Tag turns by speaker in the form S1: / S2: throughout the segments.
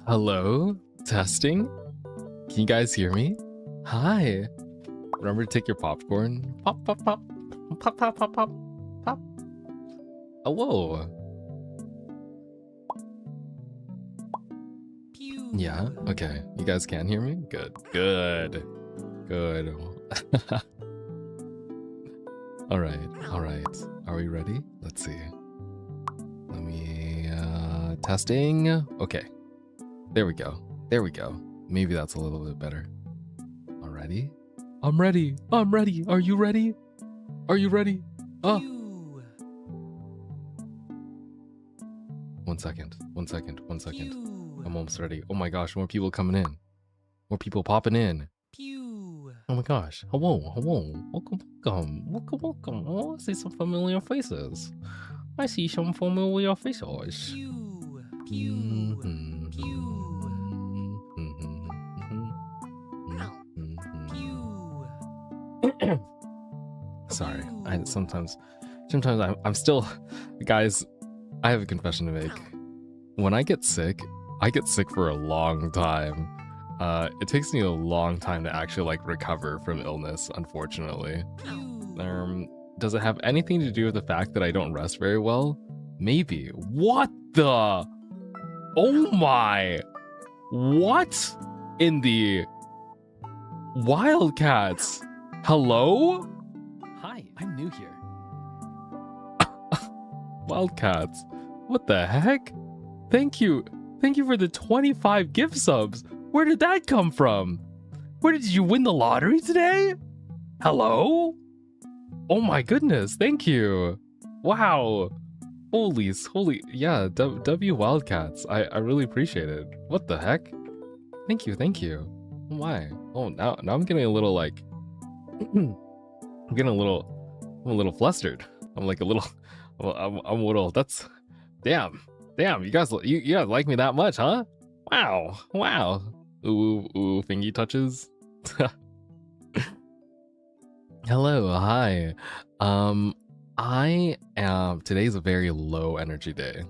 S1: Hello? Testing? Can you guys hear me? Hi. Remember to take your popcorn? Pop, pop, pop. Pop, pop, pop, pop. Pop. Oh, whoa.
S2: Pew.
S1: Yeah, okay. You guys can hear me? Good. Good. Good. Alright, alright. Are we ready? Let's see. Let me, testing. Okay. There we go. There we go. Maybe that's a little bit better. Already? I'm ready. I'm ready. Are you ready? Are you ready? Oh.
S2: Pew.
S1: 1 second. 1 second. 1 second.
S2: Pew.
S1: I'm almost ready. Oh my gosh, more people coming in. More people popping in.
S2: Pew.
S1: Oh my gosh. Hello, hello. Welcome, welcome. Welcome, welcome. Oh, I see some familiar faces. I see some familiar faces.
S2: Pew. Pew.
S1: Mhm.
S2: Pew.
S1: Mhm. Sorry, sometimes I'm still, guys. I have a confession to make. When I get sick for a long time. It takes me a long time to actually like recover from illness, unfortunately.
S2: Pew.
S1: Does it have anything to do with the fact that I don't rest very well? Maybe. What the? Oh my! What in the Wildcats? Hello?
S3: Hi, I'm new here.
S1: Wildcats. What the heck? Thank you. Thank you for the 25 gift subs. Where did that come from? Where did you win the lottery today? Hello? Oh my goodness. Thank you. Wow. Holy, yeah, W Wildcats. I really appreciate it. What the heck? Thank you, thank you. Oh my. Oh, now I'm getting a little like I'm a little flustered. I'm like a little I'm a little, that's damn, you guys like me that much, huh? Wow. Ooh, fingy touches. Hello, hi. I am, today's a very low energy day.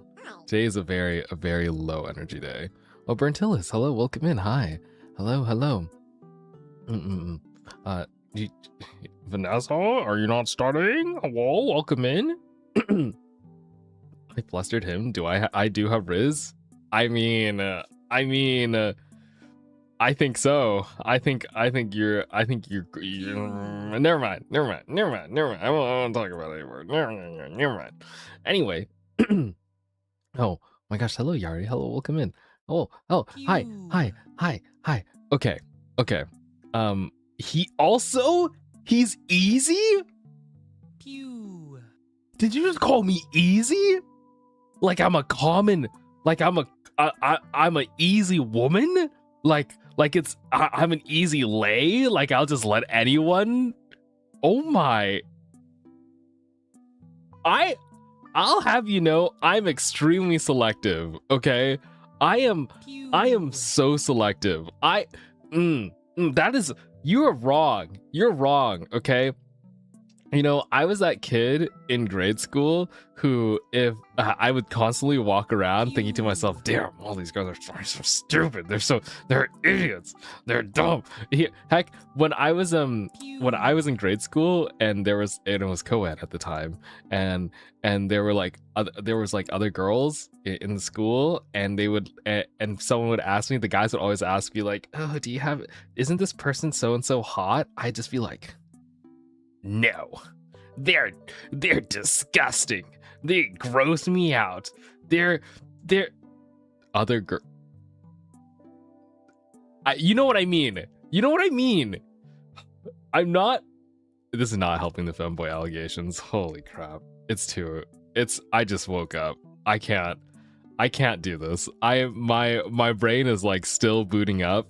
S1: Today is a very low energy day. Oh, Berntillis, hello, welcome in, hi. Hello. Vanessa, are you not studying? Hello, welcome in. I flustered him. I do have Riz? I mean, I think so. I think you're never mind. I won't talk about it anymore. Never mind. Anyway. Oh my gosh, hello Yari. Hello, welcome in. Oh, hi. Okay. He's easy?
S2: Pew.
S1: Did you just call me easy? Like I'm a common, like I'm a easy woman? Like I'm an easy lay? Like I'll just let anyone? Oh my. I'll have you know, I'm extremely selective, okay? I am so selective. That is, you're wrong, okay? You know, I was that kid in grade school who, if I would constantly walk around thinking to myself, damn, all these guys are so stupid. They're idiots. They're dumb. Heck, when I was in grade school and it was co-ed at the time, and there was other girls in the school, and they would and someone would ask me, the guys would always ask me like, oh, isn't this person so and so hot? I'd just be like, no, they're disgusting. They gross me out. They're other girl. You know what I mean. I'm not. This is not helping the femboy allegations. Holy crap! I just woke up. I can't do this. My brain is like still booting up.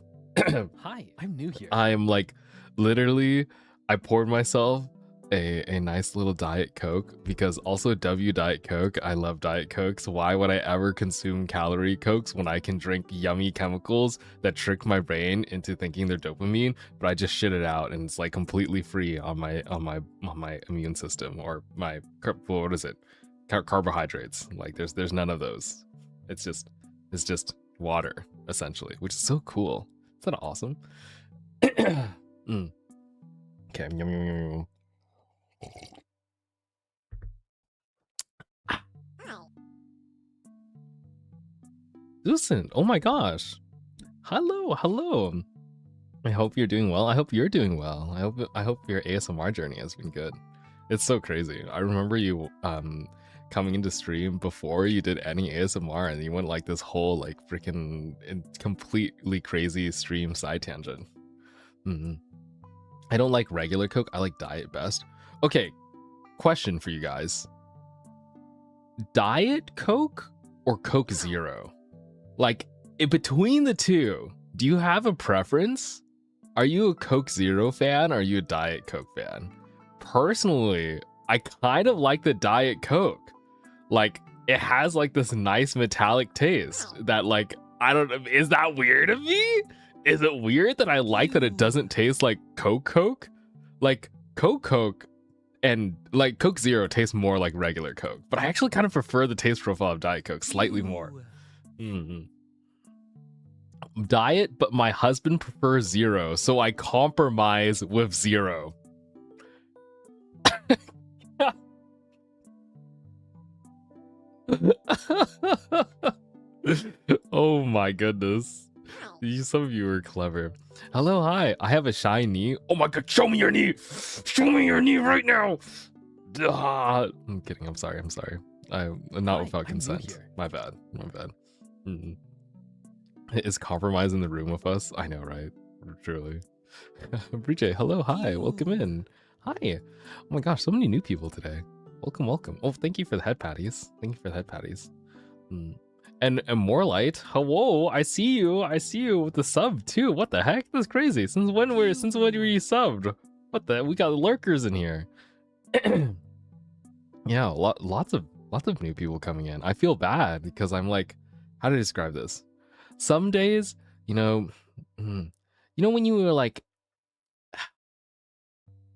S3: Hi, I'm new here.
S1: I'm like, literally, I poured myself a nice little Diet Coke, because also W Diet Coke. I love Diet Cokes. Why would I ever consume calorie Cokes when I can drink yummy chemicals that trick my brain into thinking they're dopamine? But I just shit it out, and it's like completely free on my immune system, or my what is it? Carbohydrates. Like there's none of those. It's just water. essentially, which is so cool. Isn't that awesome? Mm. Okay. Yum, yum, yum, yum. Lucent, oh my gosh. Hello, hello. I hope you're doing well. I hope you're doing well. I hope your ASMR journey has been good. It's so crazy. I remember you coming into stream before you did any ASMR, and you went like this whole like freaking completely crazy stream side tangent. I don't like regular Coke. I like Diet best. Okay, question for you guys. Diet Coke or Coke Zero? Like, in between the two, do you have a preference? Are you a Coke Zero fan or are you a Diet Coke fan? Personally, I kind of like the Diet Coke. Like, it has like this nice metallic taste that like, I don't know, is that weird of me? Is it weird that I like that it doesn't taste like Coke? Like, Coke and like Coke Zero tastes more like regular Coke, but I actually kind of prefer the taste profile of Diet Coke slightly more. Diet, but my husband prefers Zero, so I compromise with Zero. Oh my goodness. Some of you are clever. Hello, hi. I have a shy knee. Oh my god, show me your knee! Show me your knee right now! I'm kidding, I'm sorry. I'm not without consent. My bad. Is compromise in the room with us? I know, right? Truly. Bridget, hello, hi, welcome in. Hi. Oh my gosh, so many new people today. Welcome. Oh, thank you for the head patties. And more light. Hello, I see you with the sub too. What the heck? That's crazy. Since when were you subbed? What the? We got lurkers in here. Yeah, lots of new people coming in. I feel bad because I'm like, how to describe this? Some days, when you were like,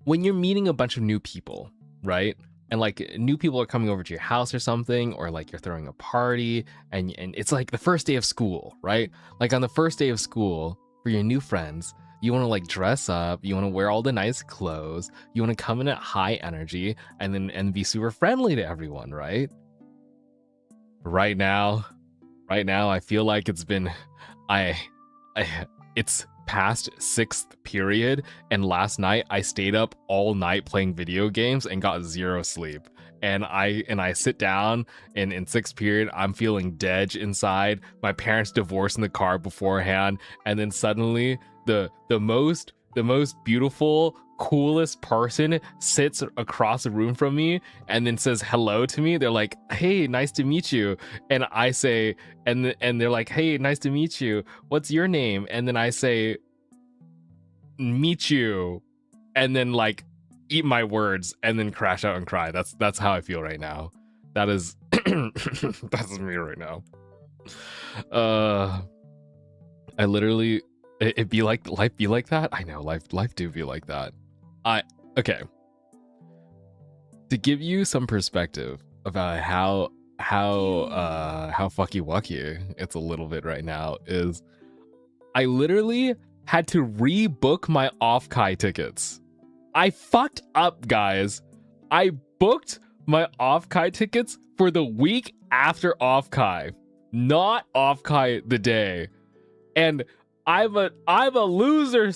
S1: when you're meeting a bunch of new people, right? And like new people are coming over to your house or something, or like you're throwing a party and it's like the first day of school, right? Like on the first day of school for your new friends, you want to like dress up, you want to wear all the nice clothes, you want to come in at high energy and be super friendly to everyone, right? Right now, I feel like it's been, it's past 6th period, and last night I stayed up all night playing video games and got 0 sleep. And I sit down and in 6th period, I'm feeling dead inside. My parents divorced in the car beforehand, and then suddenly the most beautiful, coolest person sits across the room from me and then says hello to me. They're like, "Hey, nice to meet you." And I say, and they're like, "Hey, nice to meet you. What's your name?" And then I say, "Meet you," and then like eat my words and then crash out and cry. That's how I feel right now. That is that's me right now. I literally, it be like life be like that. I know life do be like that. Okay. To give you some perspective about how fucky wucky it's a little bit right now is I literally had to rebook my off-kai tickets. I fucked up, guys. I booked my off-kai tickets for the week after off-kai, not off-kai the day. And I'm a loser.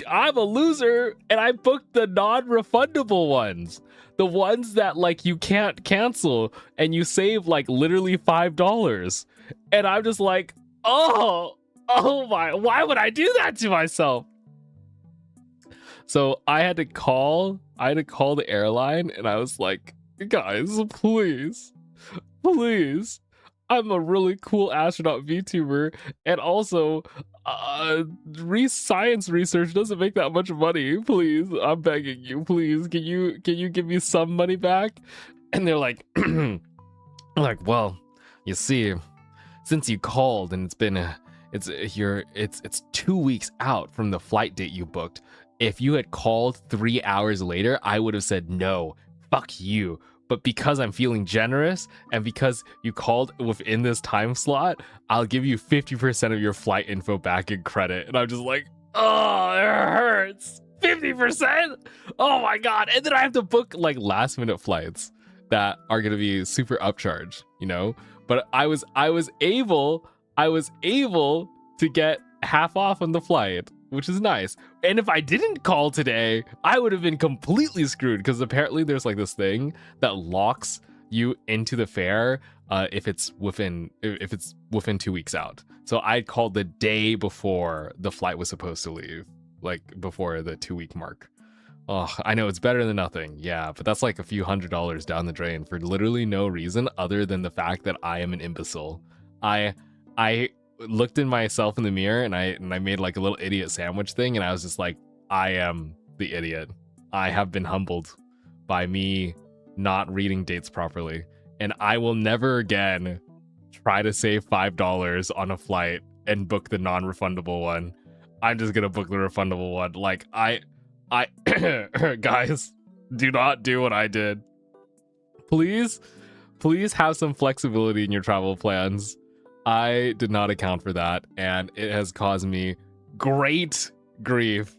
S1: I'm a loser, and I booked the non-refundable ones. The ones that like you can't cancel and you save like literally $5. And I'm just like, oh my, why would I do that to myself? So I had to call the airline, and I was like, guys, please. I'm a really cool astronaut VTuber, and also science research doesn't make that much money. Please, I'm begging you, please. Can you give me some money back? And they're like, well, you see, since you called and it's 2 weeks out from the flight date you booked. If you had called 3 hours later, I would have said no, fuck you. but because I'm feeling generous and because you called within this time slot, I'll give you 50% of your flight info back in credit. And I'm just like, oh, it hurts. 50%? Oh my God. And then I have to book like last minute flights that are going to be super upcharged, you know? But I was able to get half off on the flight, which is nice. And if I didn't call today, I would have been completely screwed because apparently there's like this thing that locks you into the fare if it's within 2 weeks out. So I called the day before the flight was supposed to leave, like before the 2-week mark. Oh, I know it's better than nothing. Yeah, but that's like a few $100s down the drain for literally no reason other than the fact that I am an imbecile. I looked in myself in the mirror and I made like a little idiot sandwich thing and I was just like, I am the idiot. I have been humbled by me not reading dates properly, and I will never again try to save $5 on a flight and book the non-refundable one. I'm just gonna book the refundable one. Like I guys, do not do what I did. Please have some flexibility in your travel plans. I did not account for that, and it has caused me great grief,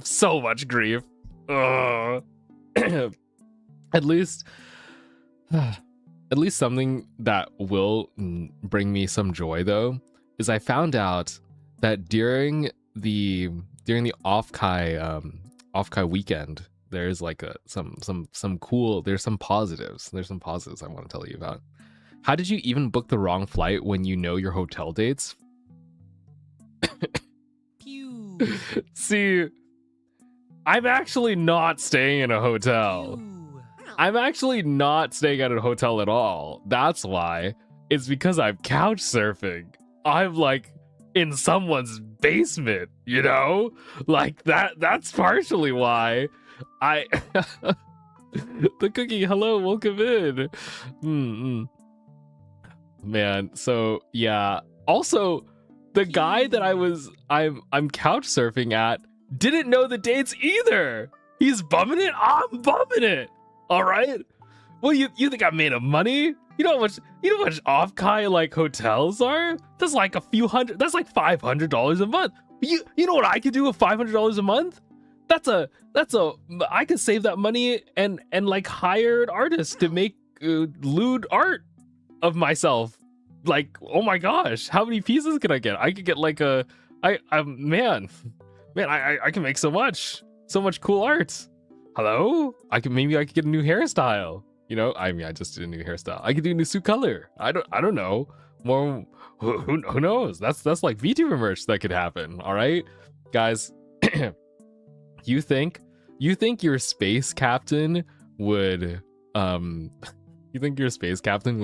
S1: so much grief. Ugh. At least something that will bring me some joy though is I found out that during the off-kai weekend, there's like some cool, there's some positives I want to tell you about. How did you even book the wrong flight when you know your hotel dates?
S2: Pew.
S1: See, I'm actually not staying in a hotel.
S2: Pew.
S1: I'm actually not staying at a hotel at all. That's why. It's because I'm couch surfing. I'm like in someone's basement, you know? Like that's partially why I the cookie, hello, welcome in. Man, so yeah. Also, the guy that I'm couch surfing at didn't know the dates either. He's bumming it. I'm bumming it. All right. Well, you think I'm made of money? You know how much off-kai like hotels are? That's like a few hundred. That's like $500 a month. You know what I could do with $500 a month? I could save that money and like hire an artist to make lewd art of myself. Like, oh my gosh, how many pieces can I get? I could get like I can make so much cool art. Hello? I could get a new hairstyle. You know, I mean, I just did a new hairstyle. I could do a new suit color. I don't know. More, who knows? That's like VTuber merch that could happen. All right, guys. You think your space captain would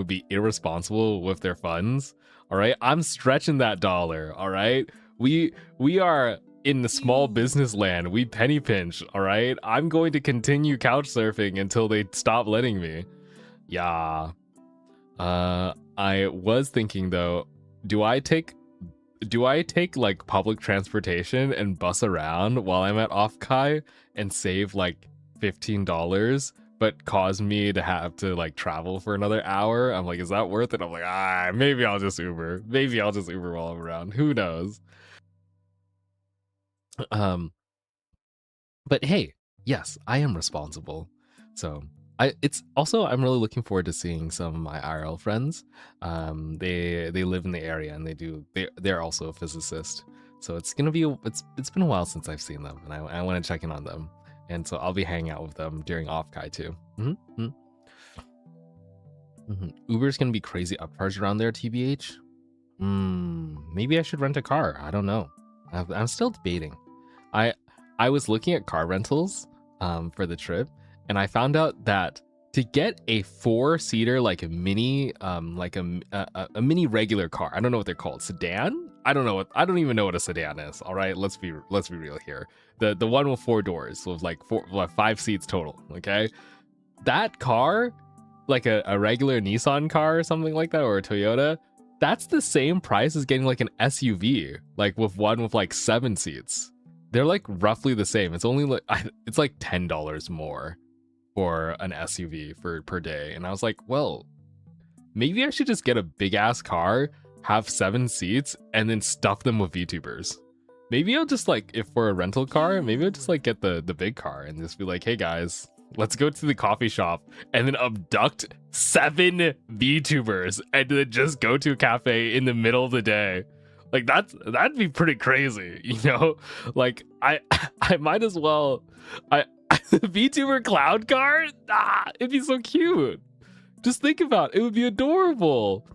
S1: be irresponsible with their funds? All right, I'm stretching that dollar. All right, we are in the small business land. We penny pinch. All right, I'm going to continue couch surfing until they stop letting me. Yeah. I was thinking though, do I take like public transportation and bus around while I'm at off-kai and save like $15, but cause me to have to like travel for another hour? I'm like, is that worth it? I'm like, maybe I'll just Uber. Maybe I'll just Uber while I'm around. Who knows? But hey, yes, I am responsible. So I'm really looking forward to seeing some of my IRL friends. They live in the area and they're also a physicist. So it's been a while since I've seen them, and I want to check in on them. And so I'll be hanging out with them during off-kai too. Uber's gonna be crazy upcharged around there, TBH. Maybe I should rent a car. I don't know. I'm still debating. I was looking at car rentals for the trip, and I found out that to get a 4-seater like a mini a mini regular car, I don't know what they're called, sedan? I don't even know what a sedan is. All right, let's be real here. The one with 4 doors with like 5 seats total, okay? That car, like a regular Nissan car or something like that, or a Toyota, that's the same price as getting like an SUV, like with like 7 seats. They're like roughly the same. It's only like it's like $10 more. for an SUV for per day. And I was like, well, maybe I should just get a big ass car, have 7 seats, and then stuff them with VTubers. Maybe I'll just like, if for a rental car, maybe I'll just like get the big car and just be like, hey guys, let's go to the coffee shop and then abduct 7 VTubers and then just go to a cafe in the middle of the day. Like that'd be pretty crazy, you know? Like I might as well the VTuber cloud car? It'd be so cute. Just think about it. It would be adorable.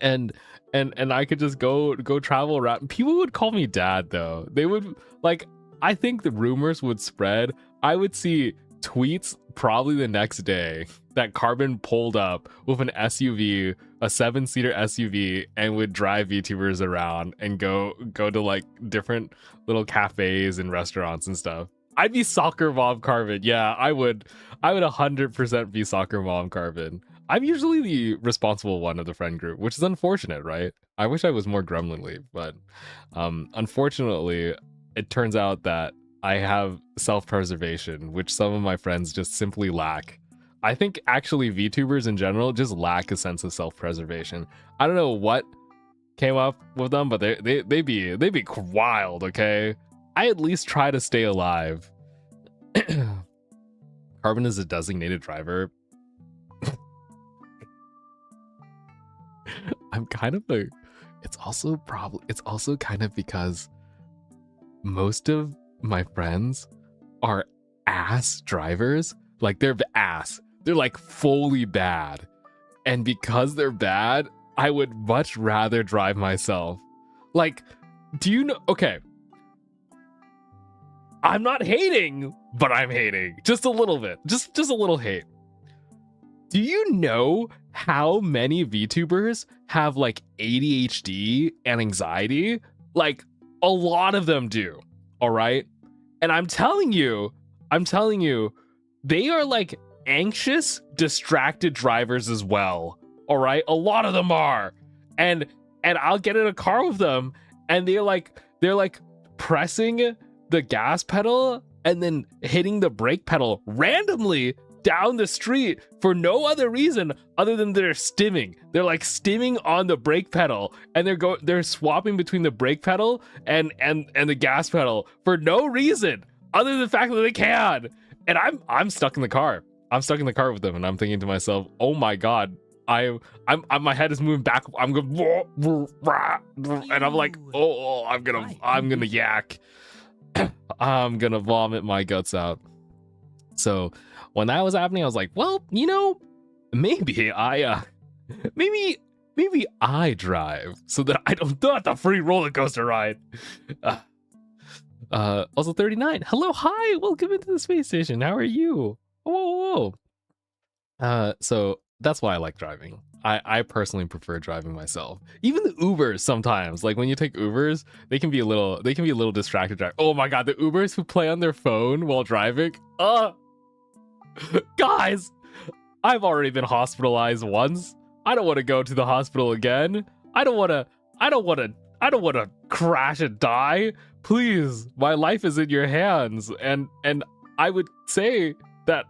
S1: And I could just go travel around. People would call me dad though. They would like, I think the rumors would spread. I would see tweets probably the next day that Carbon pulled up with an SUV, a 7-seater SUV, and would drive VTubers around and go to like different little cafes and restaurants and stuff. I'd be soccer mom Carbon. Yeah, I would 100% be soccer mom Carbon. I'm usually the responsible one of the friend group, which is unfortunate, right? I wish I was more gremlinly, but unfortunately, it turns out that I have self-preservation, which some of my friends just simply lack. I think actually VTubers in general just lack a sense of self-preservation. I don't know what came up with them, but they be wild, okay? I at least try to stay alive. Carbon is a designated driver. I'm kind of a... It's also kind of because most of my friends are ass drivers. Like they're ass. They're like fully bad. And because they're bad, I would much rather drive myself. Like, do you know? Okay. I'm not hating, but I'm hating. Just a little bit. Just a little hate. Do you know how many VTubers have like ADHD and anxiety? Like a lot of them do. All right. And I'm telling you, they are like anxious, distracted drivers as well. All right. A lot of them are. And I'll get in a car with them and they're like pressing the gas pedal and then hitting the brake pedal randomly down the street for no other reason other than they're stimming. They're like stimming on the brake pedal and they're swapping between the brake pedal and the gas pedal for no reason other than the fact that they can. And I'm stuck in the car. I'm stuck in the car with them and I'm thinking to myself, "Oh my god, I'm my head is moving back. I'm going and I'm like, "Oh, I'm going to yak. I'm going to vomit my guts out." So when that was happening, I was like, well, you know, maybe I drive so that I don't have the free roller coaster ride. Also 39. Hello, hi, welcome into the space station. How are you? Whoa. So that's why I like driving. I personally prefer driving myself. Even the Ubers sometimes, like when you take Ubers, they can be a little distracted. Oh my god, the Ubers who play on their phone while driving. Guys, I've already been hospitalized once. I don't want to go to the hospital again. I don't want to crash and die. Please, my life is in your hands. And I would say that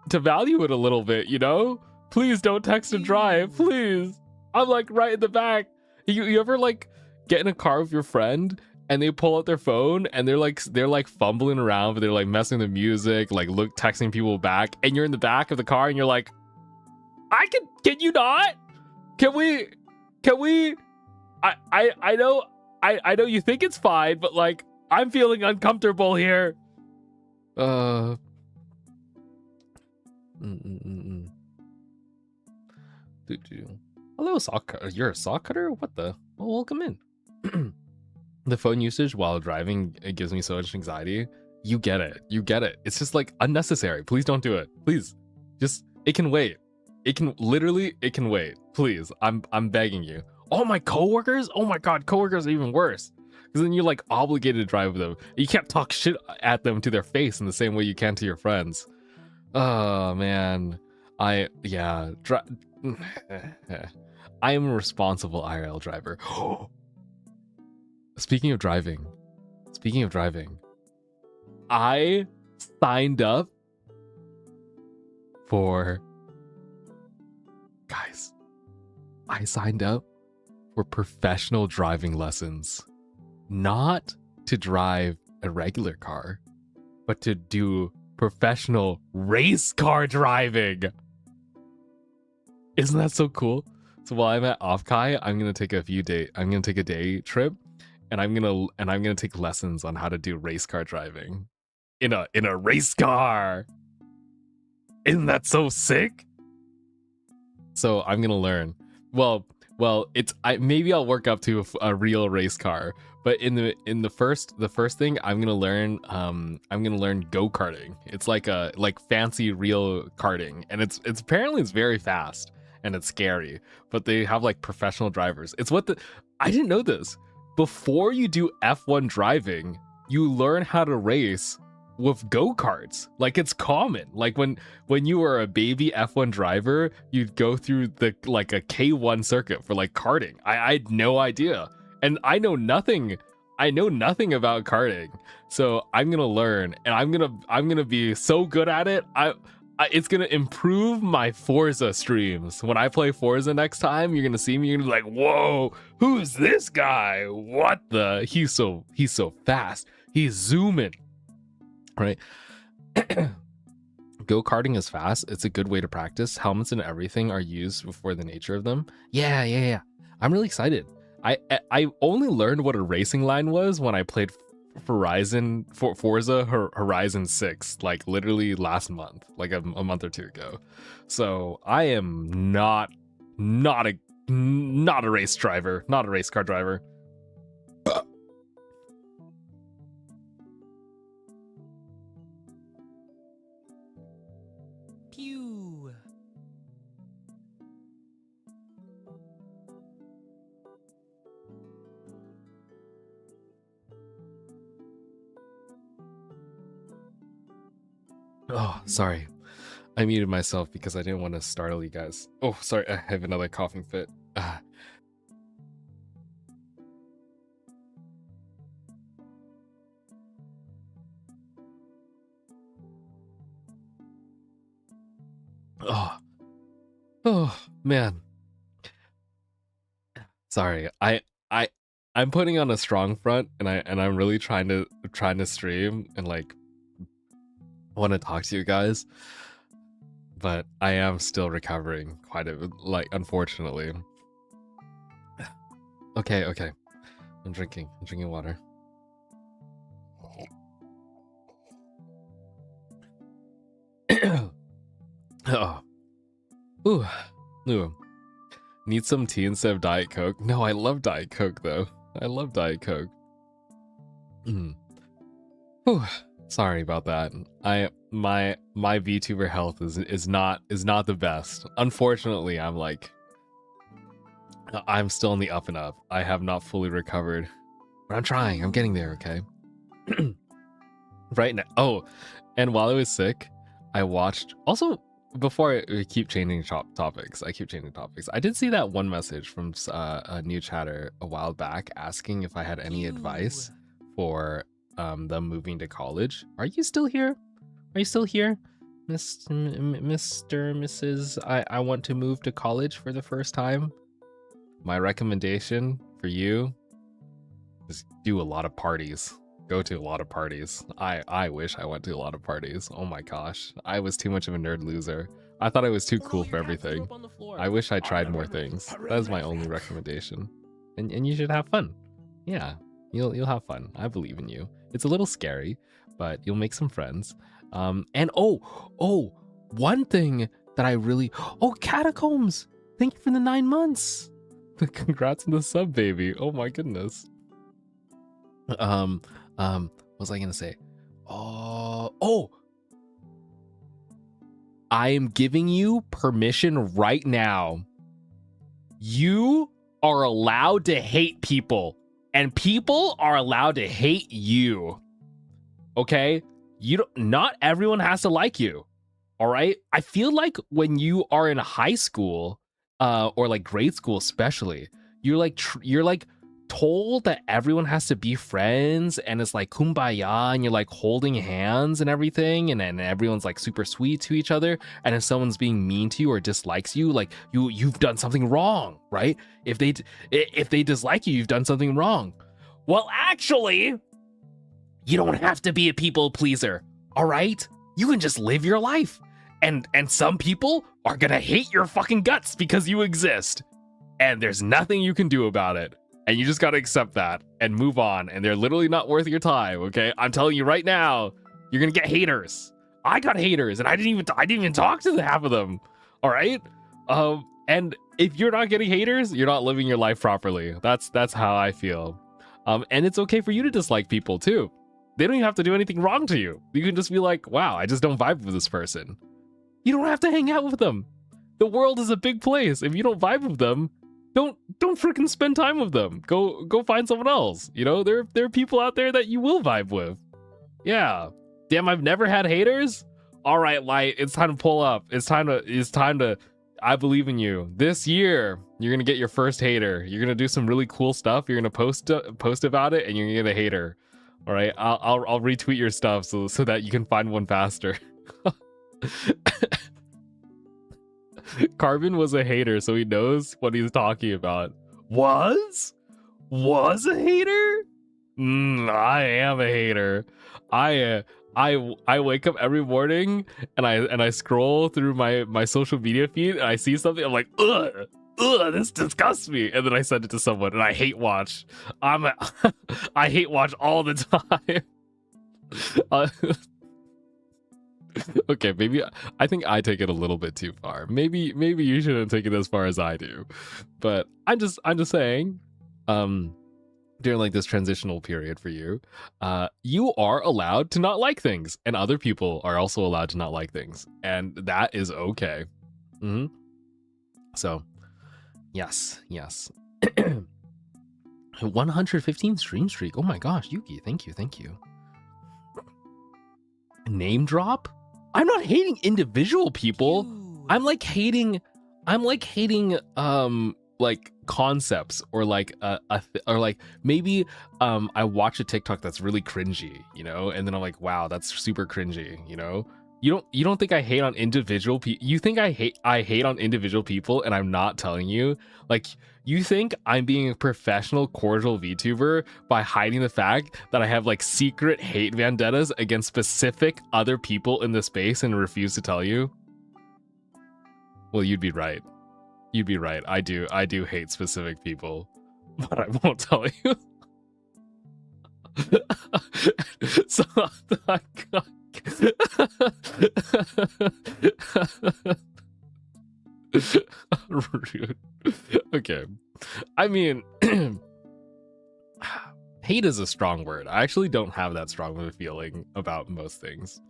S1: to value it a little bit, you know? Please don't text and drive, please. I'm like right in the back. You ever like get in a car with your friend and they pull out their phone and they're like fumbling around, but they're like messing with the music, like texting people back, and you're in the back of the car and you're like, can you not? Can we I know you think it's fine, but like I'm feeling uncomfortable here. Hello, sock cutter. You're a sock cutter? What the? Well, welcome in. The phone usage while driving, it gives me so much anxiety. You get it. It's just like unnecessary. Please don't do it. Please. Just, it can wait. It can wait. Please. I'm begging you. Oh, my coworkers? Oh my god, coworkers are even worse. Because then you're like obligated to drive with them. You can't talk shit at them to their face in the same way you can to your friends. Oh man. I am a responsible IRL driver. Speaking of driving, I signed up for guys. I signed up for professional driving lessons, not to drive a regular car, but to do professional race car driving. Isn't that so cool? So while I'm at Offkai, I'm gonna take a day trip, and I'm gonna take lessons on how to do race car driving in a race car. Isn't that so sick? So I'm gonna learn. Well, maybe I'll work up to a real race car, but in the first thing I'm gonna learn go-karting. It's like fancy real karting, and it's apparently it's very fast and it's scary, but they have like professional drivers. I didn't know this. Before you do F1 driving, you learn how to race with go-karts. Like, it's common. Like when you were a baby F1 driver, you'd go through a K1 circuit for like karting. I had no idea. And I know nothing about karting. So I'm gonna learn, and I'm gonna be so good at it. It's gonna improve my Forza streams. When I play Forza next time, you're gonna see me, you're gonna be like, whoa, who's this guy? What the? He's so fast. He's zooming. Right? Go-karting is fast. It's a good way to practice. Helmets and everything are used before the nature of them. Yeah. I'm really excited. I only learned what a racing line was when I played Forza Horizon 6, like literally last month, like a month or two ago. So I am not a race driver, not a race car driver.
S2: Pew.
S1: Oh, sorry. I muted myself because I didn't want to startle you guys. Oh, sorry. I have another coughing fit. Oh man. Sorry. I'm putting on a strong front, and I'm really trying to stream and like want to talk to you guys, but I am still recovering quite a bit, like, unfortunately. Okay. I'm drinking water. Oh. Ooh. Need some tea instead of Diet Coke? No, I love Diet Coke though. I love Diet Coke. Whew. Sorry about that. My VTuber health is not the best. Unfortunately, I'm still in the up and up. I have not fully recovered, but I'm trying. I'm getting there. Okay. Right now. Oh, and while I was sick, I watched. Also, before we keep changing topics, I did see that one message from a new chatter a while back asking if I had any advice for them moving to college. Are you still here? Mr. Mrs. I want to move to college for the first time. My recommendation for you is do a lot of parties. Go to a lot of parties. I wish I went to a lot of parties. Oh my gosh. I was too much of a nerd loser. I thought I was too cool for everything. I wish I tried more things. That is my only recommendation. And you should have fun. Yeah. You'll have fun. I believe in you. It's a little scary, but you'll make some friends. And one thing that I really Catacombs. Thank you for the 9 months. Congrats on the sub, baby. Oh my goodness. What was I gonna say? I am giving you permission right now. You are allowed to hate people, and people are allowed to hate you. Okay? Not everyone has to like you. All right? I feel like when you are in high school, or like grade school especially, you're like told that everyone has to be friends and it's like kumbaya and you're like holding hands and everything and then everyone's like super sweet to each other, and if someone's being mean to you or dislikes you, like you've done something wrong, right? If they dislike you, you've done something wrong. Well, actually, you don't have to be a people pleaser, all right? You can just live your life. And some people are gonna hate your fucking guts because you exist. And there's nothing you can do about it. And you just gotta accept that and move on. And they're literally not worth your time, okay? I'm telling you right now, you're gonna get haters. I got haters, and I didn't even talk to half of them. All right? And if you're not getting haters, you're not living your life properly. That's how I feel. And it's okay for you to dislike people too. They don't even have to do anything wrong to you. You can just be like, wow, I just don't vibe with this person. You don't have to hang out with them. The world is a big place. If you don't vibe with them, don't freaking spend time with them. Go find someone else. You know, there are people out there that you will vibe with. Yeah. Damn, I've never had haters. All right, Light, it's time to pull up. It's time to I believe in you. This year, you're gonna get your first hater. You're gonna do some really cool stuff. You're gonna post about it, and you're gonna get a hater. All right, I'll retweet your stuff so that you can find one faster. Carbon was a hater, so he knows what he's talking about. Was a hater? I am a hater. I wake up every morning and I scroll through my social media feed and I see something. I'm like, ugh, this disgusts me. And then I send it to someone and I hate watch. I hate watch all the time. Okay, maybe I think I take it a little bit too far. Maybe you shouldn't take it as far as I do. But I'm just saying, during like this transitional period for you, you are allowed to not like things, and other people are also allowed to not like things, and that is okay. So, yes. 115 stream streak. Oh my gosh, Yuki, thank you. Name drop? I'm not hating individual people. I'm like hating like concepts or like or like maybe I watch a TikTok that's really cringy, you know, and then I'm like, wow, that's super cringy, you know. You don't think I hate on individual people? You think I hate on individual people and I'm not telling you? Like, you think I'm being a professional cordial VTuber by hiding the fact that I have like secret hate vendettas against specific other people in the space and refuse to tell you? Well, you'd be right. I do hate specific people, but I won't tell you. So I got... Rude. Okay. I mean, hate is a strong word. I actually don't have that strong of a feeling about most things.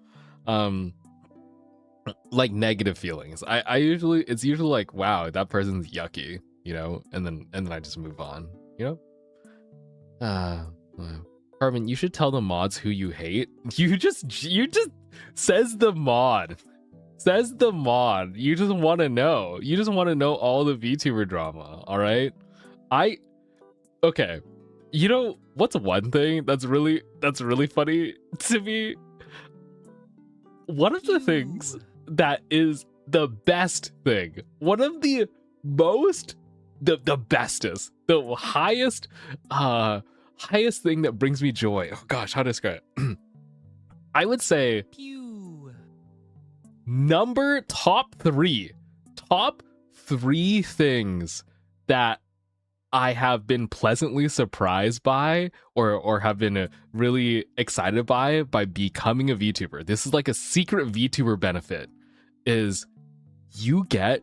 S1: Like negative feelings. It's usually like, wow, that person's yucky, you know, and then I just move on, you know? Carmen, you should tell the mods who you hate. You just says the mod. You just want to know. You just want to know all the VTuber drama, all right? Okay. You know what's one thing that's really funny to me? One of the things that is the best thing, one of the most, the bestest, the highest thing that brings me joy. Oh gosh, how to describe it? I would say top three things that I have been pleasantly surprised by or have been really excited by becoming a VTuber. This is like a secret VTuber benefit, is you get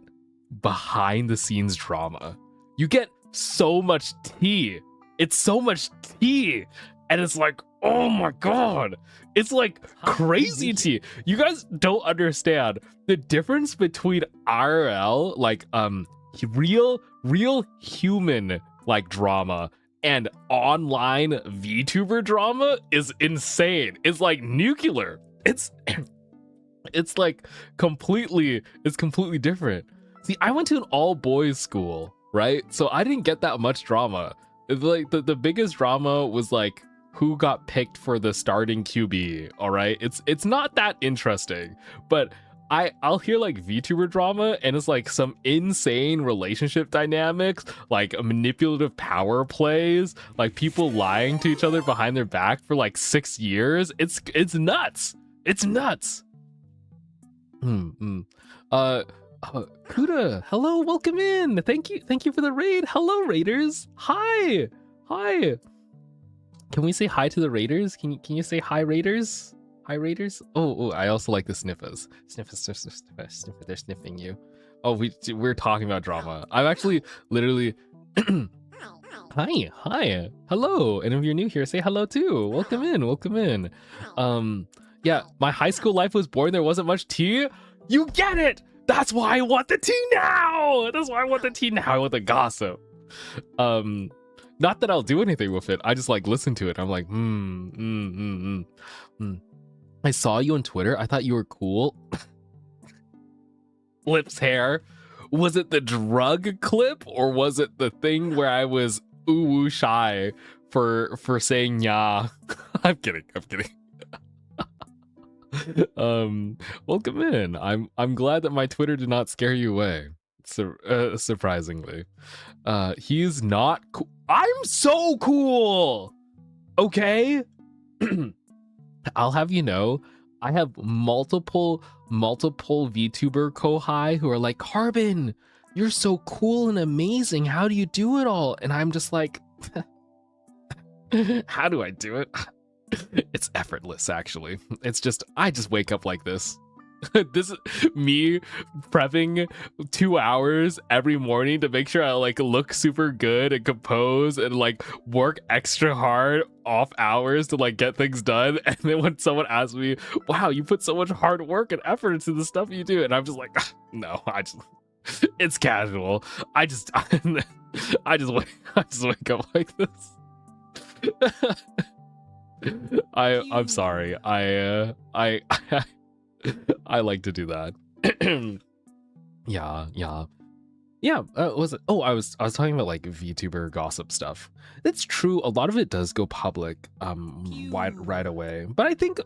S1: behind the scenes drama. You get so much tea. It's so much tea. And it's like, oh my god. It's like crazy tea. You guys don't understand the difference between IRL, like real human like drama and online VTuber drama is insane. It's like nuclear. It's completely different. See, I went to an all boys school, right? So I didn't get that much drama. Like the biggest drama was like who got picked for the starting QB. All right, it's not that interesting, but I'll hear like VTuber drama and it's like some insane relationship dynamics, like manipulative power plays, like people lying to each other behind their back for like 6 years. It's nuts. It's nuts. Kuda, hello, welcome in. Thank you for the raid. Hello, raiders. Hi. Can we say hi to the raiders? Can you say hi, raiders? Hi, raiders. Oh, I also like the sniffers. Sniffers, they're sniffing you. Oh, we're talking about drama. I'm actually literally. Hi, hello. And if you're new here, say hello too. Welcome in. Yeah, my high school life was boring. There wasn't much tea. You get it. That's why I want the tea now. I want the gossip. Not that I'll do anything with it. I just like listen to it. I'm like, I saw you on Twitter. I thought you were cool. Lips hair. Was it the drug clip or was it the thing where I was ooh shy for saying yeah? I'm kidding. Welcome in. I'm glad that my Twitter did not scare you away. Surprisingly, he's not cool. I'm so cool. Okay. I'll have you know, I have multiple VTuber kohai who are like, Carbon, you're so cool and amazing. How do you do it all? And I'm just like, how do I do it? It's effortless, actually. It's just, I just wake up like this. This is me prepping 2 hours every morning to make sure I like look super good and compose and like work extra hard off hours to like get things done. And then when someone asks me, wow, you put so much hard work and effort into the stuff you do, and I'm just like, no, it's casual. I just wake up like this. I'm sorry. I like to do that. Yeah. Was it? Oh, I was talking about like VTuber gossip stuff. It's true. A lot of it does go public right away. But I think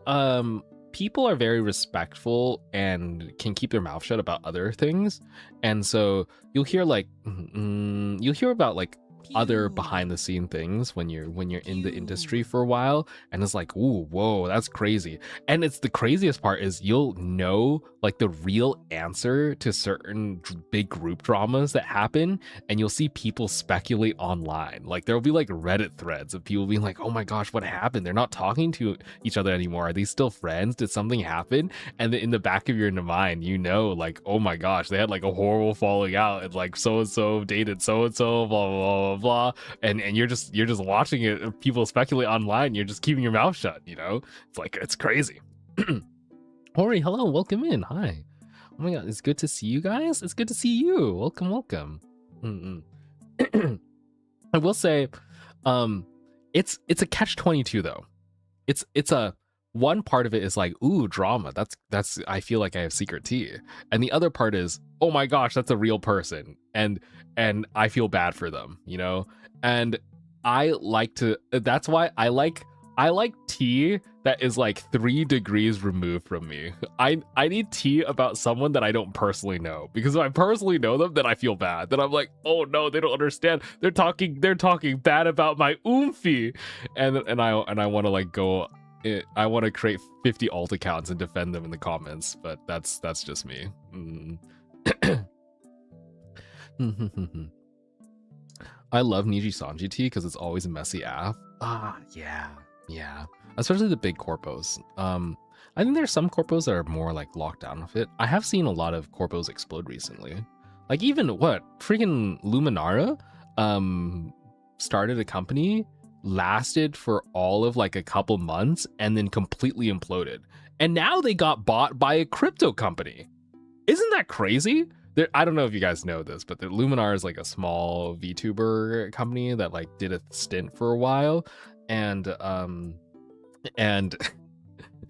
S1: people are very respectful and can keep their mouth shut about other things. And so you'll hear like you'll hear about like other behind the scene things when you're in the industry for a while, and it's like, ooh, whoa, that's crazy. And it's the craziest part is you'll know like the real answer to certain big group dramas that happen, and you'll see people speculate online. Like there'll be like Reddit threads of people being like, oh my gosh, what happened? They're not talking to each other anymore. Are they still friends? Did something happen? And then in the back of your mind, you know, like, oh my gosh, they had like a horrible falling out, and like so and so dated so and so, blah blah blah. And you're just watching it, people speculate online, you're just keeping your mouth shut, you know? It's like, it's crazy. Hori, hello, welcome in. Hi. Oh my god, it's good to see you guys. It's good to see you. Welcome. I will say, it's a catch-22 though. It's a one part of it is like, ooh, drama. That's I feel like I have secret tea. And the other part is, oh my gosh, that's a real person. And I feel bad for them, you know? And I like to, that's why I like tea that is like 3 degrees removed from me. I need tea about someone that I don't personally know, because if I personally know them, then I feel bad. Then I'm like, oh no, they don't understand. They're talking bad about my oomphy. And I want to like go, I want to create 50 alt accounts and defend them in the comments, but that's just me. I love Niji Sanji tea because it's always a messy app. Yeah. Especially the big corpos. I think there's some corpos that are more like locked down with it. I have seen a lot of corpos explode recently. Like even freaking Luminara started a company, lasted for all of like a couple months, and then completely imploded. And now they got bought by a crypto company. Isn't that crazy? I don't know if you guys know this, but the Luminar is like a small VTuber company that like did a stint for a while, and they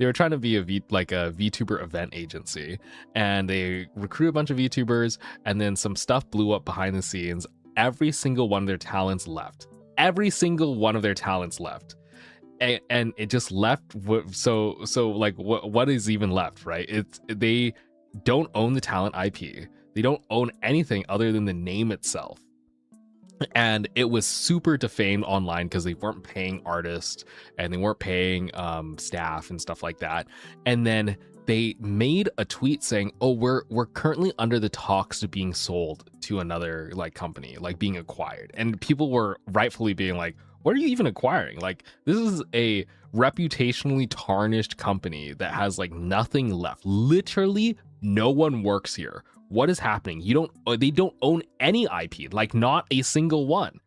S1: were trying to be a VTuber event agency, and they recruited a bunch of VTubers, and then some stuff blew up behind the scenes. Every single one of their talents left. every single one of their talents left. And it just left. So like what is even left, right? It's they don't own the talent IP. They don't own anything other than the name itself. And it was super defamed online because they weren't paying artists and they weren't paying staff and stuff like that. And then they made a tweet saying, "Oh, we're currently under the talks of being sold to another like company, like being acquired." And people were rightfully being like, "What are you even acquiring? Like, this is a reputationally tarnished company that has like nothing left. Literally, no one works here. What is happening? They don't own any IP, like not a single one."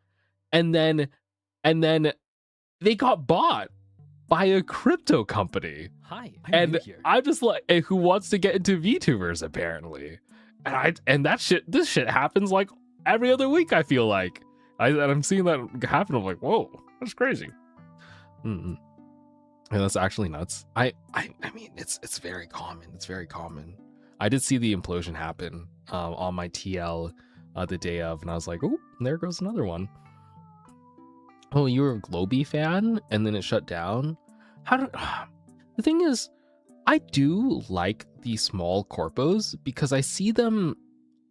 S1: And then they got bought by a crypto company.
S3: Hi, I'm new here.
S1: I'm just like, who wants to get into VTubers apparently. And this shit happens like every other week, I feel like. I'm seeing that happen. I'm like, whoa, that's crazy. And that's actually nuts. I mean, it's very common. It's very common. I did see the implosion happen on my TL the day of, and I was like, oh, there goes another one. Oh, you were a Globee fan, and then it shut down. The thing is, I do like the small corpos because I see them.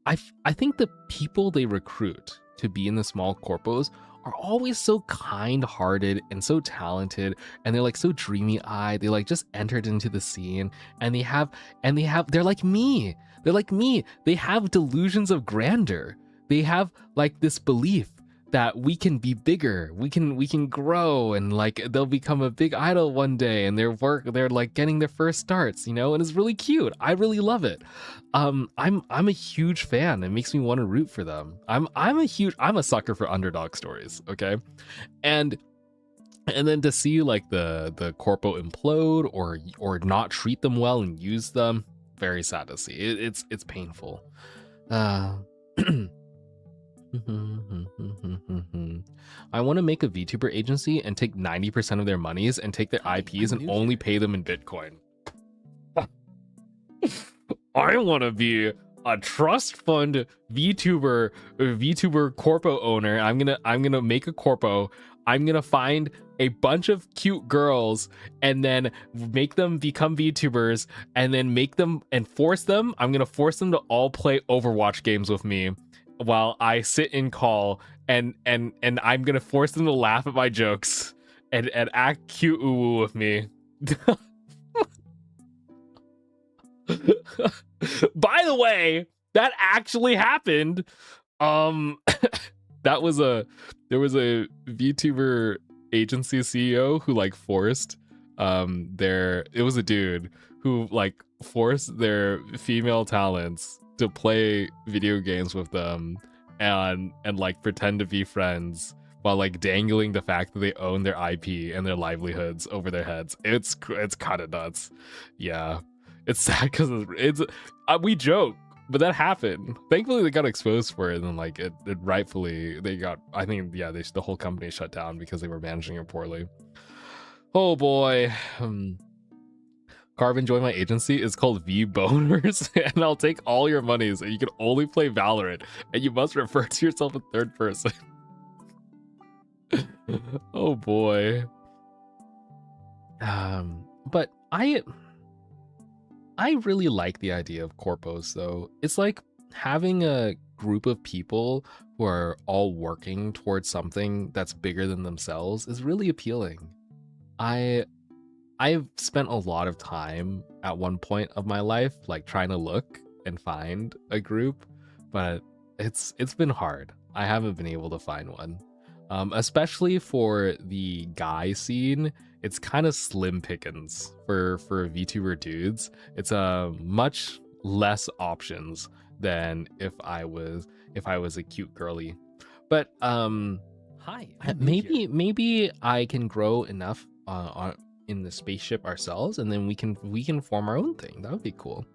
S1: I think the people they recruit to be in the small corpos are always so kind-hearted and so talented, and they're like so dreamy-eyed. They like just entered into the scene, and they're like me. They have delusions of grandeur. They have like this belief that we can be bigger, we can grow, and like they'll become a big idol one day, and they're like getting their first starts, you know, and it's really cute. I really love it. I'm a huge fan. It makes me want to root for them. I'm a sucker for underdog stories, okay? And then to see like the corpo implode or not treat them well and use them, very sad to see. It's painful. I want to make a VTuber agency and take 90% of their monies and take their IPs and only pay them in Bitcoin. I want to be a trust fund VTuber corpo owner. I'm gonna make a corpo. I'm gonna find a bunch of cute girls and then make them become VTubers and then I'm gonna force them to all play Overwatch games with me while I sit in call, and I'm gonna force them to laugh at my jokes and act cute ooh with me. By the way, that actually happened. There was a VTuber agency CEO who like forced it was a dude who like forced their female talents to play video games with them and like pretend to be friends while like dangling the fact that they own their IP and their livelihoods over their heads. It's kind of nuts. Yeah, it's sad because we joke, but that happened. Thankfully they got exposed for it, and like it rightfully they got, I think, yeah, the whole company shut down because they were managing it poorly. Oh boy. Carvin, join my agency. It's called V Boners, and I'll take all your monies, and you can only play Valorant, and you must refer to yourself in third person. Oh boy. But I really like the idea of corpos though. It's like having a group of people who are all working towards something that's bigger than themselves is really appealing. I've spent a lot of time at one point of my life like trying to look and find a group, but it's been hard. I haven't been able to find one. Especially for the guy scene, it's kind of slim pickings for VTuber dudes. It's much less options than if I was a cute girly. But
S3: Hi,
S1: maybe I can grow enough in the spaceship ourselves, and then we can form our own thing. That would be cool.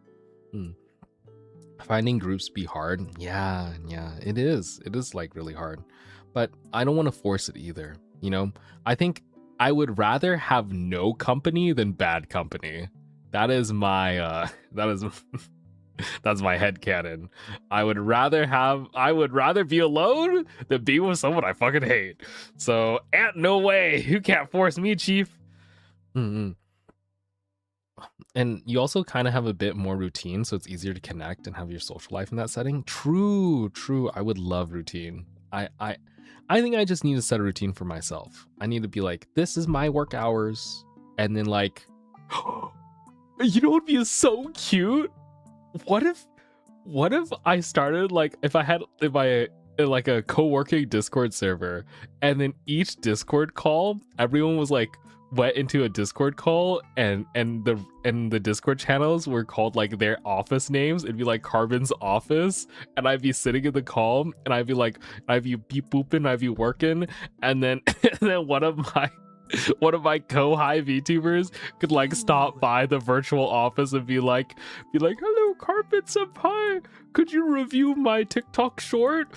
S1: Finding groups be hard. Yeah, it is like really hard, but I don't want to force it either, you know. I think I would rather have no company than bad company. That is my That's my headcanon. I would rather be alone than be with someone I fucking hate. So, no way. You can't force me, Chief. Mm-hmm. And you also kind of have a bit more routine, so it's easier to connect and have your social life in that setting. True. I would love routine. I think I just need to set a routine for myself. I need to be like, this is my work hours, and then like, you know what would be so cute? What if I started like if I like a co-working Discord server, and then each Discord call, everyone was like went into a Discord call, and the Discord channels were called like their office names. It'd be like Carbon's office, and I'd be sitting in the call, and I'd be beep booping, I'd be working, and then one of my co-high VTubers could like stop by the virtual office and be like, hello, Carpet Senpai, could you review my TikTok short?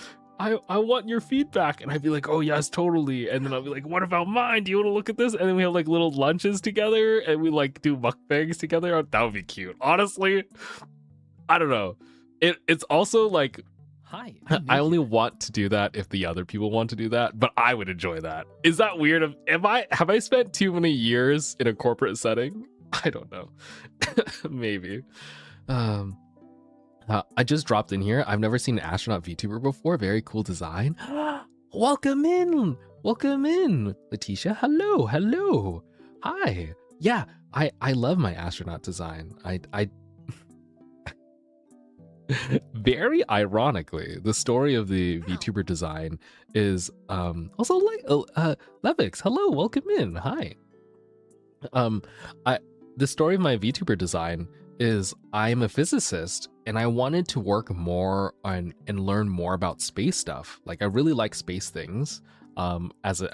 S1: I want your feedback. And I'd be like, oh yes, totally. And then I'll be like, what about mine? Do you want to look at this? And then we have like little lunches together, and we like do mukbangs together. Oh, that would be cute. Honestly, I don't know. It's also like,
S3: Hi.
S1: I only want to do that if the other people want to do that, but I would enjoy that. Is that weird? Have I spent too many years in a corporate setting? I don't know. Maybe. I just dropped in here. I've never seen an astronaut VTuber before. Very cool design. Welcome in. Letitia, hello. Hi. Yeah, I love my astronaut design. I very ironically, the story of the VTuber design is also like Levix, hello, welcome in. Hi. The story of my VTuber design is I'm a physicist, and I wanted to work more on and learn more about space stuff. Like I really like space things as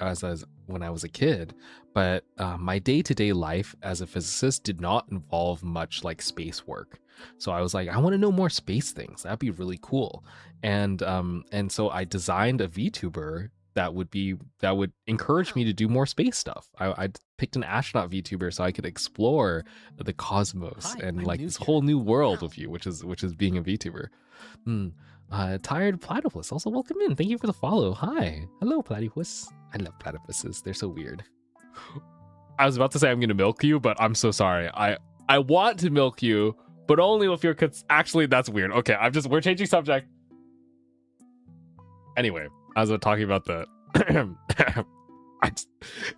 S1: when I was a kid, but my day-to-day life as a physicist did not involve much like space work. So I was like, I want to know more space things. That'd be really cool. And so I designed a VTuber that would encourage me to do more space stuff. I picked an astronaut VTuber so I could explore the cosmos and like this whole new world with you, which is being a VTuber. Tired Platypus, also welcome in. Thank you for the follow. Hi. Hello, Platypus. I love platypuses. They're so weird. I was about to say I'm gonna milk you, but I'm so sorry. I want to milk you, but only if you're actually that's weird. Okay, we're changing subject. Anyway, I was talking about the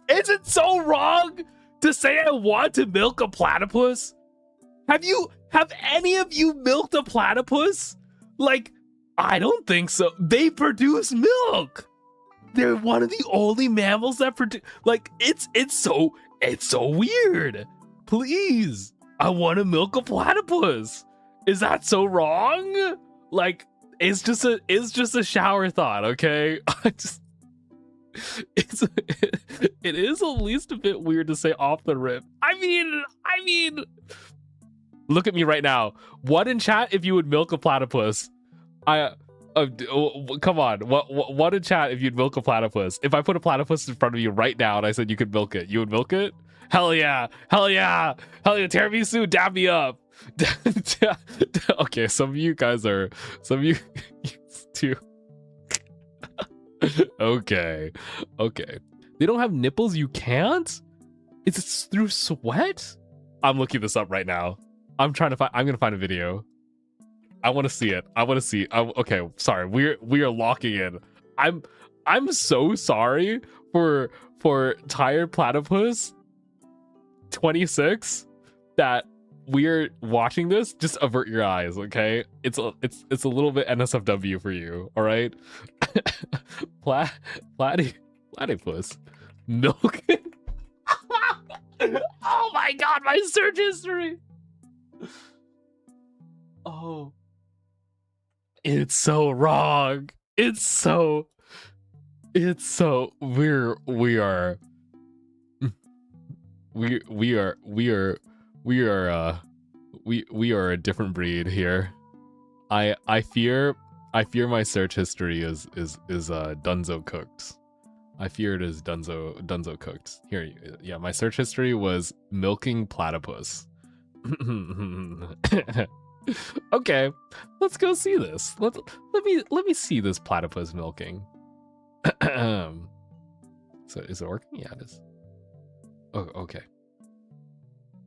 S1: is it so wrong to say I want to milk a platypus? Have any of you milked a platypus? Like, I don't think so. They produce milk. They're one of the only mammals that produce, like, it's so weird. Please, I want to milk a platypus. Is that so wrong? Like, it's just a shower thought, okay? It is at least a bit weird to say off the rip. I mean, look at me right now. What in chat if you would milk a platypus? Come on. What in chat if you'd milk a platypus? If I put a platypus in front of you right now and I said you could milk it, you would milk it? Hell yeah. Tiramisu, dab me up. Okay, some of you too. Okay. They don't have nipples? You can't? It's through sweat? I'm looking this up right now. I'm gonna find a video. I want to see it. Okay, sorry. We are locking in. I'm so sorry for Tired Platypus 26 that we're watching this. Just avert your eyes, okay? It's a little bit NSFW for you, all right? Platypus milk. Oh my god, my search history. Oh, it's so wrong. It's so we are a different breed here. I fear my search history is Dunzo cooked. I fear it is Dunzo cooked. Here, yeah, my search history was milking platypus. Okay, let's go see this. Let me see this platypus milking. So is it working? Yeah, it is. Oh, okay.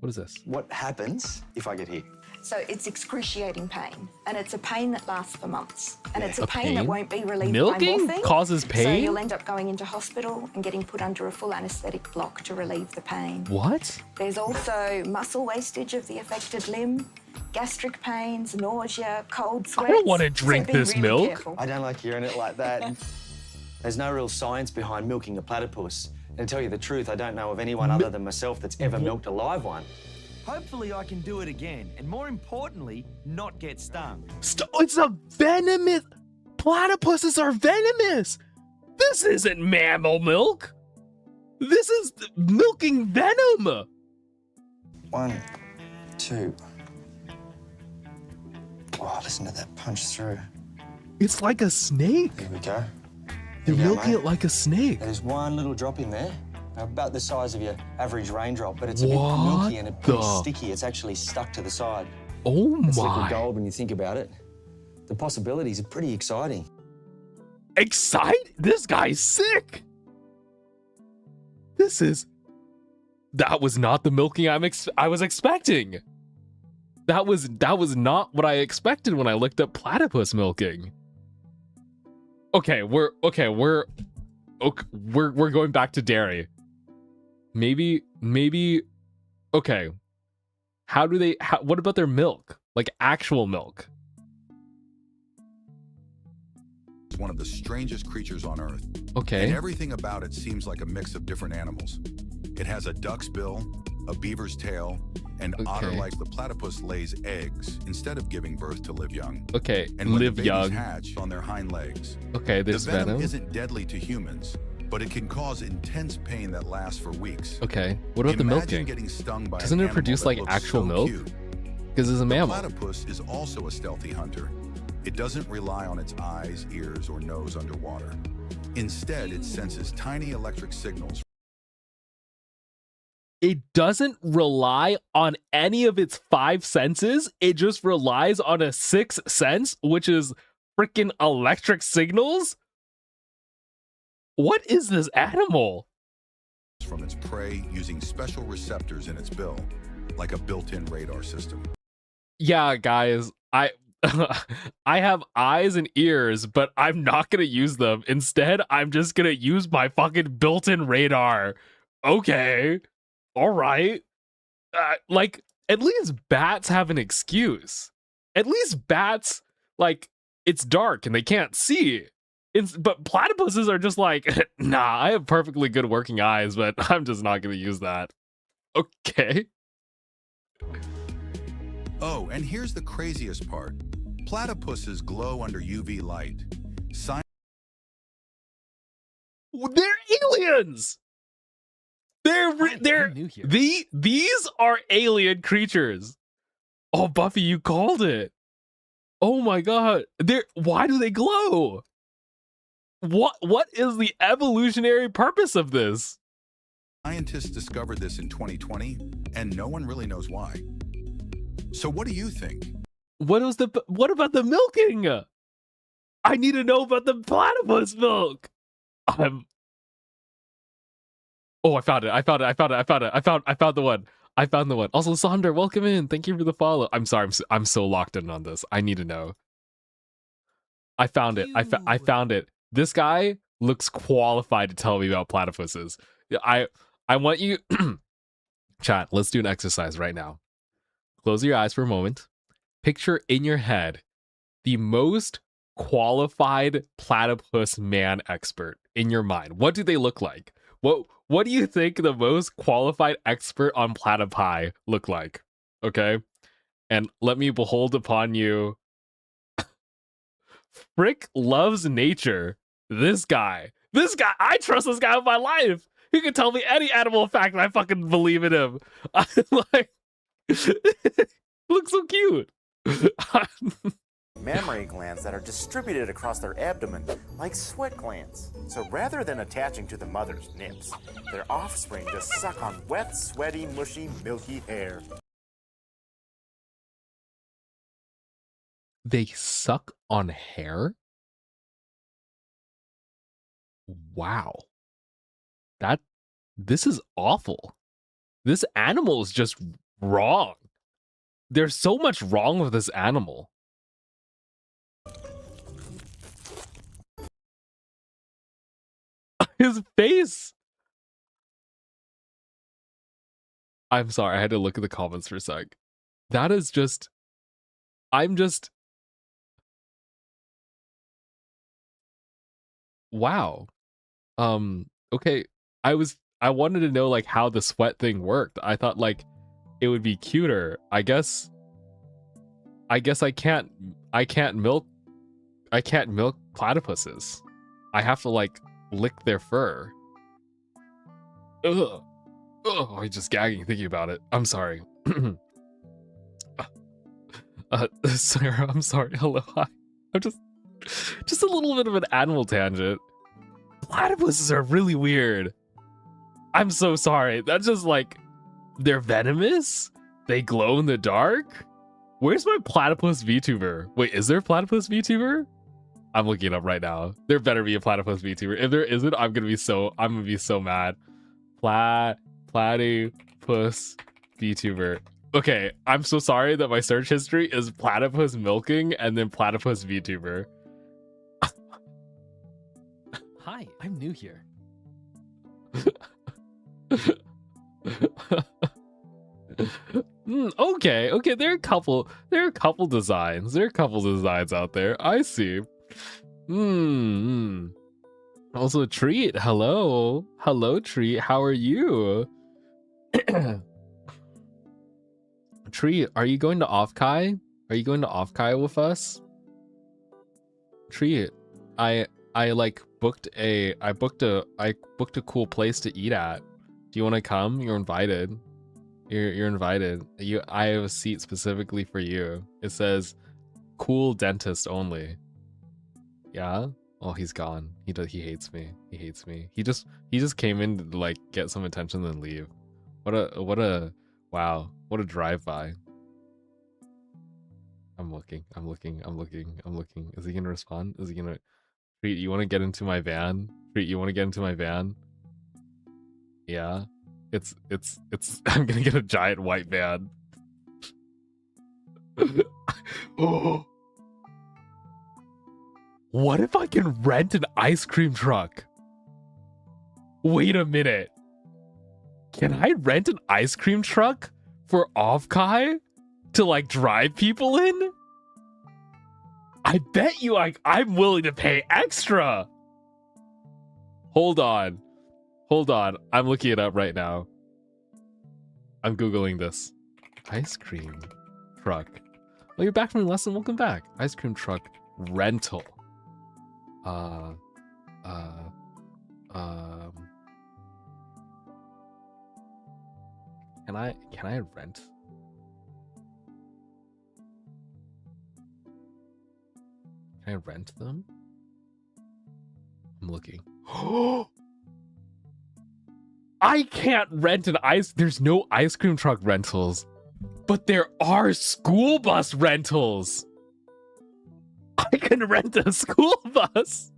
S1: What is this?
S4: What happens if I get hit?
S5: So it's excruciating pain, and it's a pain that lasts for months, and it's a
S1: A
S5: pain that
S1: pain?
S5: won't be relieved
S1: Milking
S5: by morphine.
S1: causes
S5: So
S1: pain?
S5: you'll end up going into hospital and getting put under a full anaesthetic block to relieve the pain.
S1: What?
S5: There's also muscle wastage of the affected limb, gastric pains, nausea, cold sweats.
S1: don't wanna
S5: So
S1: drink
S5: be
S1: this
S5: really
S1: milk.
S5: careful.
S4: I don't like hearing it like that. There's no real science behind milking a platypus. And to tell you the truth, I don't know of anyone other than myself that's ever milked a live one.
S6: Hopefully I can do it again, and more importantly, not get stung.
S1: It's a venomous. Platypuses are venomous. This isn't mammal milk. This is milking venom.
S4: 1, 2. Oh, listen to that punch through.
S1: It's like a snake.
S4: Here we go.
S1: They're
S4: Here you go,
S1: milking
S4: mate.
S1: it like a snake.
S4: There's one little drop in there, about the size of your average raindrop, but it's a bit
S1: What
S4: milky and a bit
S1: the-
S4: sticky. It's actually stuck to the side.
S1: Oh
S4: It's liquid
S1: my.
S4: gold when you think about it. The possibilities are pretty exciting.
S1: Excited? This guy's sick. That was not the milking I was expecting. That was not what I expected when I looked up platypus milking. Okay, we're going back to dairy. Maybe okay. What about their milk? Like actual milk?
S7: It's one of the strangest creatures on Earth.
S1: Okay.
S7: And everything about it seems like a mix of different animals. It has a duck's bill, a beaver's tail, and
S1: Okay.
S7: otter like the platypus lays eggs instead of giving birth to live young.
S1: Okay,
S7: And when
S1: live
S7: the babies
S1: young.
S7: hatch on their hind legs,
S1: Okay, there's
S7: the venom
S1: venom.
S7: isn't deadly to humans, but it can cause intense pain that lasts for weeks.
S1: Okay, what about the
S7: Imagine
S1: milking?
S7: getting stung by
S1: Doesn't
S7: an
S1: it
S7: animal
S1: produce
S7: that
S1: like
S7: looks
S1: actual
S7: so
S1: milk?
S7: cute.
S1: Because it's a
S7: The
S1: mammal.
S7: platypus is also a stealthy hunter. It doesn't rely on its eyes, ears, or nose underwater. Instead, it senses tiny electric signals.
S1: It doesn't rely on any of its 5 senses. It just relies on a 6th sense, which is freaking electric signals. What is this animal?
S7: From its prey using special receptors in its bill, like a built-in radar system.
S1: Yeah, guys, I have eyes and ears, but I'm not gonna use them. Instead, I'm just gonna use my fucking built-in radar. Okay, all right. Like, at least bats have an excuse. At least bats, like, it's dark and they can't see. But platypuses are just like, nah, I have perfectly good working eyes, but I'm just not gonna use that. Okay.
S7: Oh, and here's the craziest part. Platypuses glow under UV light.
S1: They're aliens. They're
S3: new here.
S1: these are alien creatures. Oh, Buffy, you called it. Oh my god. Why do they glow? What is the evolutionary purpose of this?
S7: Scientists discovered this in 2020, and no one really knows why. So what do you think?
S1: What about the milking? I need to know about the platypus milk. Oh, I found the one. I found the one. Also, Sonder, welcome in. Thank you for the follow. I'm sorry. I'm so locked in on this. I need to know. I found it. I found it. This guy looks qualified to tell me about platypuses. I want you, chat. Let's do an exercise right now. Close your eyes for a moment. Picture in your head the most qualified platypus man expert in your mind. What do they look like? What do you think the most qualified expert on platypi look like? Okay? And let me behold upon you. Frick loves nature. This guy, I trust this guy with my life. He can tell me any animal fact and I fucking believe in him. I like, looks so cute.
S8: Mammary glands that are distributed across their abdomen like sweat glands. So rather than attaching to the mother's nips, their offspring just suck on wet, sweaty, mushy, milky hair.
S1: They suck on hair? Wow. This is awful. This animal is just wrong. There's so much wrong with this animal. His face. I'm sorry, I had to look at the comments for a sec. That is just... Wow. Okay. I wanted to know like how the sweat thing worked. I thought like it would be cuter. I guess I can't milk platypuses. I have to like lick their fur. Ugh. Oh, I'm just gagging thinking about it. I'm sorry. Sarah, I'm sorry. Hello, hi. I'm just a little bit of an animal tangent. Platypuses are really weird. I'm so sorry. That's just like, they're venomous? They glow in the dark? Where's my platypus VTuber? Wait, is there a platypus VTuber? I'm looking it up right now. There better be a platypus VTuber. If there isn't, I'm gonna be so mad. Platypus VTuber. Okay, I'm so sorry that my search history is platypus milking and then platypus VTuber.
S3: Hi, I'm new here.
S1: Okay, there are a couple designs. There are a couple designs out there. I see. Also, Treat, hello. Hello, Treat. How are you? Treat, are you going to Offkai? Are you going to Offkai with us? Treat, I booked a cool place to eat at. Do you want to come? You're invited. You're invited. I have a seat specifically for you. It says cool dentist only. Yeah? Oh, he's gone. He hates me. He hates me. He just came in to like get some attention then leave. What a wow. What a drive-by. I'm looking. Is he gonna respond? Is he gonna Treat, you wanna get into my van? Treat, you wanna get into my van? Yeah. It's I'm gonna get a giant white van. Oh. What if I can rent an ice cream truck? Wait a minute. Can I rent an ice cream truck for Offkai to like drive people in? I bet you I'm willing to pay extra. Hold on. I'm looking it up right now. I'm Googling this. Ice cream truck. Oh, you're back from your lesson. Welcome back. Ice cream truck rental. Can I rent? Can I rent them? I'm looking. I can't rent an there's no ice cream truck rentals, but there are school bus rentals. I can rent a school bus.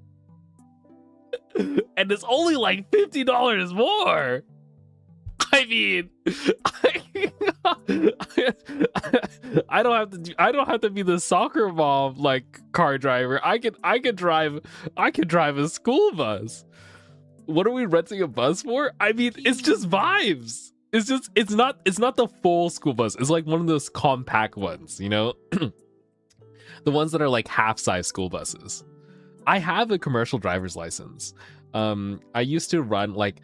S1: And it's only like $50 more. I mean, I don't have to be the soccer mom like car driver. I could drive a school bus. What are we renting a bus for? I mean, it's just vibes. It's not the full school bus. It's like one of those compact ones, you know? The ones that are like half-size school buses. I have a commercial driver's license. I used to run like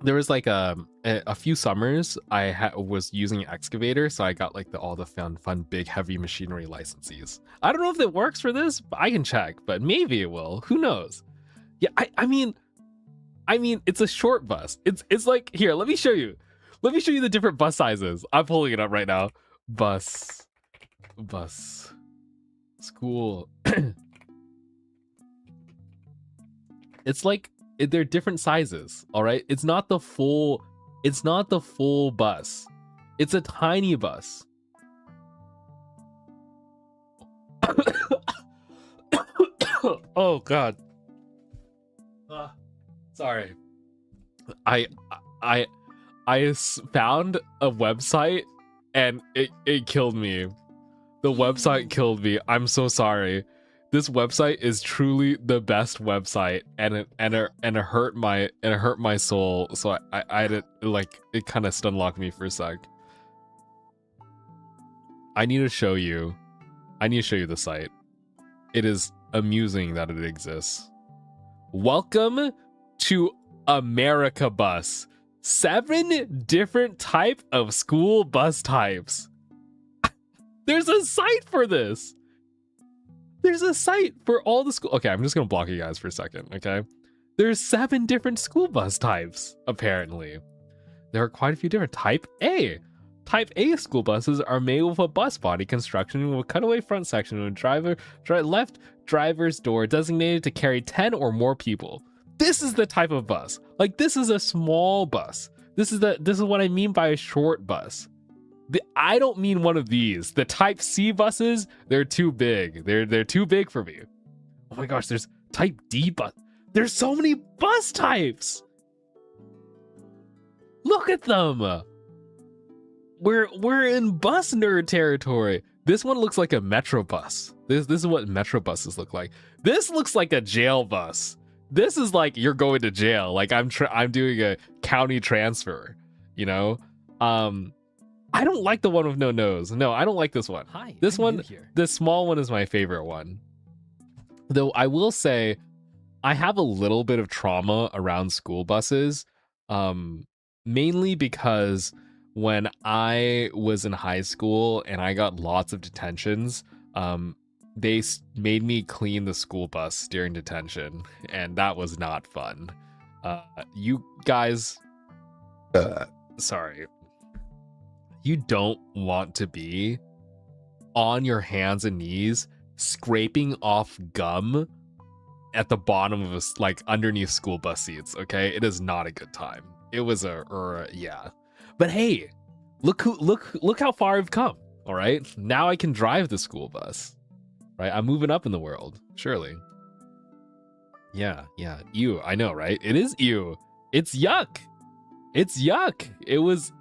S1: there was like a few summers I was using an excavator, so I got like all the fun big heavy machinery licenses. I don't know if it works for this, but I can check, but maybe it will. Who knows? Yeah, I mean it's a short bus. It's like, here, let me show you the different bus sizes. I'm pulling it up right now. Bus school. It's like they're different sizes, all right? It's not the full bus. It's a tiny bus. Oh God. Sorry. I found a website and it killed me. The website killed me. I'm so sorry. This website is truly the best website, and it hurt my soul. So I did, like, it kind of stun locked me for a sec. I need to show you the site. It is amusing that it exists. Welcome to America Bus. 7 different type of school bus types. There's a site for this. There's a site for all the school. Okay, I'm just gonna block you guys for a second. Okay, there's 7 different school bus types. Apparently, there are quite a few different. Type A. Type A school buses are made with a bus body construction with a cutaway front section with a left driver's door designated to carry 10 or more people. This is the type of bus. Like, this is a small bus. This is what I mean by a short bus. I don't mean one of these. The Type C buses, they're too big. They're too big for me. Oh my gosh, there's Type D bus. There's so many bus types. Look at them. We're in bus nerd territory. This one looks like a metro bus. This is what metro buses look like. This looks like a jail bus. This is like you're going to jail. Like I'm doing a county transfer, you know? I don't like the one with no nose. No, I don't like this one.
S3: Hi,
S1: This
S3: I'm
S1: one,
S3: new here.
S1: this small one is my favorite one. Though I will say I have a little bit of trauma around school buses. Mainly because when I was in high school and I got lots of detentions, they made me clean the school bus during detention, and that was not fun. You guys, sorry, you don't want to be on your hands and knees scraping off gum at the bottom of like underneath school bus seats. Okay, it is not a good time. It was yeah. But hey, look how far I've come. All right, now I can drive the school bus. Right, I'm moving up in the world. Surely. Yeah. Ew. I know, right? It is ew. It's yuck. It's yuck.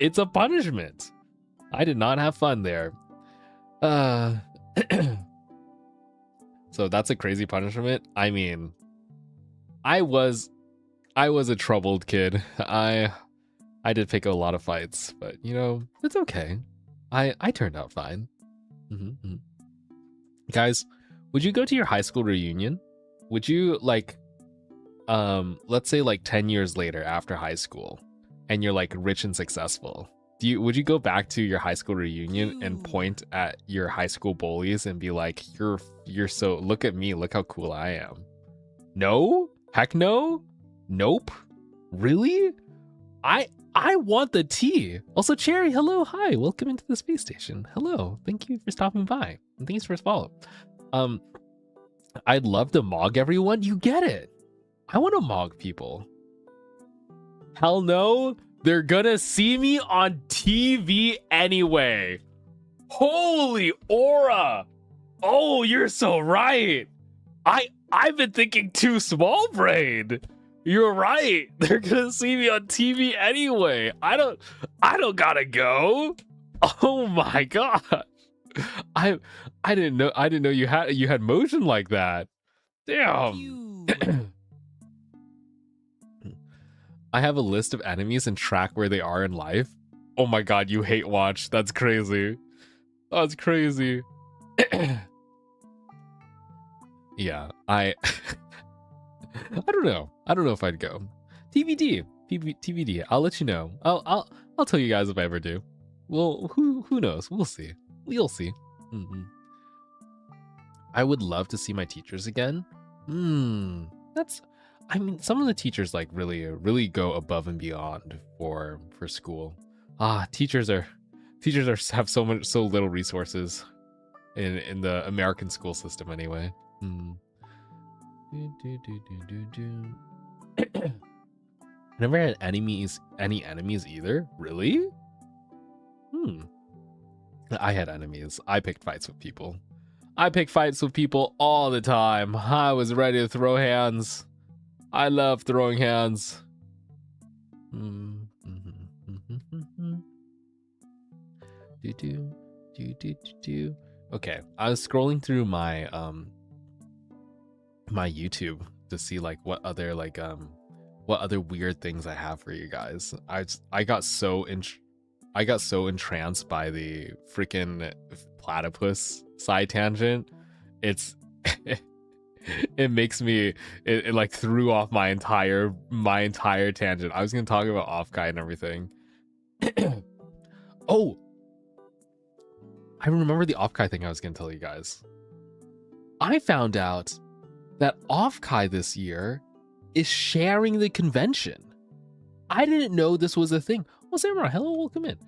S1: It's a punishment. I did not have fun there. So that's a crazy punishment. I mean, I was a troubled kid. I did pick a lot of fights, but you know, it's okay. I turned out fine. Mm-hmm. Guys, would you go to your high school reunion? Would you like, let's say like 10 years later after high school, and you're like rich and successful? Would you go back to your high school reunion and point at your high school bullies and be like, you're so, look at me, look how cool I am? No? Heck no? Nope. Really? I want the tea. Also, Cherry, hello, hi, welcome into the space station. Hello, thank you for stopping by, and thanks for follow. I'd love to mog everyone. You get it. I want to mog people. Hell no, they're gonna see me on TV anyway. Holy aura! Oh, you're so right. I've been thinking too small brain. You're right. They're gonna see me on TV anyway. I don't gotta go. Oh my god. I didn't know you had motion like that. Damn. I have a list of enemies and track where they are in life. Oh my god, you hate watch. That's crazy. That's crazy. Yeah, I don't know. I don't know if I'd go. TBD. I'll let you know. I'll tell you guys if I ever do. Well, who knows? We'll see. We'll see. Mm-hmm. I would love to see my teachers again. I mean, some of the teachers like really go above and beyond for school. Teachers have so little resources in the American school system anyway. I never had any enemies either. Really? I had enemies. I picked fights with people. I pick fights with people all the time. I was ready to throw hands. I love throwing hands. Okay, I was scrolling through my my YouTube to see like what other weird things I have for you guys. I got so entranced by the freaking platypus side tangent. It's it makes me it like threw off my entire tangent. I was gonna talk about Offkai and everything. Oh, I remember the Offkai thing I was gonna tell you guys. I found out that Offkai this year is sharing the convention. I didn't know this was a thing. Oh, Samurai, hello, welcome in.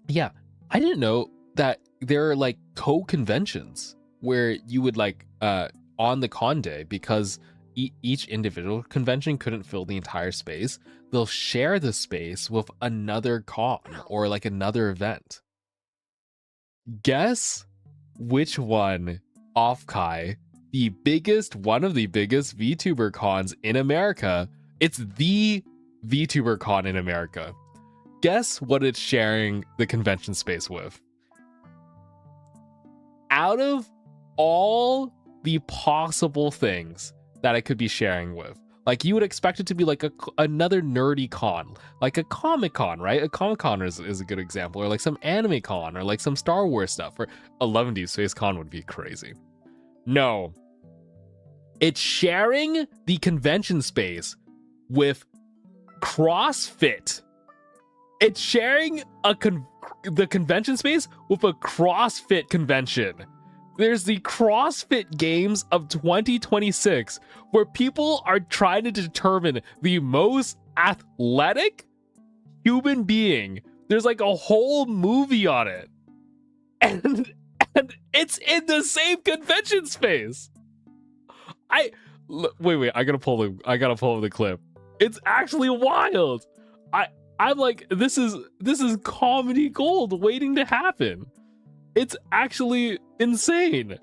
S1: Yeah, I didn't know that there are like co-conventions where you would like on the con day, because each individual convention couldn't fill the entire space, they'll share the space with another con or like another event. Guess which one Offkai, one of the biggest VTuber cons in America, it's the VTuber con in America. Guess what it's sharing the convention space with? Out of all the possible things that it could be sharing with, like you would expect it to be like another nerdy con, like a Comic Con, right? A Comic Con is a good example, or like some anime con, or like some Star Wars stuff, or 11 Deep Space Con would be crazy. No, it's sharing the convention space with CrossFit. It's sharing the convention space with a CrossFit convention. There's the CrossFit Games of 2026, where people are trying to determine the most athletic human being. There's like a whole movie on it. And it's in the same convention space. Wait, I gotta pull the clip. It's actually wild. I'm like, this is comedy gold waiting to happen. It's actually insane.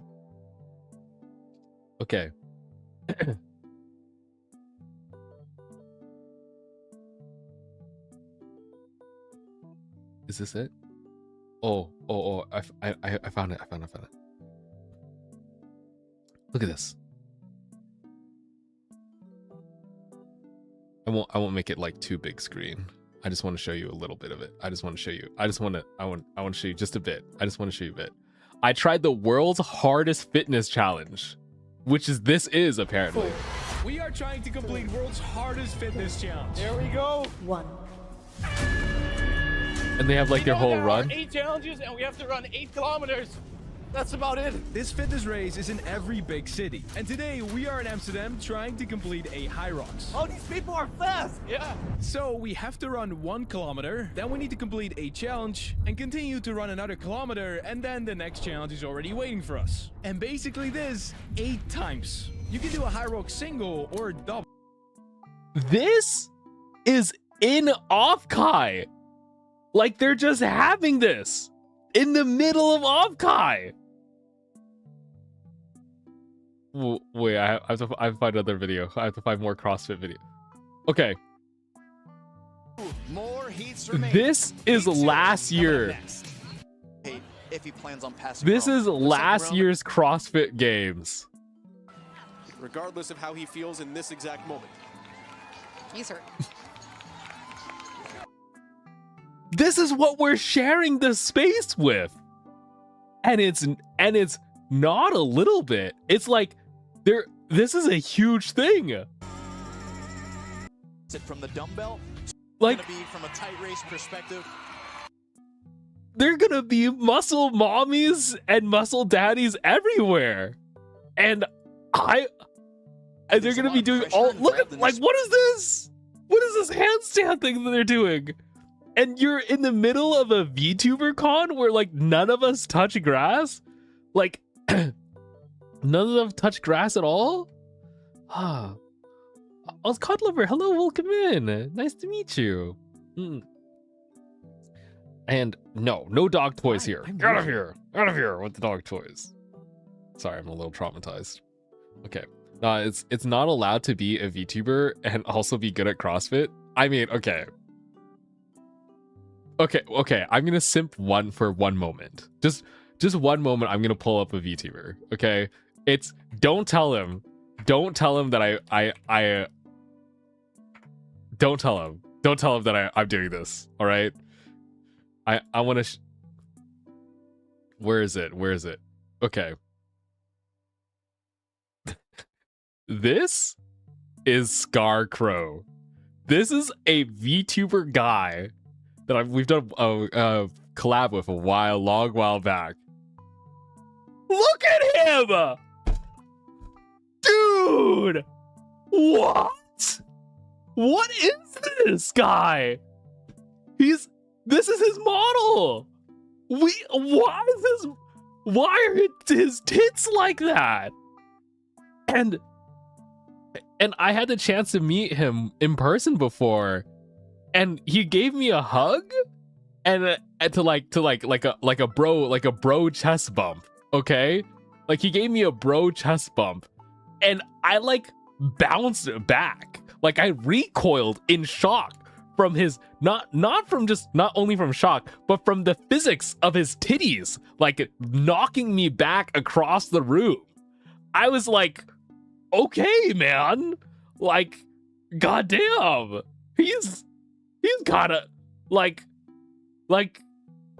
S1: Okay. Is this it? Oh, I found it. Look at this. I won't make it like too big screen. I just want to show you a little bit of it. I want to show you just a bit. I tried the world's hardest fitness challenge, which this is apparently.
S9: We are trying to complete world's hardest fitness challenge.
S6: There we go.
S5: 1.
S1: And they have like their whole run.
S9: 8 challenges and we have to run 8 kilometers. That's about it.
S10: This fitness race is in every big city. And today we are in Amsterdam trying to complete a High Rocks.
S6: Oh, these people are fast.
S9: Yeah.
S10: So we have to run 1 kilometer, then we need to complete a challenge and continue to run another kilometer, and then the next challenge is already waiting for us. And basically this 8 times. You can do a High Rock single or double.
S1: This is in Offkai. Like they're just having this in the middle of Offkai. Wait, I have to find another video. I have to find more CrossFit video. Okay.
S11: More heats remain.
S1: This is last year.
S11: If he plans on passing.
S1: This is last year's CrossFit Games.
S12: Regardless of how he feels in this exact moment.
S13: He's hurt.
S1: This is what we're sharing the space with. And it's not a little bit. It's like this is a huge thing.
S11: From the dumbbell,
S1: like
S11: gonna be from a tight race perspective.
S1: They're gonna be muscle mommies and muscle daddies everywhere. And they're gonna be doing all look at like what is this? What is this handstand thing that they're doing? And you're in the middle of a VTuber con where like none of us touch grass? Like none of them touch grass at all? Ah. Oh, COD Lover, hello, welcome in. Nice to meet you. And no dog toys here. Get out of here. Out of here with the dog toys. Sorry, I'm a little traumatized. Okay. It's not allowed to be a VTuber and also be good at CrossFit. I mean, okay. Okay, I'm gonna simp for one moment. Just one moment, I'm gonna pull up a VTuber. Okay? It's don't tell him that I don't tell him that I'm doing this. All right? I want to Where is it? Okay. This is Scarcrow. This is a VTuber guy that we've done a collab with a long while back. Look at him! Dude! What? What is this guy? This is his model! Why are his tits like that? And I had the chance to meet him in person before, and he gave me a hug and to like a bro chest bump, okay? Like he gave me a bro chest bump and I like bounced back. Like I recoiled in shock from his not only from shock, but from the physics of his titties, like knocking me back across the room. I was like, okay, man, like, goddamn, he's gotta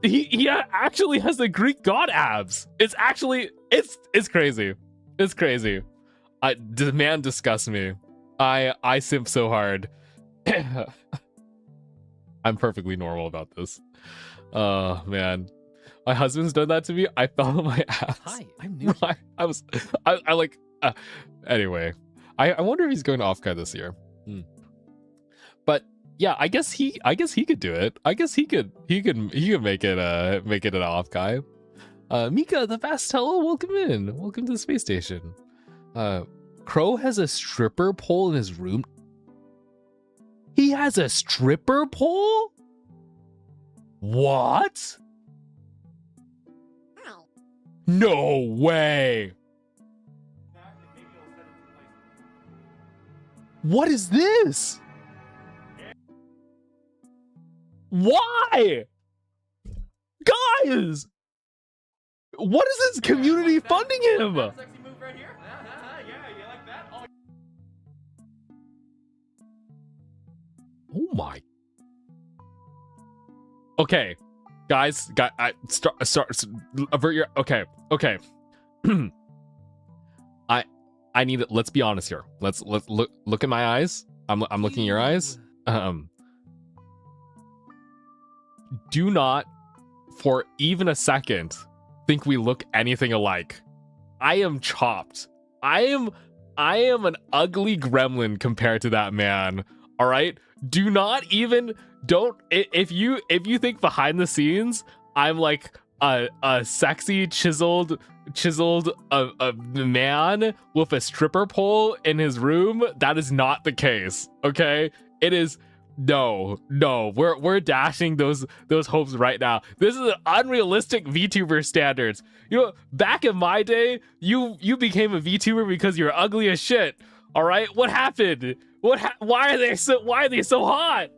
S1: he actually has the Greek god abs. It's crazy. It's crazy. The man disgusts me. I simp so hard. I'm perfectly normal about this. Oh man, my husband's done that to me. I fell on my ass.
S3: Hi, I'm new.
S1: I like. Anyway, I wonder if he's going to Offkai this year. But yeah, I guess he could do it. I guess he could make it an Offkai. Mika the Vastello, welcome in. Welcome to the space station. Crow has a stripper pole in his room. He has a stripper pole? What? No way. What is this? Why? Guys! What is this community funding him? Oh my. Okay. Guys, avert your okay. I need it. Let's be honest here. Let's look in my eyes. I'm looking in your eyes. Do not for even a second think we look anything alike. I am chopped. I am an ugly gremlin compared to that man. All right? Do not even if you think behind the scenes I'm like a sexy chiseled a man with a stripper pole in his room, that is not the case. Okay? It is no. We're dashing those hopes right now. This is an unrealistic VTuber standards. You know, back in my day, you became a VTuber because you're ugly as shit. All right? What happened? Why are they so hot?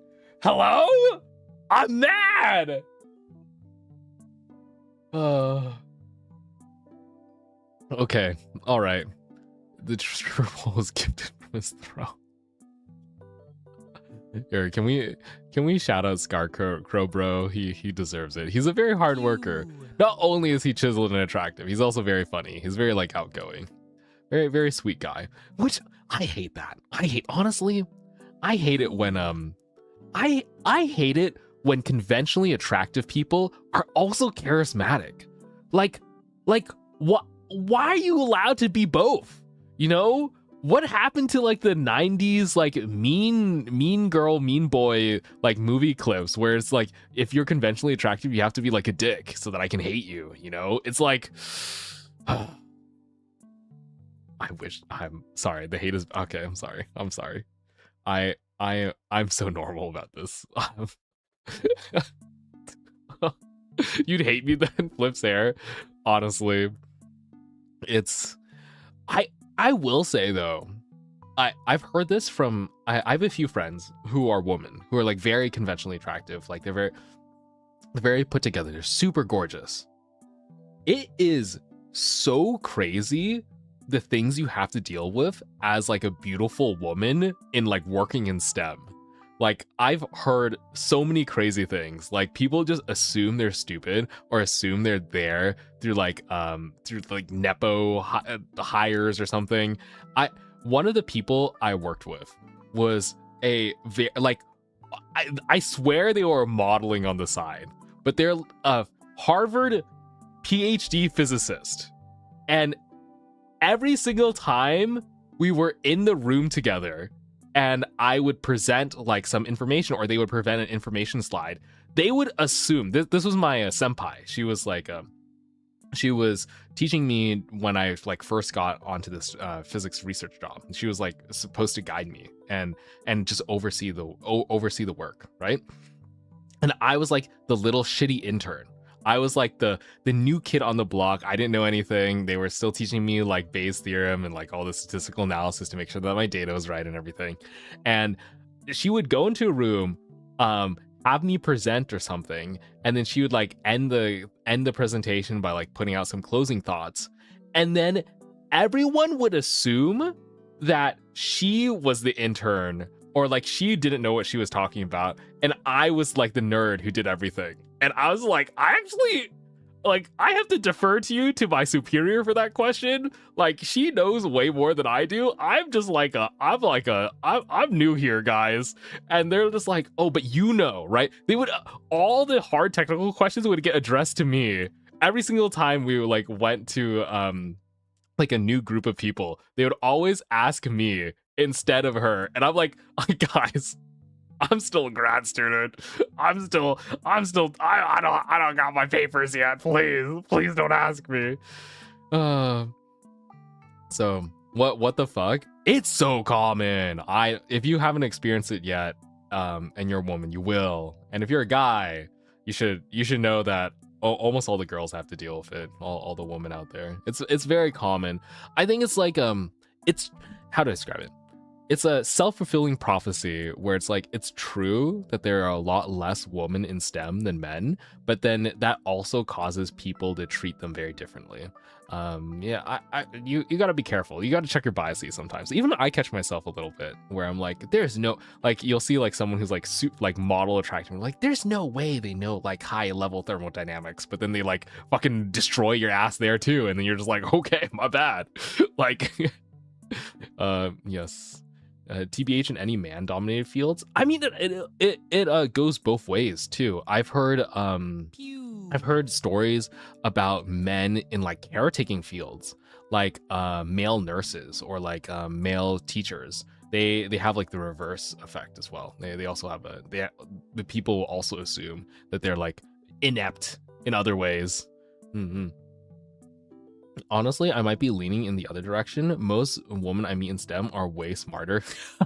S1: Hello? I'm mad. Okay. All right. The stripper pole was gifted from his throne. Here, can we shout out Scarcrow bro? He deserves it. He's a very hard worker. Not only is he chiseled and attractive, he's also very funny. He's very like outgoing. Very, very sweet guy. Which I hate that. Honestly, I hate it when I hate it when conventionally attractive people are also charismatic. Like what? Why are you allowed to be both? You know? What happened to like the 90s like mean girl, mean boy like movie clips where it's like if you're conventionally attractive you have to be like a dick so that I can hate you, you know? It's like I'm sorry. The hate is okay. I'm sorry. I'm so normal about this. You'd hate me then, Flip's hair. Honestly. it's I will say though, I've heard this from I have a few friends who are women who are like very conventionally attractive, like they're very put together, they're super gorgeous. It is so crazy the things you have to deal with as like a beautiful woman in like working in STEM. Like I've heard so many crazy things. Like people just assume they're stupid or assume they're there through like nepo hires or something. One of the people I worked with was I swear they were modeling on the side, but they're a Harvard PhD physicist. And every single time we were in the room together and I would present like some information or they would present an information slide, they would assume this was my senpai. She was like she was teaching me when I like first got onto this physics research job. She was like supposed to guide me and just oversee the work, right? And I was like the little shitty intern. I was like the new kid on the block. I didn't know anything. They were still teaching me like Bayes' theorem and like all the statistical analysis to make sure that my data was right and everything. And she would go into a room, have me present or something, and then she would like end the presentation by like putting out some closing thoughts. And then everyone would assume that she was the intern or like she didn't know what she was talking about, and I was like the nerd who did everything. And I was like, I have to defer to you, to my superior for that question. Like, she knows way more than I do. I'm just like I'm new here, guys. And they're just like, oh, but you know, right? They would, all the hard technical questions would get addressed to me. Every single time we like went to like a new group of people, they would always ask me instead of her. And I'm like, guys, I'm still a grad student. I don't got my papers yet. Please don't ask me. So what the fuck? It's so common. If you haven't experienced it yet, and you're a woman, you will. And if you're a guy, you should know that almost all the girls have to deal with it. All the women out there. It's very common. I think it's like it's, how to describe it? It's a self-fulfilling prophecy where it's like, it's true that there are a lot less women in STEM than men, but then that also causes people to treat them very differently. You gotta be careful. You gotta check your biases sometimes. Even I catch myself a little bit where I'm like, there's no, like, you'll see like someone who's like like model attraction, like there's no way they know like high level thermodynamics, but then they like fucking destroy your ass there too, and then you're just like, okay, my bad. Like, yes. TBH in any man-dominated fields. I mean, it goes both ways too. I've heard stories about men in like caretaking fields, like male nurses or like male teachers. They have like the reverse effect as well. They also have the people also assume that they're like inept in other ways. Mm-hmm. Honestly, I might be leaning in the other direction. Most women I meet in STEM are way smarter.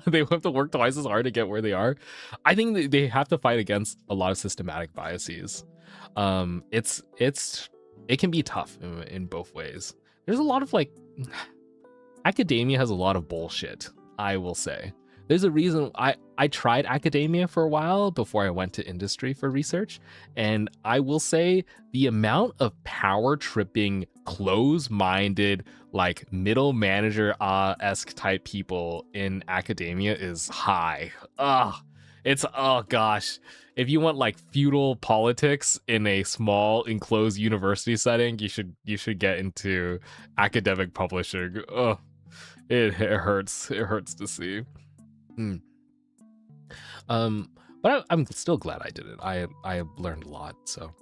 S1: They have to work twice as hard to get where they are. I think they have to fight against a lot of systematic biases. It can be tough in both ways. There's a lot of like, academia has a lot of bullshit, I will say. There's a reason I tried academia for a while before I went to industry for research, and I will say the amount of power tripping, close-minded, like middle manager-esque type people in academia is high. Oh gosh. If you want like feudal politics in a small enclosed university setting, you should get into academic publishing. Oh, it hurts. It hurts to see. But I'm still glad I did it. I learned a lot. So,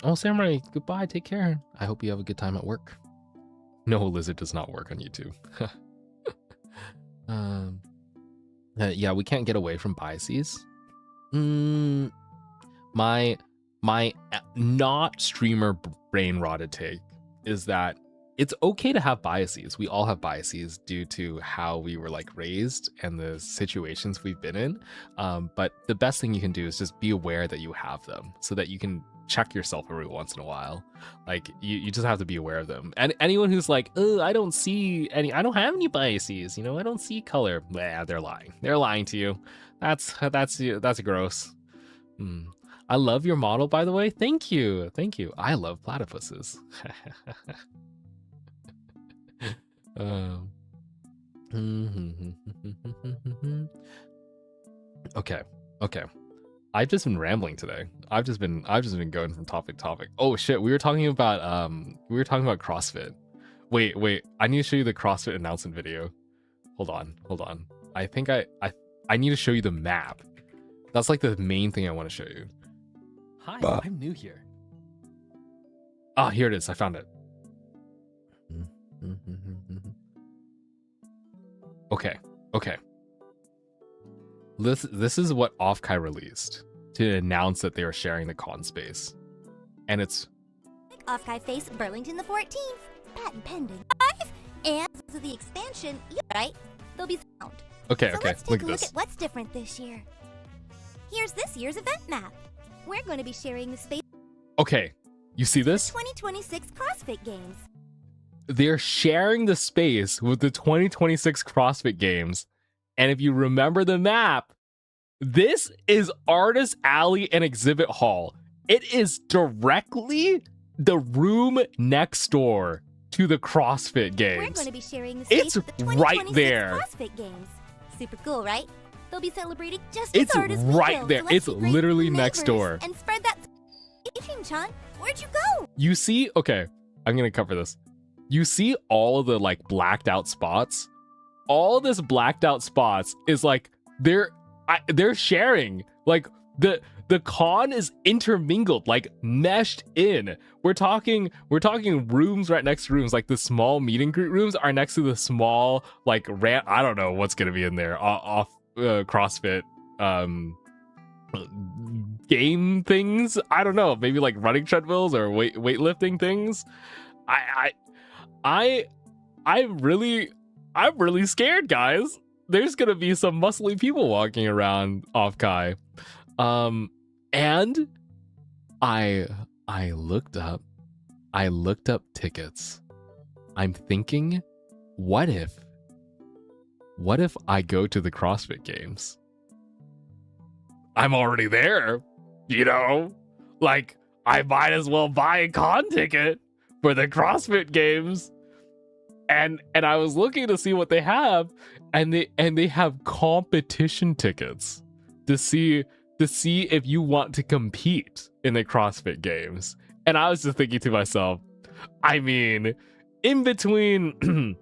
S1: Oh, Samurai, goodbye. Take care. I hope you have a good time at work. No, Lizard does not work on YouTube. Yeah, we can't get away from biases. My not streamer brain rotted take is that it's okay to have biases. We all have biases due to how we were like raised and the situations we've been in. But the best thing you can do is just be aware that you have them so that you can check yourself every once in a while. Like you just have to be aware of them. And anyone who's like, oh, I don't have any biases, you know, I don't see color. Nah, they're lying. They're lying to you. That's gross. I love your model, by the way. Thank you. I love platypuses. Okay. I've just been rambling today. I've just been going from topic to topic. Oh shit, we were talking about CrossFit. Wait, I need to show you the CrossFit announcement video. Hold on. I think I need to show you the map. That's like the main thing I want to show you.
S3: Hi, I'm new here.
S1: Ah, here it is. I found it. Okay. This is what Offkai released to announce that they are sharing the con space. And it's
S14: Offkai face Burlington the 14th. Patent pending. And so the expansion, you're right, they'll be found.
S1: Okay,
S14: Let's take
S1: look
S14: a
S1: at
S14: look
S1: this.
S14: at what's different this year. Here's this year's event map. We're going to be sharing the space.
S1: Okay, you see this?
S14: 2026 CrossFit Games.
S1: They're sharing the space with the 2026 CrossFit Games. And if you remember the map, this is Artist Alley and Exhibit Hall. It is directly the room next door to the CrossFit Games.
S14: We're going to be sharing the space
S1: It's
S14: with the
S1: right
S14: 2026
S1: there.
S14: CrossFit Games. Super cool, right? They'll be celebrating just
S1: It's
S14: as hard as we
S1: right
S14: will,
S1: there.
S14: so let's
S1: It's
S14: be great
S1: literally next
S14: neighbors
S1: door.
S14: And spread that. Chan, where'd you go?
S1: You see, okay, I'm gonna cover this. You see all of the like blacked out spots? All this blacked out spots is like they're sharing. Like the con is intermingled, like meshed in. We're talking rooms right next to rooms. Like the small meet and greet rooms are next to the small like ramp. I don't know what's gonna be in there off CrossFit game things. I don't know, maybe like running treadmills or weightlifting things. I'm really scared, guys. There's gonna be some muscly people walking around Offkai. And I looked up tickets. I'm thinking, what if I go to the CrossFit Games? I'm already there, you know? Like, I might as well buy a con ticket for the CrossFit Games. And I was looking to see what they have, and they have competition tickets to see if you want to compete in the CrossFit Games. And I was just thinking to myself, I mean, in between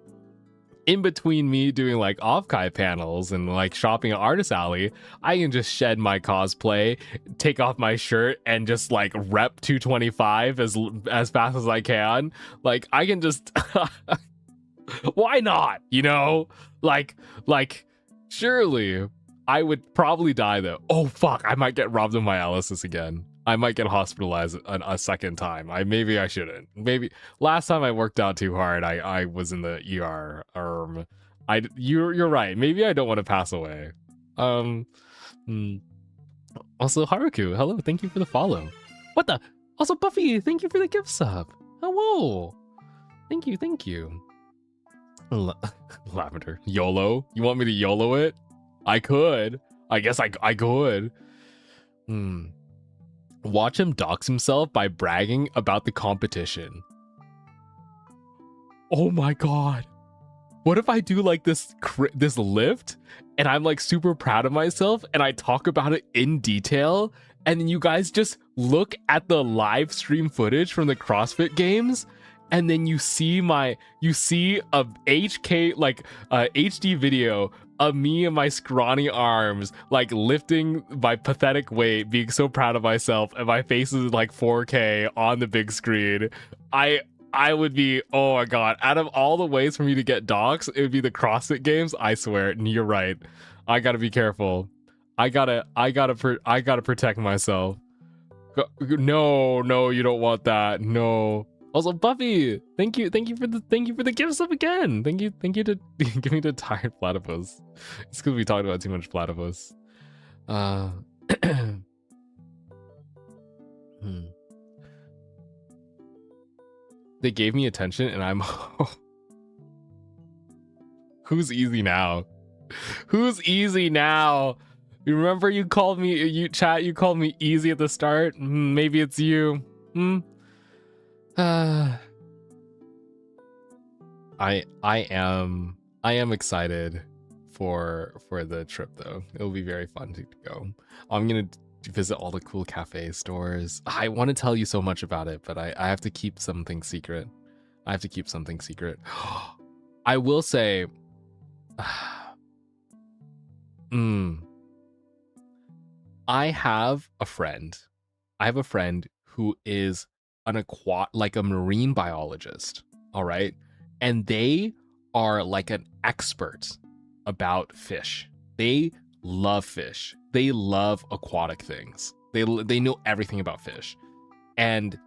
S1: me doing like Offkai panels and like shopping at Artist Alley, I can just shed my cosplay, take off my shirt, and just like rep 225 as fast as I can. Like I can just why not? You know? Like surely I would probably die though. Oh fuck, I might get robbed of my Alice's again. I might get hospitalized a second time. Maybe I shouldn't. Maybe last time I worked out too hard, I was in the ER. You're right. Maybe I don't want to pass away. Also Haruku, hello, thank you for the follow. What the? Also Buffy, thank you for the gift sub. Hello. Thank you. Lavender. YOLO? You want me to YOLO it? I could. I guess I could. Watch him dox himself by bragging about the competition. Oh my god. What if I do like this lift and I'm like super proud of myself and I talk about it in detail and then you guys just look at the live stream footage from the CrossFit Games and then you see a HK like HD video of me and my scrawny arms like lifting my pathetic weight, being so proud of myself, and my face is like 4K on the big screen. I would be, oh my god, out of all the ways for me to get doxxed, it would be the CrossFit Games. I swear. And you're right. I gotta be careful. I gotta protect myself. No, you don't want that. No. Also, Buffy, thank you for the gift sub again. Thank you to give me the tired platypus. It's because we talked about too much platypus. They gave me attention, and I'm. Who's easy now? Who's easy now? You remember you called me, you called me easy at the start. Maybe it's you. I am excited for the trip though. It'll be very fun to go. I'm gonna visit all the cool cafe stores. I want to tell you so much about it, but I have to keep something secret. I will say, I have a friend who is a marine biologist, all right? And they are like an expert about fish. They love fish. They love aquatic things. They know everything about fish. And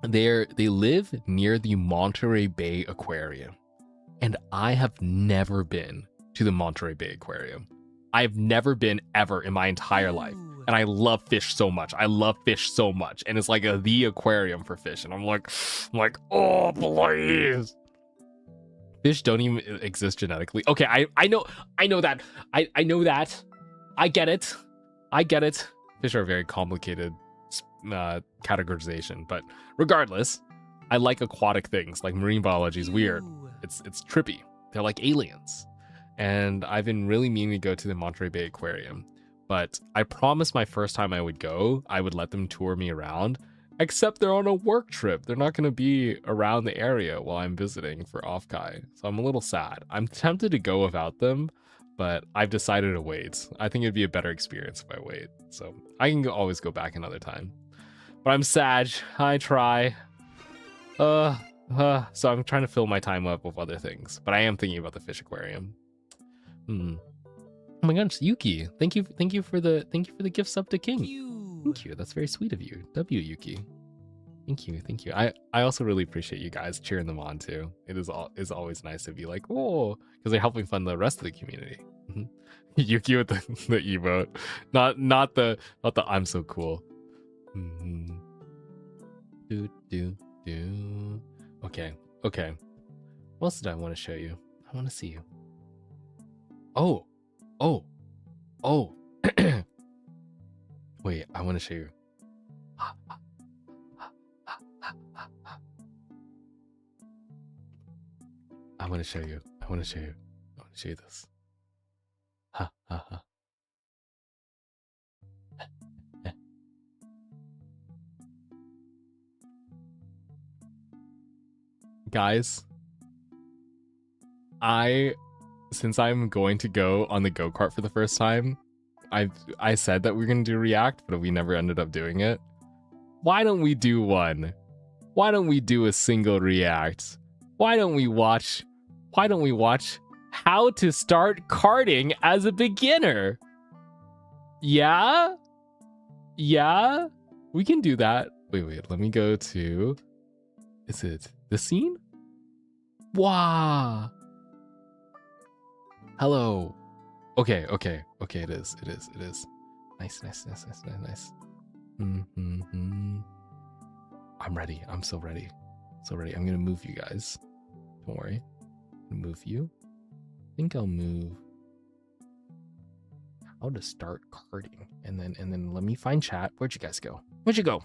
S1: they live near the Monterey Bay Aquarium. And I have never been to the Monterey Bay Aquarium. I've never been ever in my entire life. And I love fish so much. And it's like the aquarium for fish. And I'm like, oh, please. Fish don't even exist genetically. Okay, I know that. I know that. I get it. Fish are a very complicated categorization. But regardless, I like aquatic things. Like marine biology is weird. It's trippy. They're like aliens. And I've been really meaning to go to the Monterey Bay Aquarium. But I promised my first time I would go, I would let them tour me around. Except they're on a work trip. They're not going to be around the area while I'm visiting for Offkai. So I'm a little sad. I'm tempted to go without them, but I've decided to wait. I think it'd be a better experience if I wait. So I can always go back another time. But I'm sad. I try. So I'm trying to fill my time up with other things. But I am thinking about the fish aquarium. Oh my gosh, Yuki! Thank you for the gift sub to King. Thank you. That's very sweet of you. W Yuki. Thank you. I also really appreciate you guys cheering them on too. It is always nice to be like, oh, because they're helping fund the rest of the community. Yuki with the emote, not the I'm so cool. Okay. What else did I want to show you? I want to see you. Oh. Wait, I want to show you. I want to show you this. Guys, since I'm going to go on the go-kart for the first time, I said that we are going to do React, but we never ended up doing it. Why don't we do one? Why don't we do a single React? Why don't we watch how to start karting as a beginner? Yeah? We can do that. Wait, let me go to... Is it the scene? Wow. Hello. Okay, it is. Nice. I'm ready. I'm so ready. I'm gonna move you guys. Don't worry. I'm gonna move you. I think I'll move how to start karting. And then let me find chat. Where'd you guys go? Where'd you go?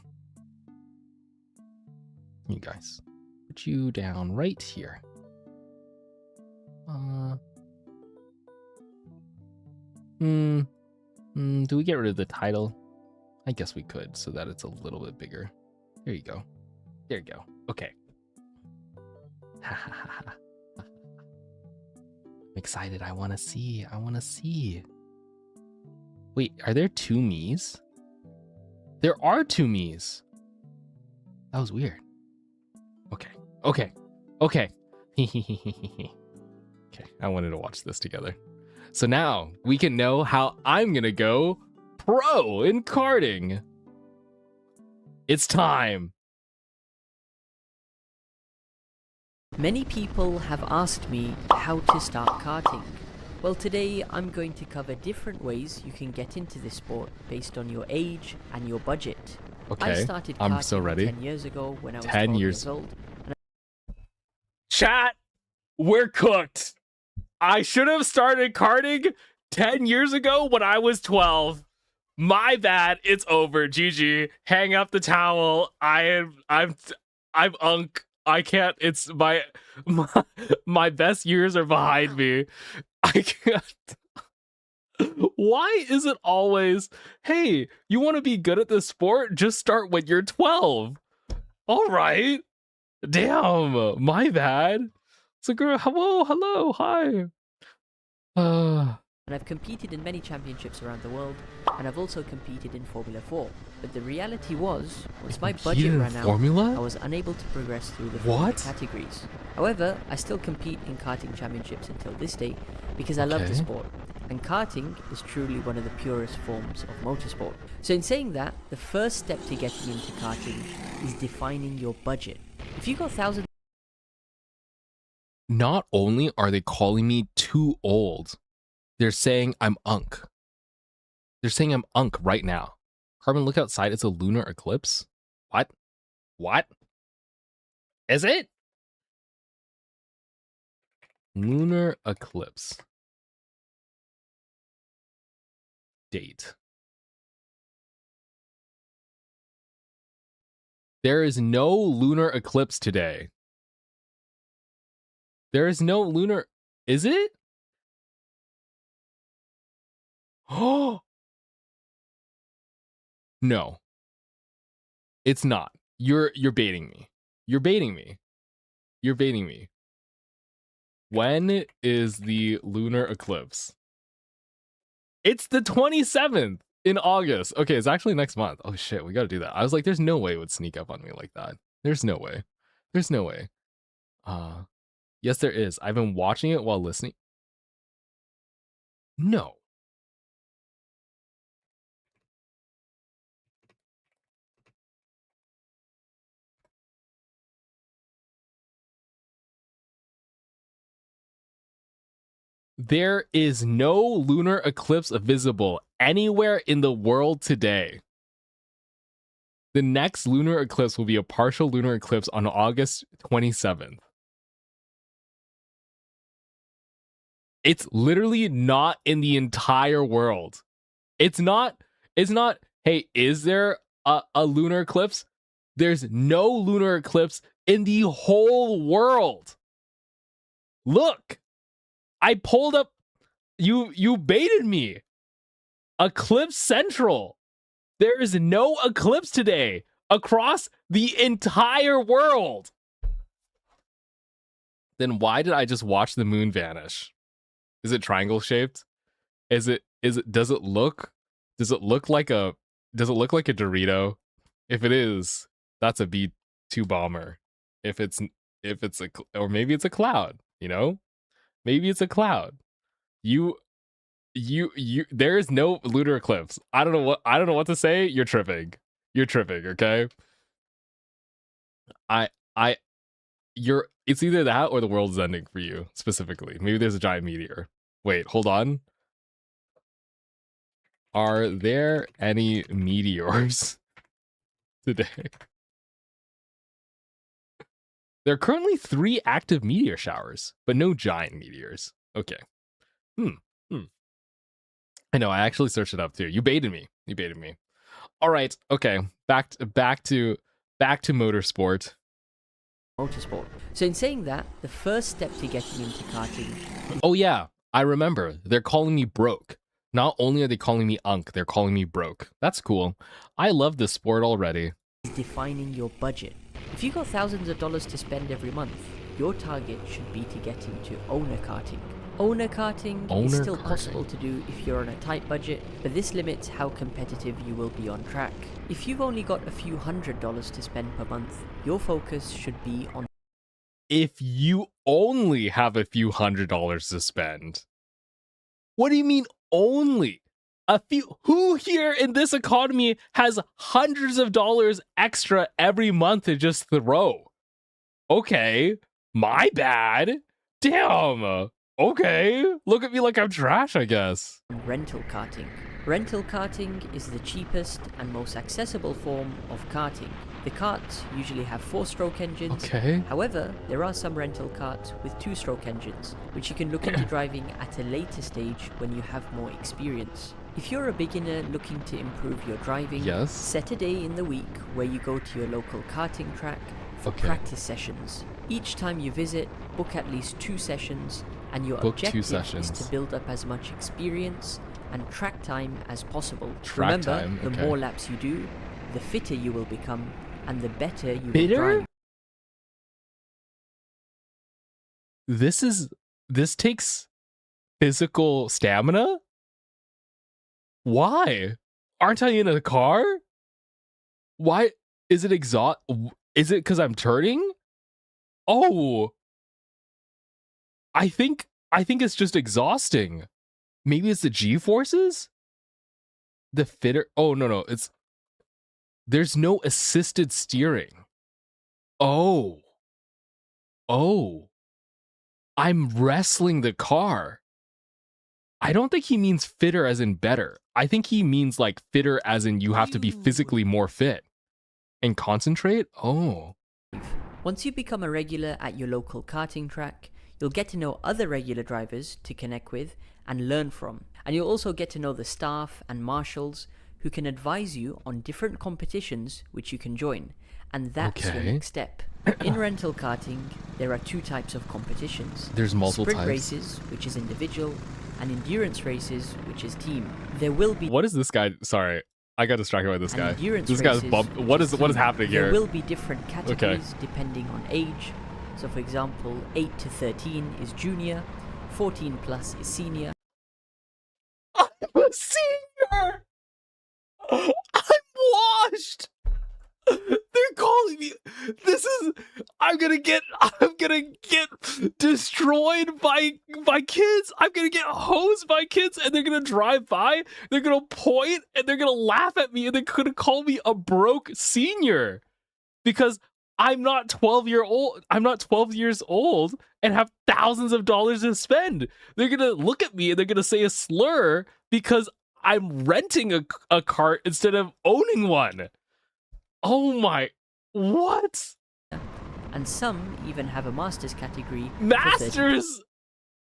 S1: You guys. Put you down right here. Do we get rid of the title? I guess we could, so that it's a little bit bigger. There you go. Okay. I'm excited. I want to see. Wait, are there two Miis? There are two Miis. That was weird. Okay. Okay, I wanted to watch this together. So now we can know how I'm gonna go pro in karting. It's time.
S15: Many people have asked me how to start karting. Well, today I'm going to cover different ways you can get into this sport based on your age and your budget.
S1: Okay,
S15: I started
S1: I'm
S15: karting
S1: so ready.
S15: 10 years ago when I was
S1: 10
S15: 12
S1: years.
S15: years old. And
S1: Chat, we're cooked. I should have started karting 10 years ago when I was 12. My bad. It's over. GG. Hang up the towel. I'm unk. I can't. It's my best years are behind me. I can't. Why is it always, hey, you want to be good at this sport? Just start when you're 12. All right. Damn, my bad. So, girl, hello, hi.
S15: and I've competed in many championships around the world, and I've also competed in Formula 4. But the reality was, once my budget ran out, I was unable to progress through the Formula categories. However, I still compete in karting championships until this day because I love the sport. And karting is truly one of the purest forms of motorsport. So in saying that, the first step to getting into karting is defining your budget. If you got thousands...
S1: Not only are they calling me too old, they're saying I'm unk. They're saying I'm unk right now. Carbon, look outside. It's a lunar eclipse. What? What? Is it? Lunar eclipse. Date. There is no lunar eclipse today. There is no lunar... Is it? Oh! No. It's not. You're baiting me. You're baiting me. You're baiting me. When is the lunar eclipse? It's the 27th in August. Okay, it's actually next month. Oh shit, we gotta do that. I was like, there's no way it would sneak up on me like that. There's no way. There's no way. Yes, there is. I've been watching it while listening. No. There is no lunar eclipse visible anywhere in the world today. The next lunar eclipse will be a partial lunar eclipse on August 27th. It's literally not in the entire world. It's not, hey, is there a lunar eclipse? There's no lunar eclipse in the whole world. Look. I pulled up, you baited me. Eclipse Central. There is no eclipse today across the entire world. Then why did I just watch the moon vanish? Is it triangle shaped? Does it look like a Dorito? If it is, that's a B2 bomber. If it's or maybe it's a cloud, you know? Maybe it's a cloud. There is no lunar eclipse. I don't know what to say. You're tripping. You're tripping, okay? It's either that or the world's ending for you, specifically. Maybe there's a giant meteor. Wait, hold on. Are there any meteors today? There are currently 3 active meteor showers, but no giant meteors. Okay. I know, I actually searched it up too. You baited me. All right, okay. Back to motorsport.
S15: So in saying that, the first step to getting into karting...
S1: Oh yeah, I remember. They're calling me broke. Not only are they calling me unk, they're calling me broke. That's cool. I love this sport already.
S15: ...is defining your budget. If you got thousands of dollars to spend every month, your target should be to get into owner karting. Owner karting is still possible to do if you're on a tight budget, but this limits how competitive you will be on track. If you've only got a few $100s to spend per month, your focus should be on...
S1: If you only have a few $100s to spend. What do you mean only? A few? Who here in this economy has hundreds of dollars extra every month to just throw? Okay, My bad. Damn. Okay. Look at me like I'm trash, I guess.
S15: Rental karting. Rental karting is the cheapest and most accessible form of karting. The karts usually have 4-stroke engines.
S1: Okay.
S15: However, there are some rental karts with 2-stroke engines, which you can look into driving at a later stage when you have more experience. If you're a beginner looking to improve your driving,
S1: Yes.
S15: set a day in the week where you go to your local karting track for practice sessions. Each time you visit, book at least 2 sessions, and your
S1: Book 2
S15: objective
S1: sessions.
S15: is to build up as much experience and track time as possible.
S1: Track
S15: Remember,
S1: time,
S15: the
S1: okay.
S15: more laps you do, the fitter you will become, and the better you will
S1: Fitter?
S15: drive.
S1: This takes physical stamina? Why? Aren't I in a car? Why is it Is it because I'm turning? Oh. I think it's just exhausting. Maybe it's the G-forces? The fitter. Oh, no. There's no assisted steering. Oh. I'm wrestling the car. I don't think he means fitter as in better. I think he means like fitter as in you have to be physically more fit and concentrate. Oh.
S15: Once you become a regular at your local karting track, you'll get to know other regular drivers to connect with and learn from. And you'll also get to know the staff and marshals who can advise you on different competitions which you can join. And that's your
S1: Okay.
S15: next step. In rental karting, there are 2 types of competitions.
S1: There's multiple
S15: Sprint
S1: types.
S15: races, which is individual, and endurance races, which is team. There will be
S1: What is this guy? Sorry, I got distracted by this
S15: and
S1: guy.
S15: endurance
S1: This guy's
S15: races,
S1: bump.
S15: which
S1: What is
S15: team.
S1: happening
S15: There
S1: here?
S15: will be different categories depending on age. So for example, 8 to 13 is junior, 14 plus is senior.
S1: I'm a senior. I'm washed. They're calling me. I'm gonna get destroyed by kids. I'm gonna get hosed by kids, and they're gonna drive by. They're gonna point, and they're gonna laugh at me, and they're gonna call me a broke senior because I'm not 12 years old and have thousands of dollars to spend. They're gonna look at me and they're gonna say a slur because I'm renting a cart instead of owning one. Oh my, what?
S15: And some even have a master's category. for 30
S1: Masters?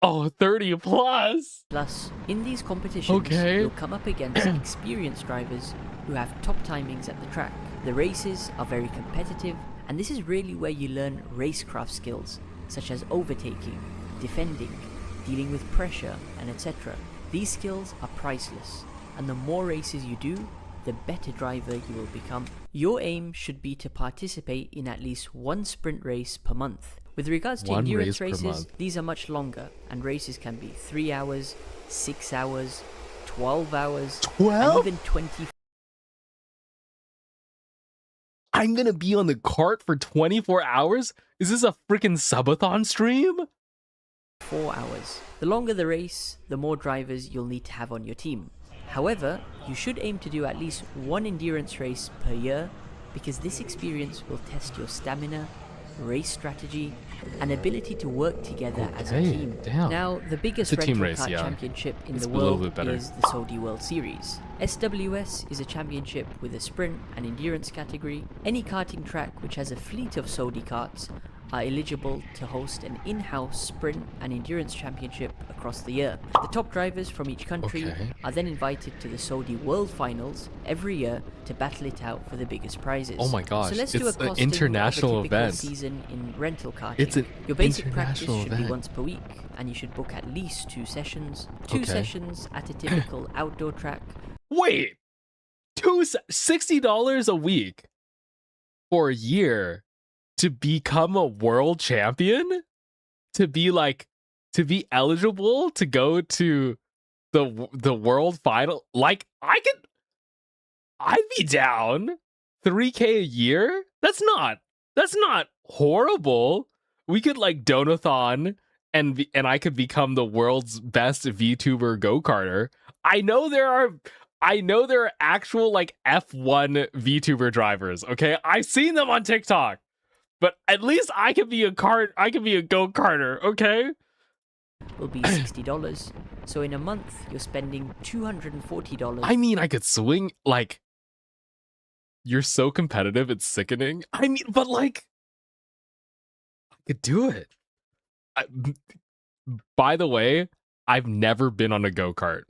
S1: Oh, 30 plus.
S15: Plus, in these competitions, you'll come up against experienced drivers who have top timings at the track. The races are very competitive, and this is really where you learn racecraft skills, such as overtaking, defending, dealing with pressure, and etc. These skills are priceless, and the more races you do, the better driver you will become. Your aim should be to participate in at least 1 sprint race per month. With regards to
S1: One
S15: endurance
S1: race per
S15: races,
S1: month.
S15: these are much longer, and races can be 3 hours, 6 hours, 12 hours,
S1: 12?
S15: and even 20.
S1: I'm gonna be on the cart for 24 hours? Is this a freaking subathon stream?
S15: 4 hours. The longer the race, the more drivers you'll need to have on your team. However, you should aim to do at least 1 endurance race per year, because this experience will test your stamina, race strategy, and ability to work together as a team.
S1: Damn.
S15: Now, the biggest
S1: It's a team
S15: rental
S1: race,
S15: kart
S1: yeah.
S15: championship in
S1: It's
S15: the
S1: a little
S15: world
S1: bit better.
S15: is the Saudi World Series. SWS is a championship with a sprint and endurance category. Any karting track which has a fleet of Saudi karts are eligible to host an in-house sprint and endurance championship across the year. The top drivers from each country are then invited to the Saudi World Finals every year to battle it out for the biggest prizes.
S1: Oh my gosh,
S15: So let's do a
S1: it's an
S15: costing
S1: international
S15: of a typical
S1: event.
S15: season in rental karting.
S1: It's an
S15: Your basic practice
S1: international
S15: should be
S1: event.
S15: once per week, and you should book at least 2 sessions. 2
S1: Okay.
S15: sessions at a typical outdoor track.
S1: Wait, $60 a week for a year to become a world champion? To be eligible to go to the world final? Like, I'd be down. $3K a year? That's not horrible. We could like donathon and I could become the world's best VTuber go-karter. I know there are actual like F1 VTuber drivers, okay? I've seen them on TikTok. but at least I can be a go-karter, okay?
S15: Will be $60. So in a month, you're spending $240.
S1: I mean, I could swing, like, you're so competitive, it's sickening. I mean, but like, I could do it. By the way, I've never been on a go-kart.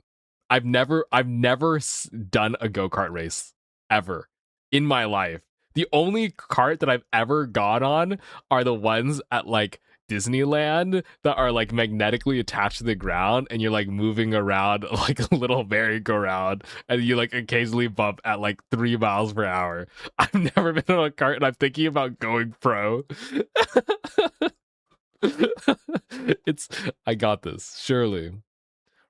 S1: I've never done a go-kart race ever in my life. The only kart that I've ever gone on are the ones at like Disneyland that are like magnetically attached to the ground, and you're like moving around like a little merry-go-round, and you like occasionally bump at like 3 miles per hour. I've never been on a kart, and I'm thinking about going pro. I got this, surely.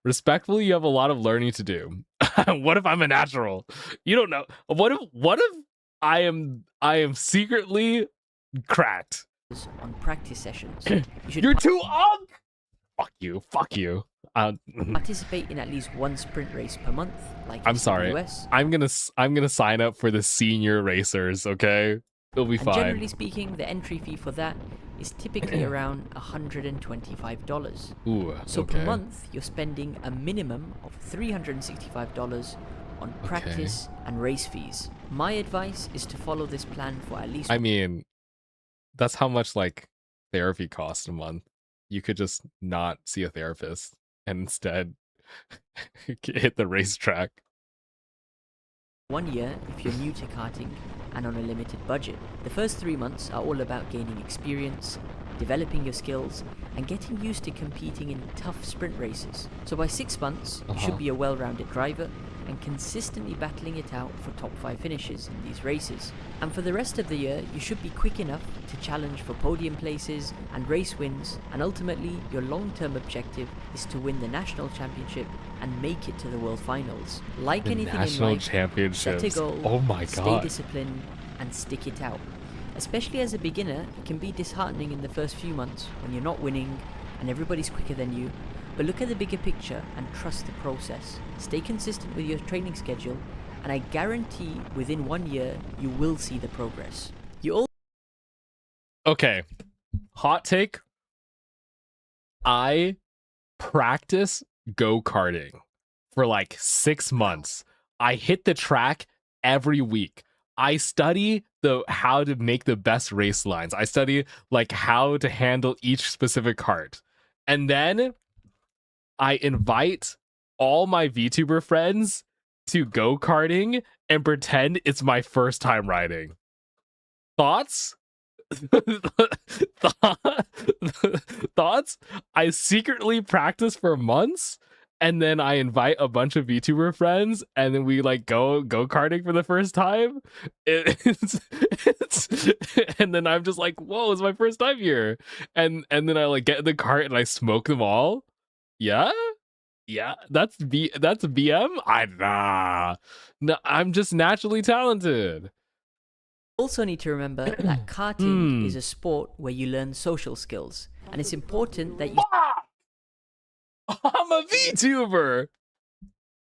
S1: Respectfully, you have a lot of learning to do. What if I'm a natural? You don't know. What if I am secretly cracked?
S15: On practice sessions.
S1: You're too unk! Fuck you.
S15: Participate in at least one sprint race per month, like
S1: I'm sorry.
S15: US.
S1: I'm gonna sign up for the senior racers, okay? It'll be fine.
S15: Generally speaking, the entry fee for that is typically around $125.
S1: Ooh,
S15: so
S1: okay.
S15: per month, you're spending a minimum of $365 on practice and race fees. My advice is to follow this plan for at least...
S1: I mean, that's how much like therapy costs a month. You could just not see a therapist and instead hit the racetrack.
S15: 1 year if you're new to karting and on a limited budget. The first 3 months are all about gaining experience, developing your skills, and getting used to competing in tough sprint races. So by 6 months, you should be a well-rounded driver and consistently battling it out for top 5 finishes in these races. And for the rest of the year, you should be quick enough to challenge for podium places and race wins, and ultimately your long-term objective is to win the national championship and make it to the world finals. Like
S1: The
S15: anything
S1: national
S15: in life,
S1: championships.
S15: set a goal,
S1: Oh my
S15: stay
S1: god.
S15: disciplined, and stick it out. Especially as a beginner, it can be disheartening in the first few months when you're not winning and everybody's quicker than you. But look at the bigger picture and trust the process. Stay consistent with your training schedule, and I guarantee within 1 year you will see the progress.
S1: Okay. Hot take. I practice go-karting for like 6 months. I hit the track every week. I study how to make the best race lines. I study like how to handle each specific kart. And then I invite all my VTuber friends to go-karting and pretend it's my first time riding. Thoughts? Thoughts? I secretly practice for months, and then I invite a bunch of VTuber friends, and then we like go-karting for the first time. And then I'm just like, whoa, it's my first time here. And then I like get in the cart and I smoke them all. Yeah, that's BM. No, I'm just naturally talented.
S15: Also need to remember that karting is a sport where you learn social skills, and it's important that you
S1: I'm a VTuber.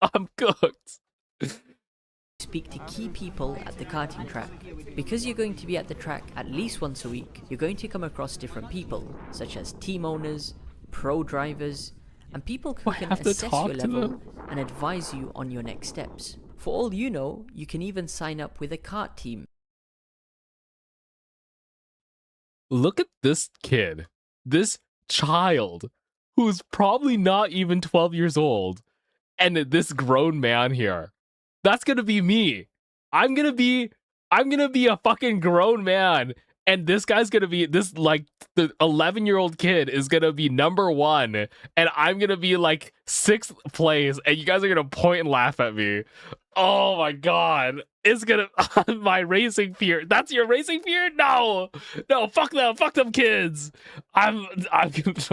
S1: I'm cooked.
S15: speak to key people at the karting track. Because you're going to be at the track at least once a week, you're going to come across different people, such as team owners, pro drivers, and people who can assess your level and advise you on your next steps. For all you know, you can even sign up with a kart team.
S1: Look at this kid, this child, who's probably not even 12 years old, and this grown man here. That's gonna be me. I'm gonna be a fucking grown man, and this guy's gonna be this, like, the 11-year-old kid is gonna be number 1, and I'm gonna be like 6th place, and you guys are gonna point and laugh at me. Oh my god. It's gonna my racing fear. That's your racing fear? No, fuck them kids. I don't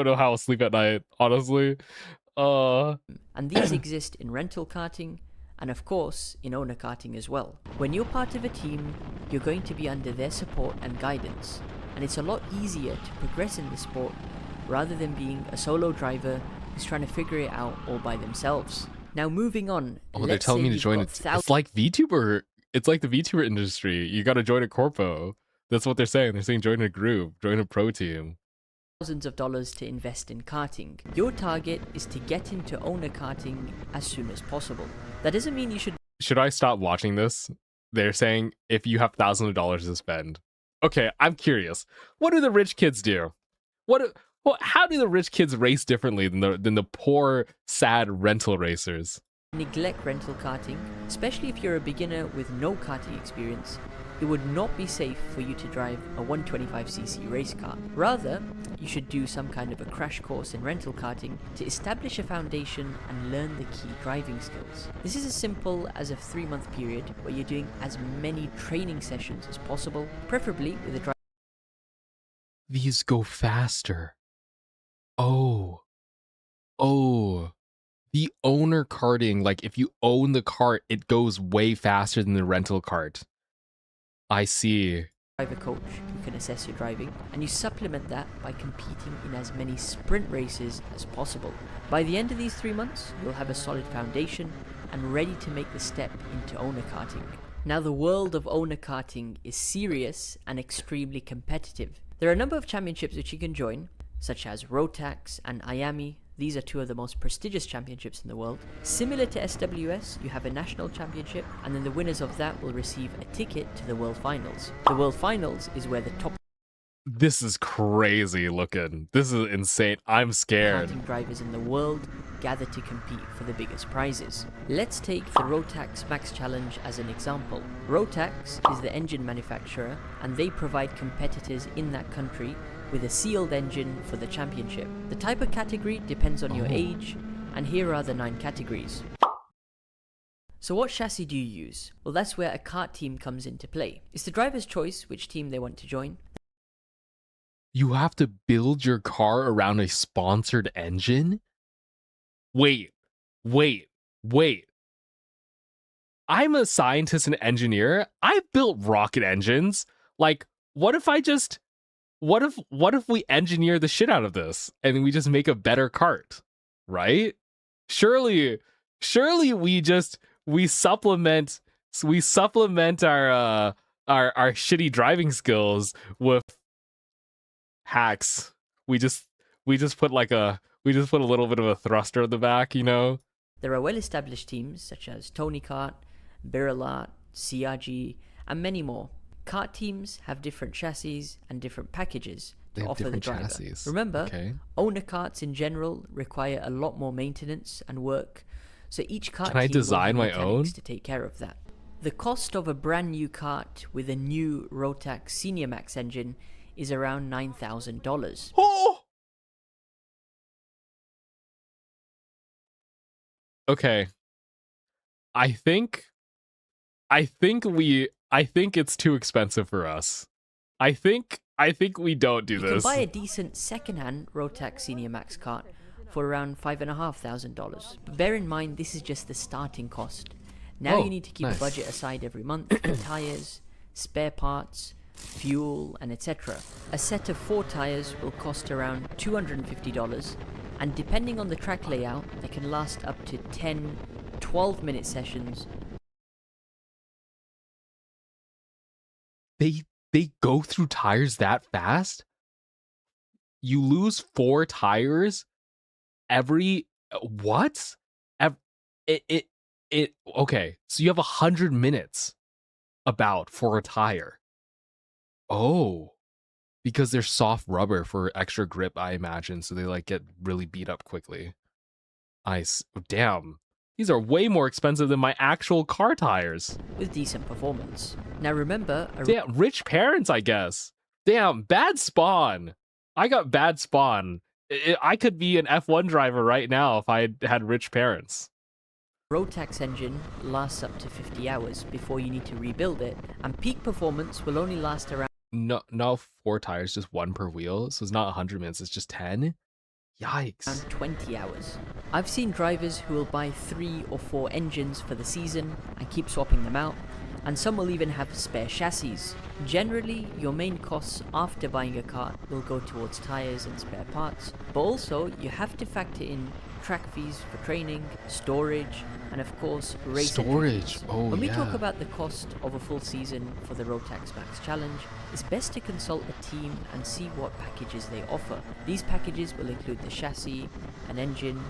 S1: know how I'll sleep at night, honestly.
S15: And these exist in rental karting, and of course in owner karting as well. When you're part of a team, you're going to be under their support and guidance, and it's a lot easier to progress in the sport rather than being a solo driver who's trying to figure it out all by themselves. Now moving on.
S1: Oh, they're telling me to join it. It's like VTuber It's like the VTuber industry. You got to join a corpo. That's what they're saying. They're saying join a group, join a pro team.
S15: Thousands of dollars to invest in karting. Your target is to get into owner karting as soon as possible. That doesn't mean you
S1: should I stop watching this? They're saying if you have thousands of dollars to spend. Okay, I'm curious. What do the rich kids do? How do the rich kids race differently than the poor, sad rental racers?
S15: neglect rental karting, especially if you're a beginner with no karting experience. It would not be safe for you to drive a 125cc race car. Rather, you should do some kind of a crash course in rental karting to establish a foundation and learn the key driving skills. This is as simple as a 3-month period where you're doing as many training sessions as possible, preferably with a driver.
S1: These go faster. Oh. The owner karting, like if you own the cart, it goes way faster than the rental cart. I see.
S15: Driver coach who can assess your driving, and you supplement that by competing in as many sprint races as possible. By the end of these 3 months, you'll have a solid foundation and ready to make the step into owner karting. Now, the world of owner karting is serious and extremely competitive. There are a number of championships which you can join, such as Rotax and IAMI. These are 2 of the most prestigious championships in the world. Similar to SWS, you have a national championship, and then the winners of that will receive a ticket to the World Finals. The World Finals is where the top...
S1: This is crazy looking. This is insane. I'm scared.
S15: Karting drivers in the world gather to compete for the biggest prizes. Let's take the Rotax Max Challenge as an example. Rotax is the engine manufacturer, and they provide competitors in that country with a sealed engine for the championship. The type of category depends on your age, and here are the 9 categories. So what chassis do you use? Well, that's where a kart team comes into play. It's the driver's choice which team they want to join.
S1: You have to build your car around a sponsored engine? Wait. I'm a scientist and engineer. I built rocket engines. Like, what if we engineer the shit out of this and we just make a better cart, right? Surely we supplement our shitty driving skills with hacks. We just put a little bit of a thruster in the back, you know?
S15: There are well-established teams such as Tony Kart, Biralat, CRG, and many more. Kart teams have different chassis and different packages to offer the driver. Chassis. Remember, owner karts in general require a lot more maintenance and work, so each kart
S1: Can I
S15: team
S1: design
S15: will have
S1: my own
S15: to take care of that. The cost of a brand new kart with a new Rotax Senior Max engine is around $9,000.
S1: Oh! Okay. I think it's too expensive for us. I think we don't do this.
S15: You can buy a decent second-hand Rotax Senior Max kart for around $5,500. But bear in mind, this is just the starting cost. Now you need to keep a budget aside every month for tires, spare parts, fuel, and etc. A set of 4 tires will cost around $250, and depending on the track layout, they can last up to 10-12-minute sessions.
S1: They go through tires that fast? You lose 4 tires every what? Okay, so you have 100 minutes about for a tire. Oh, because they're soft rubber for extra grip, I imagine, so they like get really beat up quickly. Damn. These are way more expensive than my actual car tires.
S15: With decent performance. Now remember...
S1: Damn, rich parents, I guess. Damn, bad spawn. I got bad spawn. I could be an F1 driver right now if I had rich parents.
S15: Rotax engine lasts up to 50 hours before you need to rebuild it, and peak performance will only last around...
S1: No 4 tires, just 1 per wheel, so it's not 100 minutes, it's just 10? Yikes.
S15: Around 20 hours. I've seen drivers who will buy 3 or 4 engines for the season and keep swapping them out, and some will even have spare chassis. Generally, your main costs after buying a kart will go towards tires and spare parts, but also you have to factor in track fees for training, storage, and of course, race
S1: Storage.
S15: entry fees.
S1: Oh,
S15: When we
S1: yeah.
S15: talk about the cost of a full season for the Rotax Max Challenge, it's best to consult a team and see what packages they offer. These packages will include the chassis, an engine,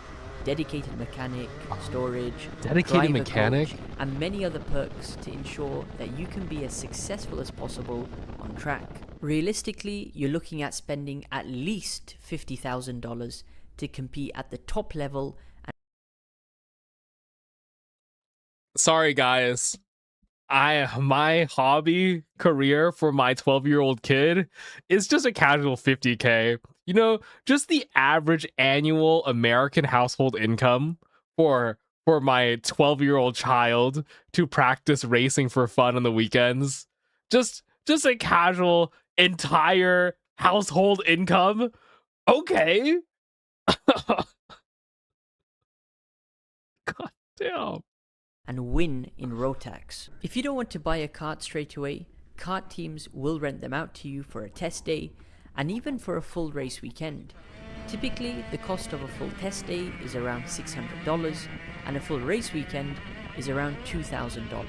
S15: dedicated mechanic, storage,
S1: Dedicated
S15: driver
S1: mechanic?
S15: coach, and many other perks to ensure that you can be as successful as possible on track. Realistically, you're looking at spending at least $50,000 to compete at the top level.
S1: Sorry guys, my hobby career for my 12-year-old kid is just a casual 50K. You know, just the average annual American household income for my 12-year-old child to practice racing for fun on the weekends. Just a casual entire household income. Okay. God damn.
S15: And win in Rotax. If you don't want to buy a kart straight away, kart teams will rent them out to you for a test day and even for a full race weekend. Typically, the cost of a full test day is around $600 and a full race weekend is around $2,000.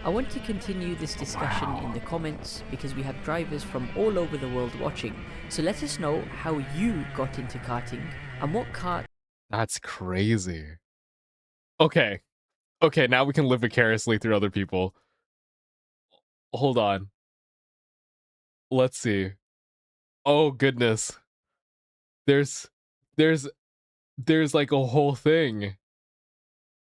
S15: I want to continue this discussion in the comments because we have drivers from all over the world watching. So let us know how you got into karting and what kart.
S1: That's crazy. Okay, now we can live vicariously through other people. Hold on. Let's see. Oh goodness. There's like a whole thing.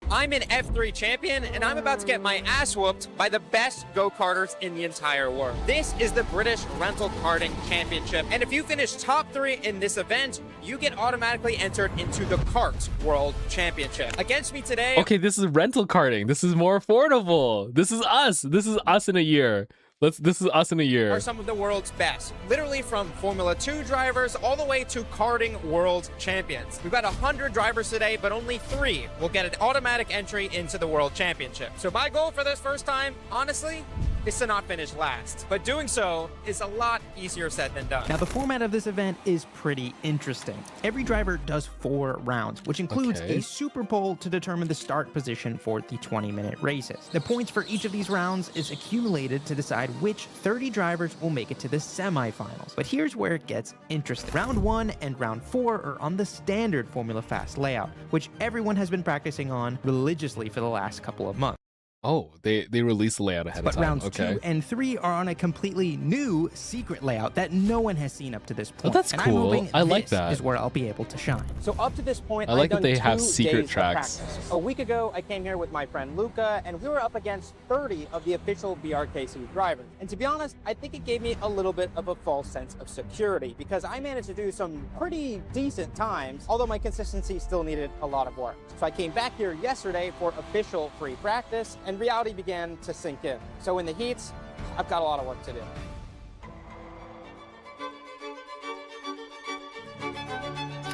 S16: I'm an F3 champion, and I'm about to get my ass whooped by the best go-karters in the entire world. This is the British Rental Karting Championship, and if you finish top 3 in this event, you get automatically entered into the Kart World Championship. Against me today...
S1: Okay, this is rental karting. This is more affordable. This is us. This is us in a year. This is us in a year.
S16: Are some of the world's best, literally from Formula 2 drivers all the way to karting world champions. We've got 100 drivers today, but only 3 will get an automatic entry into the World Championship. So my goal for this first time, honestly, is to not finish last. But doing so is a lot easier said than done.
S17: Now, the format of this event is pretty interesting. Every driver does 4 rounds, which includes a super poll to determine the start position for the 20-minute races. The points for each of these rounds is accumulated to decide which 30 drivers will make it to the semifinals. But here's where it gets interesting. Round 1 and round 4 are on the standard Formula Fast layout, which everyone has been practicing on religiously for the last couple of months.
S1: Oh, they released the layout ahead of time.
S17: But rounds
S1: okay.
S17: 2 and 3 are on a completely new secret layout that no one has seen up to this point.
S1: Oh, that's
S17: and
S1: cool.
S17: I'm hoping
S1: I like
S17: this
S1: that.
S17: is where I'll be able to shine.
S16: So up to this point,
S1: I like
S16: I've
S1: that
S16: done
S1: they have
S16: 2
S1: secret
S16: days
S1: tracks.
S16: of practice. A week ago, I came here with my friend Luca, and we were up against 30 of the official BRKC drivers. And to be honest, I think it gave me a little bit of a false sense of security because I managed to do some pretty decent times, although my consistency still needed a lot of work. So I came back here yesterday for official free practice, and reality began to sink in. So in the heats, I've got a lot of work to do.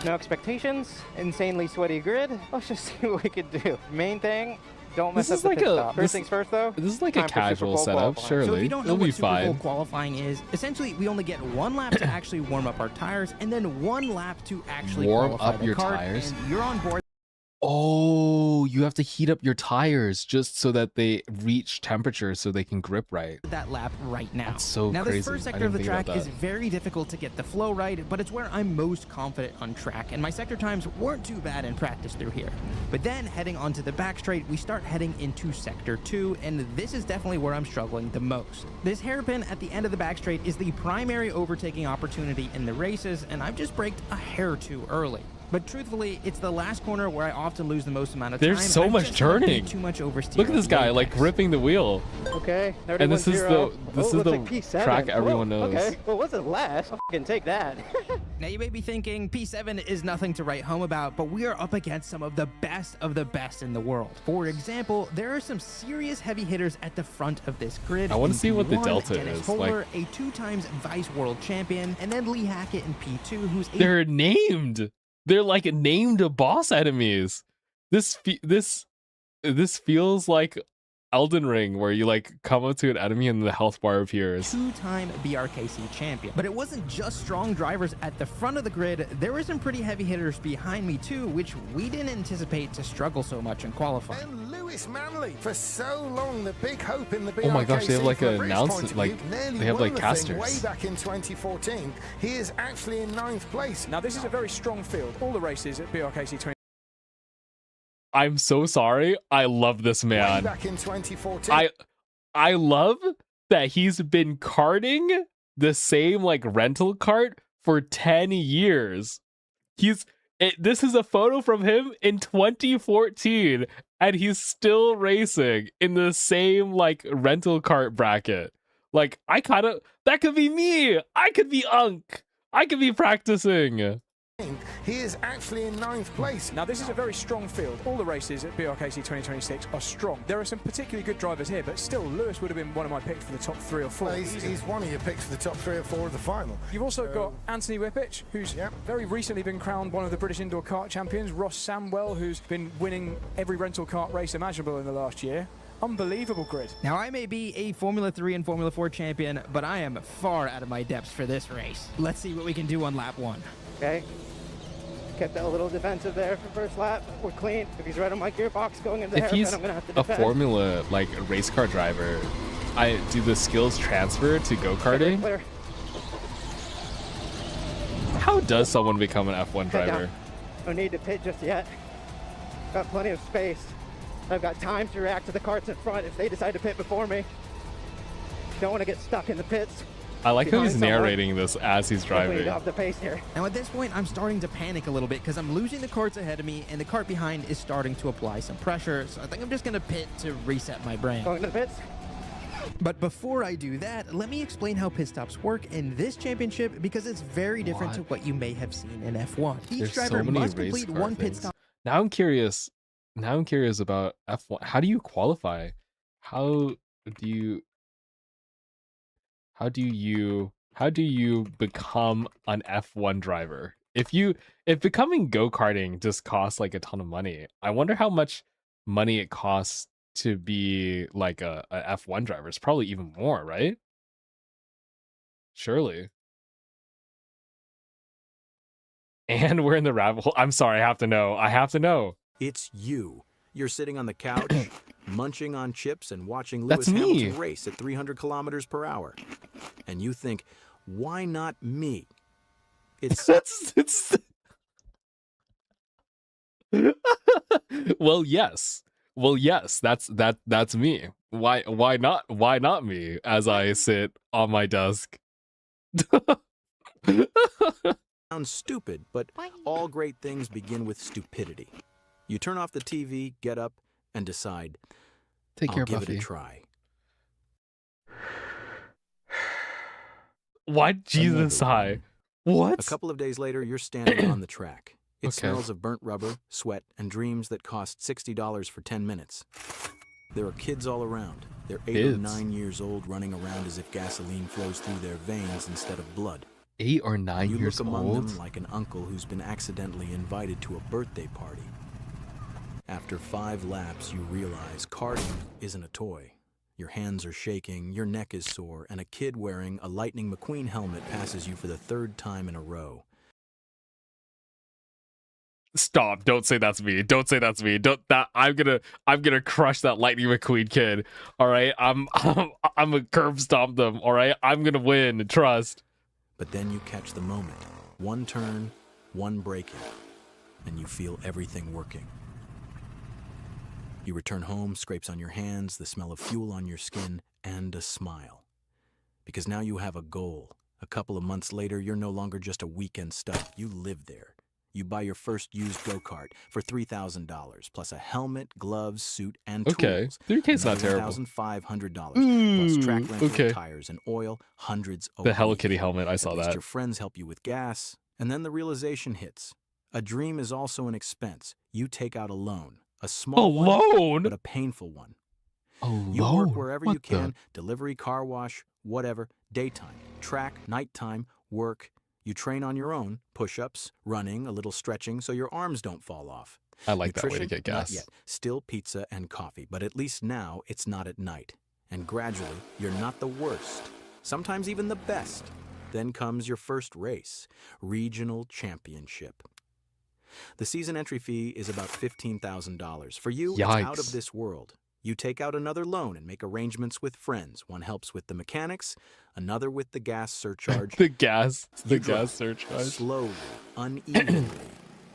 S16: No expectations, insanely sweaty grid. Let's just see what we could do. Main thing, don't mess up the pit stop. First things first though.
S1: This is like a
S16: time for Super
S1: casual
S16: Bowl
S1: setup,
S16: qualifying.
S1: surely.
S17: So if you don't know
S1: It'll be
S17: what Super Bowl
S1: fine.
S17: qualifying is, essentially we only get 1 lap to actually warm up our tires and then 1 lap to actually
S1: Warm
S17: qualify
S1: up
S17: the
S1: your
S17: kart,
S1: tires?
S17: and you're on board.
S1: Oh, you have to heat up your tires just so that they reach temperature so they can grip right.
S17: That lap right now.
S1: That's so
S17: now,
S1: crazy.
S17: this first
S1: I
S17: sector
S1: didn't
S17: of the
S1: think
S17: track
S1: about
S17: is
S1: that.
S17: very difficult to get the flow right, but it's where I'm most confident on track, and my sector times weren't too bad in practice through here. But then, heading onto the back straight, we start heading into Sector 2, and this is definitely where I'm struggling the most. This hairpin at the end of the back straight is the primary overtaking opportunity in the races, and I've just braked a hair too early. But truthfully, it's the last corner where I often lose the most amount of time.
S1: There's so
S17: and I've
S1: much
S17: just not been
S1: turning.
S17: Too much oversteer.
S1: Look at this guy, like gripping the wheel.
S16: Okay,
S1: And this is the
S16: P7.
S1: track everyone knows.
S16: Okay, well, wasn't last. I'll fucking take that.
S17: Now you may be thinking P7 is nothing to write home about, but we are up against some of the best in the world. For example, there are some serious heavy hitters at the front of this grid.
S1: I wanna
S17: In
S1: see what the
S17: P1,
S1: delta
S17: Dennis
S1: is,
S17: Holler, a 2-times Vice World Champion, and then Lee Hackett in P2, who's a
S1: They're named. They're like named boss enemies. This feels like Elden Ring where you like come up to an enemy and the health bar appears.
S17: Two-time BRKC champion. But it wasn't just strong drivers at the front of the grid. There were some pretty heavy hitters behind me too, which we didn't anticipate to struggle so much in qualifying.
S18: And Lewis Manley, for so long, the big hope in the BRKC.
S1: Oh my gosh, they have like
S18: from a
S1: an
S18: British
S1: announcement,
S18: point of
S1: like
S18: view, nearly
S1: they have
S18: won
S1: like
S18: the thing
S1: casters.
S18: Way back in 2014, he is actually in 9th place.
S10: Now this is a very strong field. All the races at BRKC 20.
S1: I'm so sorry. I love this
S18: Way
S1: man.
S18: back in 2014.
S1: I love that he's been karting the same like rental cart for 10 years. This is a photo from him in 2014 and he's still racing in the same like rental cart bracket. Like that could be me. I could be Unk. I could be practicing.
S18: He is actually in 9th place.
S10: Now this is a very strong field. All the races at BRKC 2026 are strong. There are some particularly good drivers here, but still Lewis would have been one of my picks for the top 3 or 4.
S18: Well, he's one of your picks for the top 3 or 4 of the final.
S10: You've also got Anthony Whippich, who's very recently been crowned one of the British indoor kart champions. Ross Samwell, who's been winning every rental kart race imaginable in the last year. Unbelievable grid.
S17: Now, I may be a Formula 3 and Formula 4 champion, but I am far out of my depths for this race. Let's see what we can do on lap 1.
S16: Okay. Kept that a little defensive there for first lap. We're clean. If he's right on my gearbox going into the
S1: If
S16: hairpin,
S1: he's
S16: I'm gonna have to
S1: a
S16: defend.
S1: Formula like race car driver, do the skills transfer to go-karting?
S16: Clear.
S1: How does someone become an F1
S16: Head
S1: driver?
S16: down. No need to pit just yet. Got plenty of space. I've got time to react to the carts in front if they decide to pit before me. Don't want to get stuck in the pits.
S1: I like how he's
S16: behind someone.
S1: narrating this as he's
S16: Definitely
S1: driving.
S16: off the pace here.
S17: Now, at this point, I'm starting to panic a little bit because I'm losing the carts ahead of me, and the cart behind is starting to apply some pressure, so I think I'm just going to pit to reset my brain.
S16: Going to the pits.
S17: But before I do that, let me explain how pit stops work in this championship because it's very different to what you may have seen in F1. Each
S1: There's
S17: driver
S1: so many
S17: must
S1: race
S17: complete
S1: car
S17: one pit
S1: things.
S17: stop.
S1: Now I'm curious about F1. How do you qualify? How do you become an F1 driver? If becoming go-karting just costs like a ton of money, I wonder how much money it costs to be like a F1 driver. It's probably even more, right? Surely. And we're in the rabbit hole. I'm sorry, I have to know.
S19: It's you. You're sitting on the couch, munching on chips and watching
S1: That's
S19: Lewis
S1: me.
S19: Hamilton race at 300 kilometers per hour. And you think, why not me? It's
S1: Well, yes, that's me. Why not me as I sit on my desk?
S19: sounds stupid, but all great things begin with stupidity. You turn off the TV, get up, and decide,
S1: Take
S19: I'll
S1: care,
S19: give
S1: Buffy.
S19: it a try.
S1: Why Jesus high? What?
S19: A couple of days later, you're standing on the track. It
S1: Okay.
S19: smells of burnt rubber, sweat, and dreams that cost $60 for 10 minutes. There are kids all around. They're 8 or
S1: Kids?
S19: 9 years old, running around as if gasoline flows through their veins instead of blood.
S1: 8 or 9
S19: You
S1: years
S19: look among
S1: old?
S19: them like an uncle who's been accidentally invited to a birthday party. After 5 laps, you realize karting isn't a toy. Your hands are shaking, your neck is sore, and a kid wearing a Lightning McQueen helmet passes you for the 3rd time in a row.
S1: Stop! Don't say that's me. Don't say that's me. Don't that. I'm gonna crush that Lightning McQueen kid. All right. I'm a curb stomp them. All right. I'm gonna win. Trust.
S19: But then you catch the moment. One turn, one braking, and you feel everything working. You return home, scrapes on your hands, the smell of fuel on your skin, and a smile. Because now you have a goal. A couple of months later, you're no longer just a weekend stop. You live there. You buy your first used go-kart for $3,000, plus a helmet, gloves, suit, and tools.
S1: Okay, 3K's not terrible.
S19: $1,500,
S1: Ooh,
S19: plus track rental,
S1: okay.
S19: tires, and oil, hundreds a
S1: The Hello
S19: week.
S1: Kitty helmet. I saw
S19: At least
S1: that.
S19: your friends help you with gas, and then the realization hits. A dream is also an expense. You take out a loan. A small
S1: loan?
S19: one, but a painful one.
S1: A
S19: You work
S1: loan?
S19: wherever
S1: What
S19: you can,
S1: the-
S19: delivery, car wash, whatever, daytime, track, nighttime, work. You train on your own, push-ups, running, a little stretching so your arms don't fall off.
S1: I like that way to
S19: Nutrition?
S1: get gas.
S19: Not yet. Still pizza and coffee, but at least now it's not at night. And gradually, you're not the worst. Sometimes even the best. Then comes your first race, Regional Championship. The season entry fee is about $15,000. For you, it's out of this world. You take out another loan and make arrangements with friends. One helps with the mechanics, another with the gas surcharge.
S1: the gas
S19: drive
S1: surcharge.
S19: Slowly, unevenly.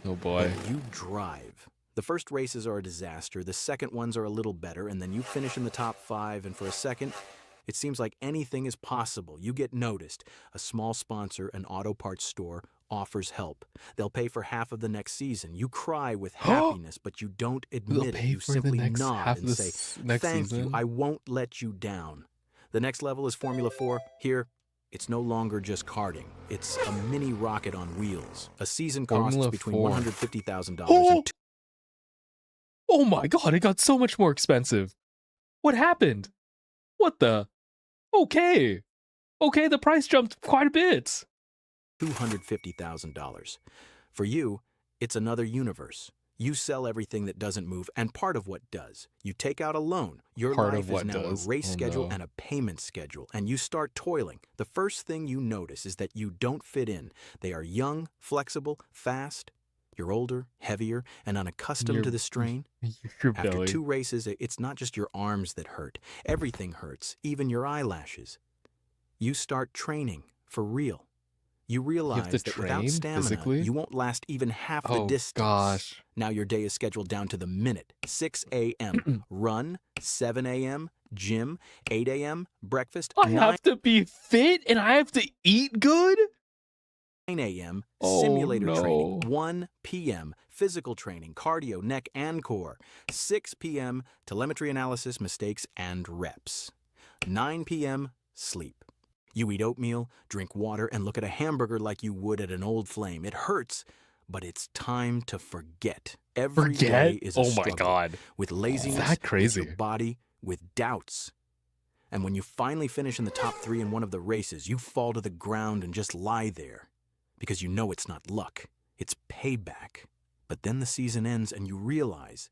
S1: Oh boy.
S19: But you drive. The first races are a disaster. The second ones are a little better, and then you finish in the top 5, and for a second, it seems like anything is possible. You get noticed. A small sponsor, an auto parts store, offers help. They'll pay for half of the next season. You cry with happiness, but you don't admit it. You simply nod and say, "Thank you, I won't let you down." The next level is Formula 4. Here, it's no longer just karting. It's a mini rocket on wheels. A season costs between $150,000 and
S1: Oh my god, it got so much more expensive. What happened? What the? Okay, the price jumped quite a bit.
S19: $250,000. For you, it's another universe. You sell everything that doesn't move and part of what does. You take out a loan. Your life is now a race schedule and a payment schedule, and you start toiling. The first thing you notice is that you don't fit in. They are young, flexible, fast. You're older, heavier, and unaccustomed to the strain. After 2 races, it's not just your arms that hurt. Everything hurts, even your eyelashes. You start training for real. You realize that without stamina, you won't last even half the distance.
S1: Gosh.
S19: Now your day is scheduled down to the minute. 6 a.m. run, 7 a.m. gym, 8 a.m. breakfast.
S1: I have to be fit and I have to eat good?
S19: 9 a.m. simulator training. 1 p.m. physical training, cardio, neck, and core. 6 p.m. telemetry analysis, mistakes, and reps. 9 p.m. sleep. You eat oatmeal, drink water, and look at a hamburger like you would at an old flame. It hurts, but it's time to forget. Every day is a struggle.
S1: My god.
S19: With laziness, with your body, with doubts. And when you finally finish in the top 3 in one of the races, you fall to the ground and just lie there. Because you know it's not luck, it's payback. But then the season ends and you realize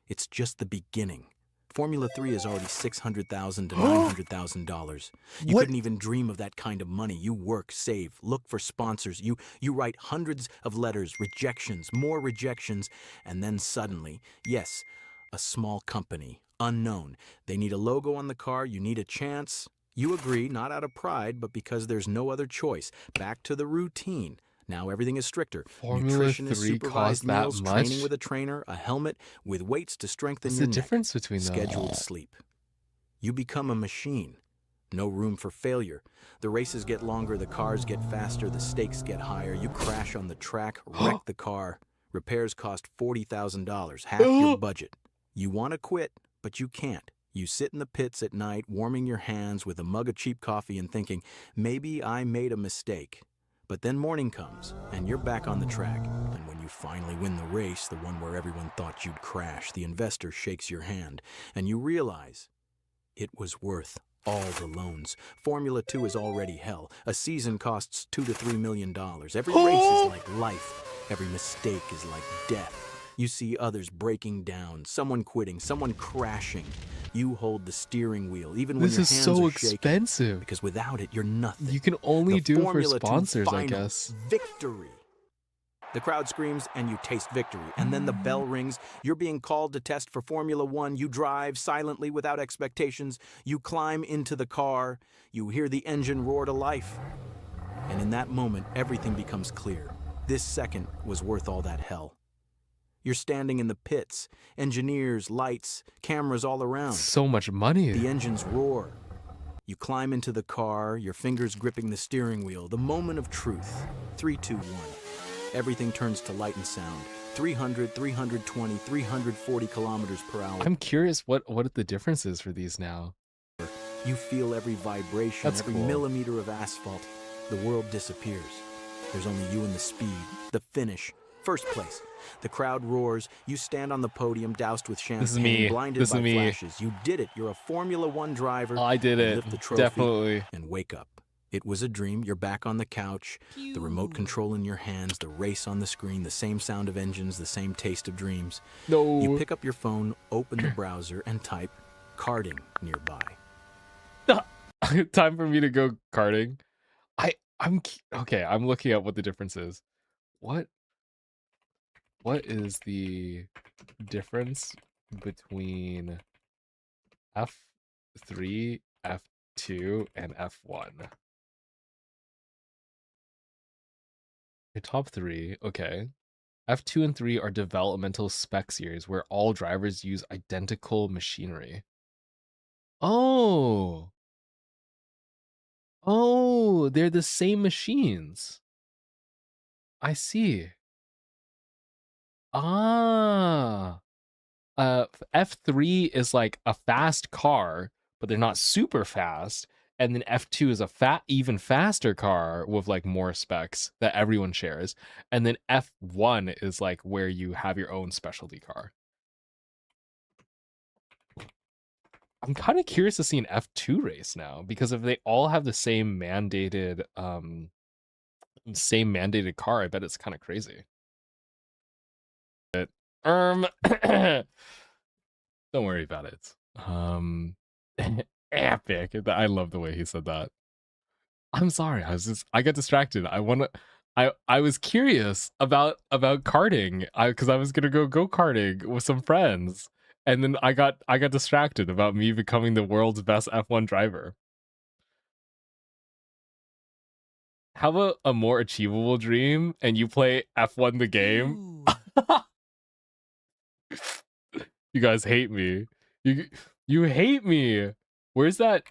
S19: it's just the beginning. Formula 3 is already $600,000 to $900,000. You couldn't even dream of that kind of money. You work, save, look for sponsors. You write hundreds of letters, rejections, more rejections, and then suddenly, yes, a small company, unknown. They need a logo on the car, you need a chance. You agree, not out of pride, but because there's no other choice. Back to the routine. Now everything is stricter. Nutrition is supervised meals, training with a trainer, a helmet, with weights to strengthen your neck.
S1: What's the difference between that?
S19: Scheduled sleep. You become a machine. No room for failure. The races get longer, the cars get faster, the stakes get higher. You crash on the track, wreck the car. Repairs cost $40,000, half your budget. You want to quit, but you can't. You sit in the pits at night, warming your hands with a mug of cheap coffee and thinking, maybe I made a mistake. But then morning comes, and you're back on the track. And when you finally win the race, the one where everyone thought you'd crash, the investor shakes your hand, and you realize it was worth all the loans. Formula 2 is already hell. A season costs $2 to $3 million. Every race is like life. Every mistake is like death. You see others breaking down, someone quitting, someone crashing. You hold the steering wheel, even when your hands are shaking. This is so expensive. Because without it, you're nothing.
S1: You can only do it for sponsors, I guess.
S19: Victory. The crowd screams and you taste victory. And then the bell rings. You're being called to test for Formula 1. You drive silently without expectations. You climb into the car. You hear the engine roar to life. And in that moment, everything becomes clear. This second was worth all that hell. You're standing in the pits, engineers, lights, cameras all around.
S1: So much money.
S19: The engines roar. You climb into the car, your fingers gripping the steering wheel. The moment of truth. 3, 2, 1. Everything turns to light and sound. 300, 320, 340 kilometers per hour.
S1: I'm curious what the difference is for these now.
S19: You feel every vibration, every millimeter of asphalt. The world disappears. There's only you and the speed, the finish. First place. The crowd roars. You stand on the podium, doused with champagne, blinded by flashes. You did it. You're a Formula 1 driver.
S1: I did it.
S19: Lift the trophy
S1: Definitely.
S19: And wake up. It was a dream. You're back on the couch, the remote control in your hands, the race on the screen, the same sound of engines, the same taste of dreams.
S1: No.
S19: You pick up your phone, open the browser, and type karting nearby.
S1: Time for me to go karting. I'm okay. I'm looking up what the difference is. What is the difference between F3, F2, and F1? The top three, okay. F2 and 3 are developmental spec series where all drivers use identical machinery. Oh, they're the same machines. I see. Ah. F3 is like a fast car, but they're not super fast. And then F2 is a even faster car with like more specs that everyone shares. And then F1 is like where you have your own specialty car. I'm kind of curious to see an F2 race now, because if they all have the same mandated car, I bet it's kind of crazy. But don't worry about it. Epic. I love the way he said that. I'm sorry. I got distracted. I was curious about karting. Because I was gonna go karting with some friends. And then I got distracted about me becoming the world's best F1 driver. How about a more achievable dream and you play F1 the game? You guys hate me. You hate me. Where's that?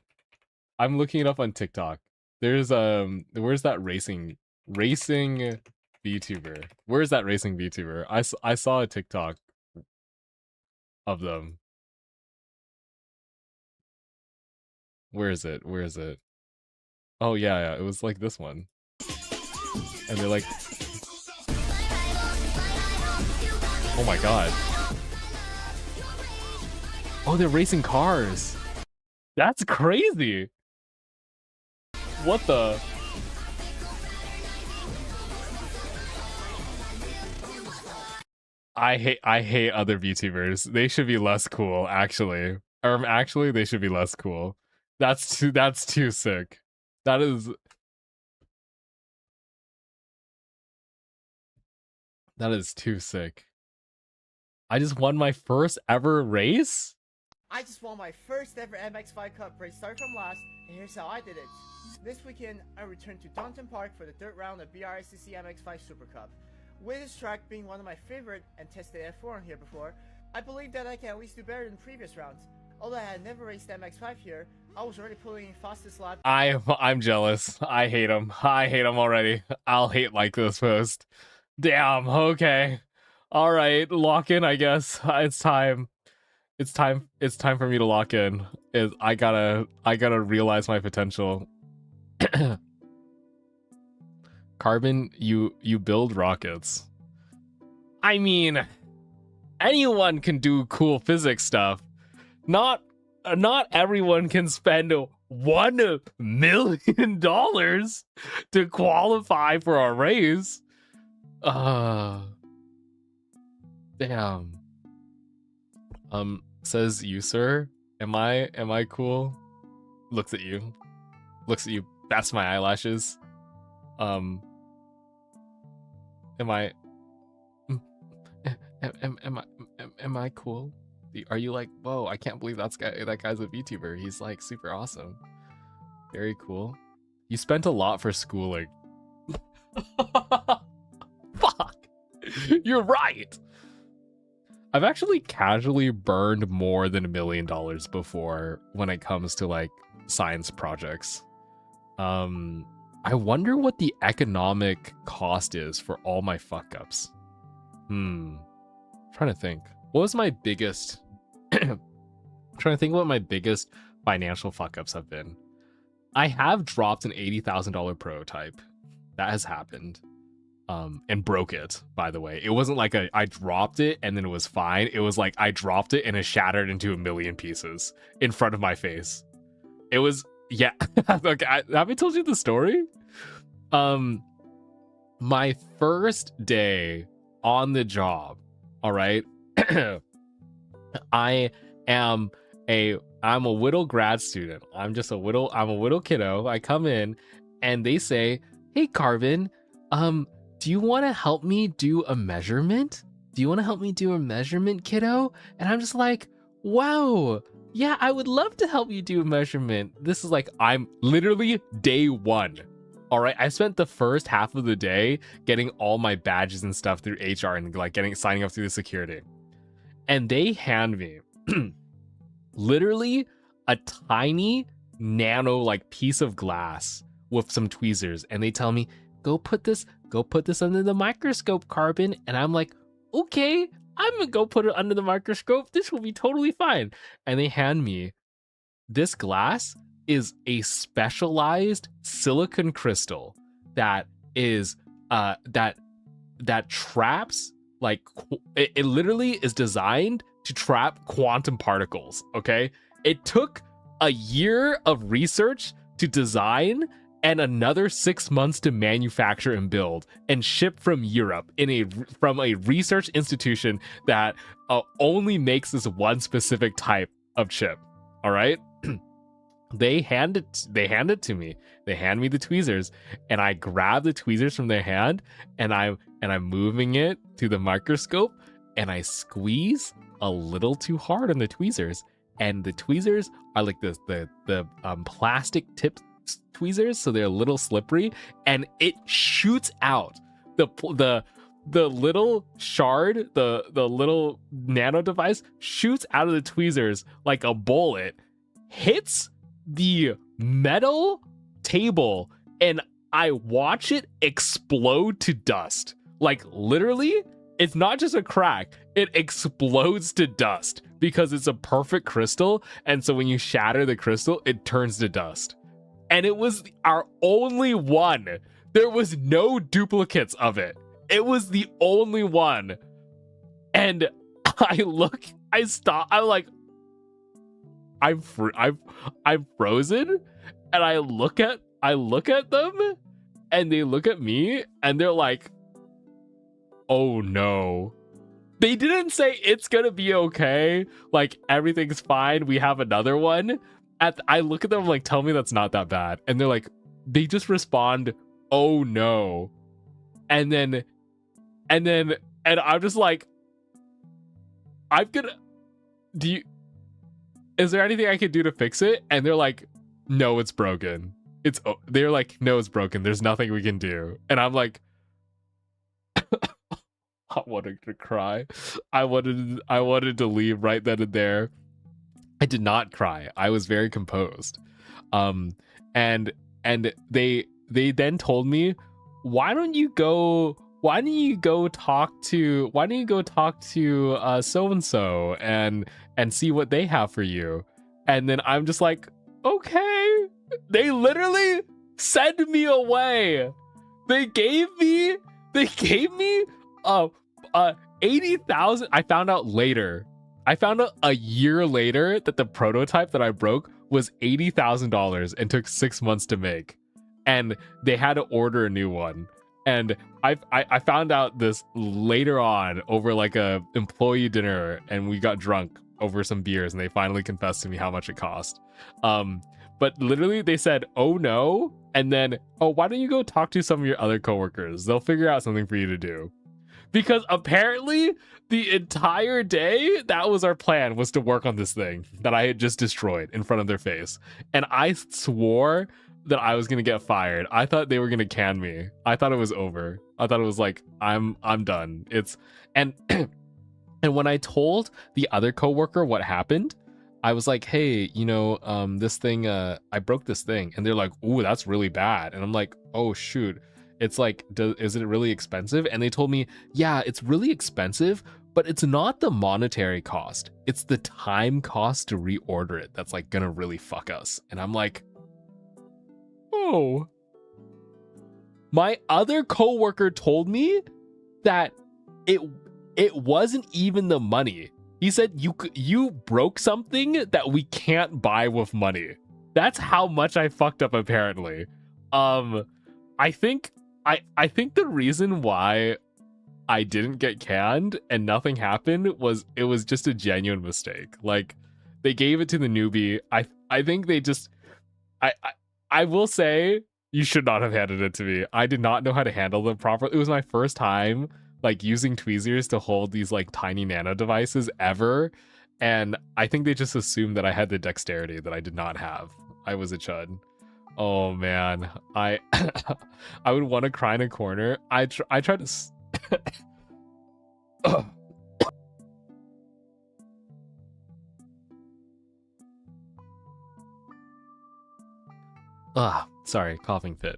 S1: I'm looking it up on TikTok. There's where's that racing VTuber? Where's that racing VTuber? I saw a TikTok of them. Where is it? Oh yeah, it was like this one. And they're like, oh my god. Oh, they're racing cars. That's crazy. What the? I hate other VTubers. They should be less cool, actually. Actually, they should be less cool. That's too sick. That is too sick. I just won my first ever race?
S20: I just won my first ever MX5 Cup race, started from last, and here's how I did it. This weekend, I returned to Donington Park for the third round of BRSCC MX5 Super Cup. With this track being one of my favorite and tested F4 on here before, I believe that I can at least do better than previous rounds. Although I had never raced MX5 here, I was already pulling in fastest lap.
S1: I'm jealous. I hate him. already. I'll hate like this post. Damn, okay. Alright, lock in, I guess. It's time. It's time for me to lock in. I gotta realize my potential. Carbon, you build rockets. I mean, anyone can do cool physics stuff. Not everyone can spend $1 million to qualify for a race. Damn. Says you, sir. Am I cool? Looks at you. Bats my eyelashes. Am I cool? Are you like, whoa, I can't believe that guy's a VTuber. He's like super awesome. Very cool. You spent a lot for schooling. Fuck. You're right. I've actually casually burned more than $1 million before when it comes to like science projects. I wonder what the economic cost is for all my fuck ups. Trying to think. What was my biggest trying to think what my biggest financial fuck ups have been. I have dropped an $80,000 prototype. That has happened. And broke it, by the way. It wasn't like I dropped it and then it was fine. It was like I dropped it and it shattered into 1 million pieces in front of my face. It was yeah. Okay, have I told you the story? My first day on the job, all right. I'm a Whittle grad student. I'm a Whittle kiddo. I come in and they say, "Hey Carvin, do you want to help me do a measurement? Do you want to help me do a measurement, kiddo?" And I'm just like, "Wow, yeah, I would love to help you do a measurement." This is like, I'm literally day one. All right, I spent the first half of the day getting all my badges and stuff through HR and like signing up through the security. And they hand me literally a tiny nano like piece of glass with some tweezers, and they tell me, go put this under the microscope, Carvin. And I'm like, okay, I'm gonna go put it under the microscope. This will be totally fine. And they hand me this glass is a specialized silicon crystal that is that traps, like, it literally is designed to trap quantum particles. Okay, it took a year of research to design and another 6 months to manufacture and build and ship from Europe from a research institution that only makes this one specific type of chip. All right. They hand it to me. They hand me the tweezers, and I grab the tweezers from their hand, and I'm moving it to the microscope, and I squeeze a little too hard on the tweezers, and the tweezers are like the plastic tip tweezers, so they're a little slippery, and it shoots out the little shard, the little nano device shoots out of the tweezers like a bullet, hits the metal table, and I watch it explode to dust. Like, literally, it's not just a crack, it explodes to dust because it's a perfect crystal, and so when you shatter the crystal, it turns to dust. And it was our only one. There was no duplicates of it. It was the only one. And I stop, I'm like, I'm frozen, and I look at them, and they look at me, and they're like, "Oh no." They didn't say it's gonna be okay, like everything's fine, we have another one. I look at them like, "Tell me that's not that bad," and they're like, they just respond, "Oh no," and I'm just like, is there anything I could do to fix it? And they're like, "No, it's broken." They're like, "No, it's broken. There's nothing we can do." And I'm like, I wanted to cry. I wanted to leave right then and there. I did not cry. I was very composed. And they then told me, why don't you go talk to so and so and see what they have for you. And then I'm just like, okay. They literally sent me away. They gave me 80,000. I found out a year later that the prototype that I broke was $80,000 and took 6 months to make, and they had to order a new one. And I found out this later on over like a employee dinner, and we got drunk over some beers, and they finally confessed to me how much it cost. But literally they said, "Oh no," and then, "Oh, why don't you go talk to some of your other coworkers? They'll figure out something for you to do." Because apparently the entire day, that was our plan, was to work on this thing that I had just destroyed in front of their face. And I swore that I was gonna get fired. I thought they were gonna can me. I thought it was over. I thought it was like, I'm done. And when I told the other coworker what happened, I was like, "Hey, this thing, I broke this thing." And they're like, "Ooh, that's really bad." And I'm like, "Oh shoot. It's like, is it really expensive?" And they told me, "Yeah, it's really expensive, but it's not the monetary cost. It's the time cost to reorder it that's like gonna really fuck us." And I'm like, oh. My other coworker told me that it wasn't even the money. He said, you broke something that we can't buy with money. That's how much I fucked up apparently. I think the reason why I didn't get canned and nothing happened was it was just a genuine mistake. Like they gave it to the newbie. I think they just I will say you should not have handed it to me. I did not know how to handle them properly. It was my first time like using tweezers to hold these like tiny nano devices ever. And I think they just assumed that I had the dexterity that I did not have. I was a chud. Oh man, I would want to cry in a corner. I tried to. Sorry, coughing fit.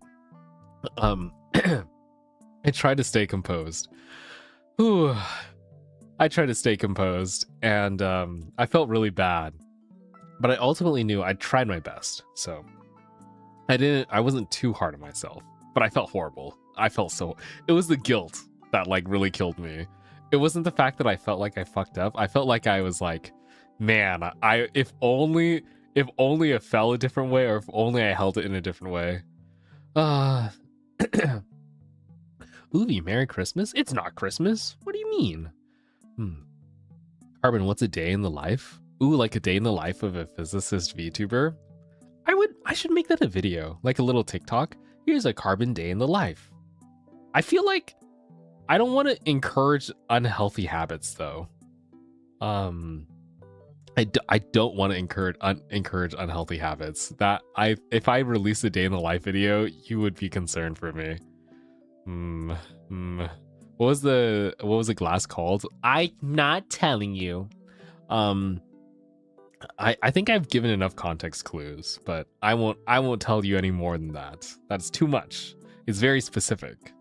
S1: I tried to stay composed. Ooh, I tried to stay composed, and I felt really bad. But I ultimately knew I tried my best, so I wasn't too hard on myself. But I felt horrible. It was the guilt that like really killed me. It wasn't the fact that I felt like I fucked up. I felt like I was like, man, if only it fell a different way, or if only I held it in a different way. Ooh, Merry Christmas? It's not Christmas. What do you mean? Carbon, what's a day in the life? Ooh, like a day in the life of a physicist VTuber? I should make that a video, like a little TikTok. Here's a Carbon day in the life. I feel like I don't want to encourage unhealthy habits though. I don't want to encourage unhealthy habits. If I release a day in the life video, you would be concerned for me. What was the glass called? I'm not telling you. I think I've given enough context clues, but I won't tell you any more than that. That's too much. It's very specific.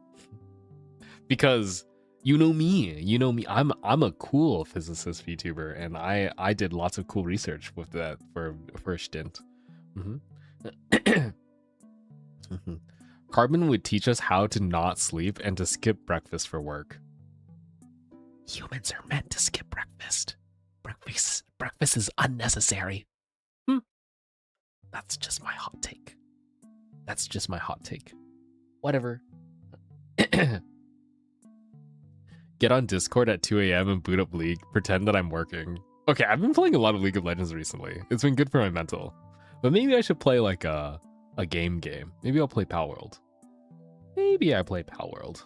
S1: Because you know me. I'm a cool physicist VTuber, and I did lots of cool research with that for a stint. Carbon would teach us how to not sleep and to skip breakfast for work. Humans are meant to skip breakfast. Breakfast is unnecessary. That's just my hot take. Whatever. Get on Discord at 2 a.m. and boot up League. Pretend that I'm working. Okay, I've been playing a lot of League of Legends recently. It's been good for my mental. But maybe I should play like a game. Maybe I'll play Palworld. Maybe I play Palworld.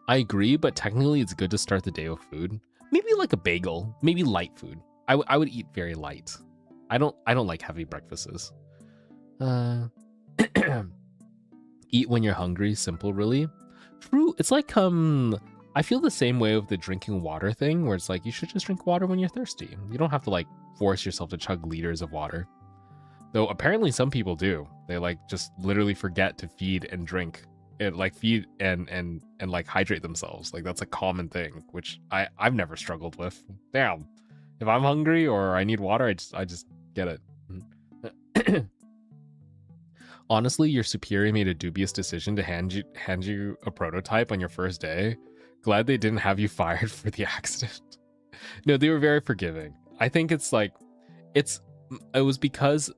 S1: I agree, but technically it's good to start the day with food. Maybe like a bagel. Maybe light food. I would eat very light. I don't like heavy breakfasts. Eat when you're hungry, simple, really. True. It's like I feel the same way with the drinking water thing, where it's like you should just drink water when you're thirsty. You don't have to like force yourself to chug liters of water. Though apparently some people do. They like just literally forget to feed and drink. It like feed and like hydrate themselves. Like that's a common thing, which I've never struggled with. Damn. If I'm hungry or I need water, I just get it. Honestly, your superior made a dubious decision to hand you a prototype on your first day. Glad they didn't have you fired for the accident. No, they were very forgiving. I think it was because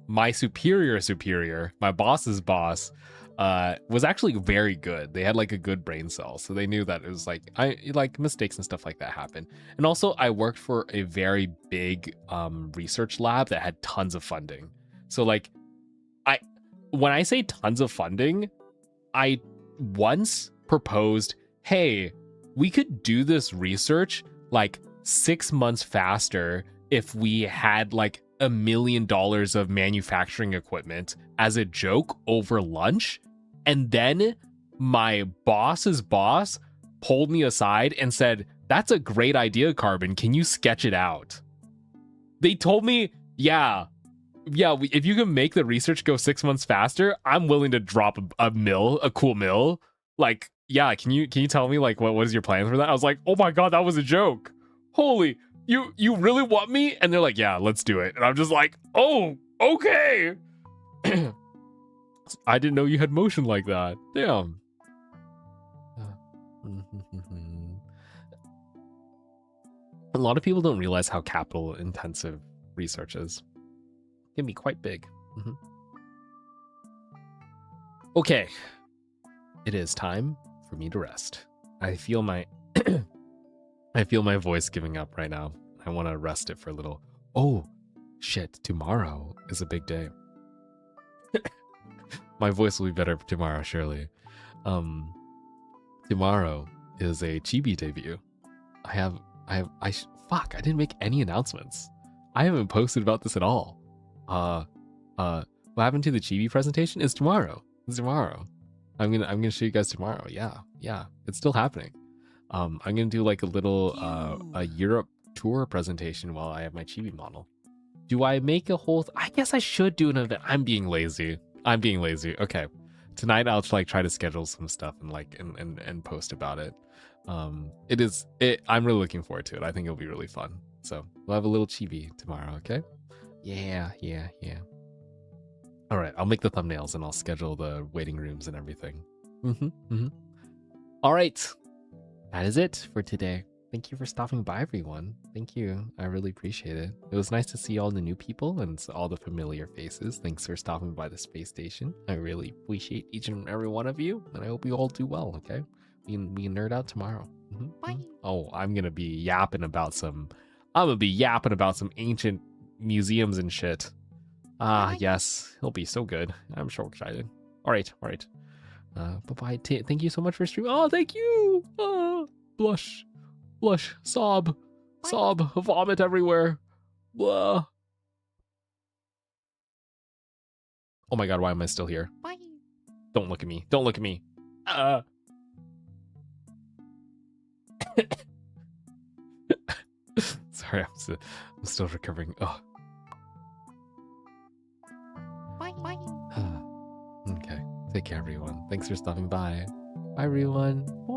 S1: my superior, my boss's boss, was actually very good. They had like a good brain cell, so they knew that it was like mistakes and stuff like that happen. And also, I worked for a very big research lab that had tons of funding. So like, when I say tons of funding, I once proposed, hey, we could do this research like 6 months faster if we had like $1 million of manufacturing equipment as a joke over lunch. And then my boss's boss pulled me aside and said, that's a great idea, Carbon. Can you sketch it out? They told me, yeah, if you can make the research go 6 months faster, I'm willing to drop a cool mill. Like, yeah, can you tell me like what is your plan for that? I was like, oh my god, that was a joke. Holy, you really want me? And they're like, yeah, let's do it. And I'm just like, oh, okay. I didn't know you had motion like that. Damn. A lot of people don't realize how capital intensive research is. It can be quite big. Okay. It is time for me to rest. I feel my I feel my voice giving up right now. I want to rest it for a little. Oh, shit. Tomorrow is a big day. My voice will be better tomorrow, surely. Tomorrow is a Chibi debut. Fuck, I didn't make any announcements. I haven't posted about this at all. What happened to the Chibi presentation is tomorrow. It's tomorrow. I'm gonna show you guys tomorrow. Yeah. It's still happening. I'm gonna do like a little a Europe tour presentation while I have my Chibi model. Do I make a whole I guess I should do an event. I'm being lazy. Okay. Tonight I'll try to schedule some stuff and post about it. I'm really looking forward to it. I think it'll be really fun. So we'll have a little Chibi tomorrow, okay? Yeah. All right, I'll make the thumbnails and I'll schedule the waiting rooms and everything. All right, that is it for today. Thank you for stopping by, everyone. Thank you. I really appreciate it. It was nice to see all the new people and all the familiar faces. Thanks for stopping by the space station. I really appreciate each and every one of you, and I hope you all do well, okay? We can nerd out tomorrow. Bye. Oh, I'm gonna be yapping about some ancient museums and shit. Yes, it'll be so good. I'm so excited. All right. Bye-bye. Thank you so much for streaming. Oh, thank you. Blush, sob, vomit everywhere. Blah. Oh my god, why am I still here?
S13: Bye.
S1: Don't look at me. Sorry, I'm still recovering. Oh.
S13: Bye.
S1: Okay. Take care, everyone. Thanks for stopping by. Bye, everyone. Bye.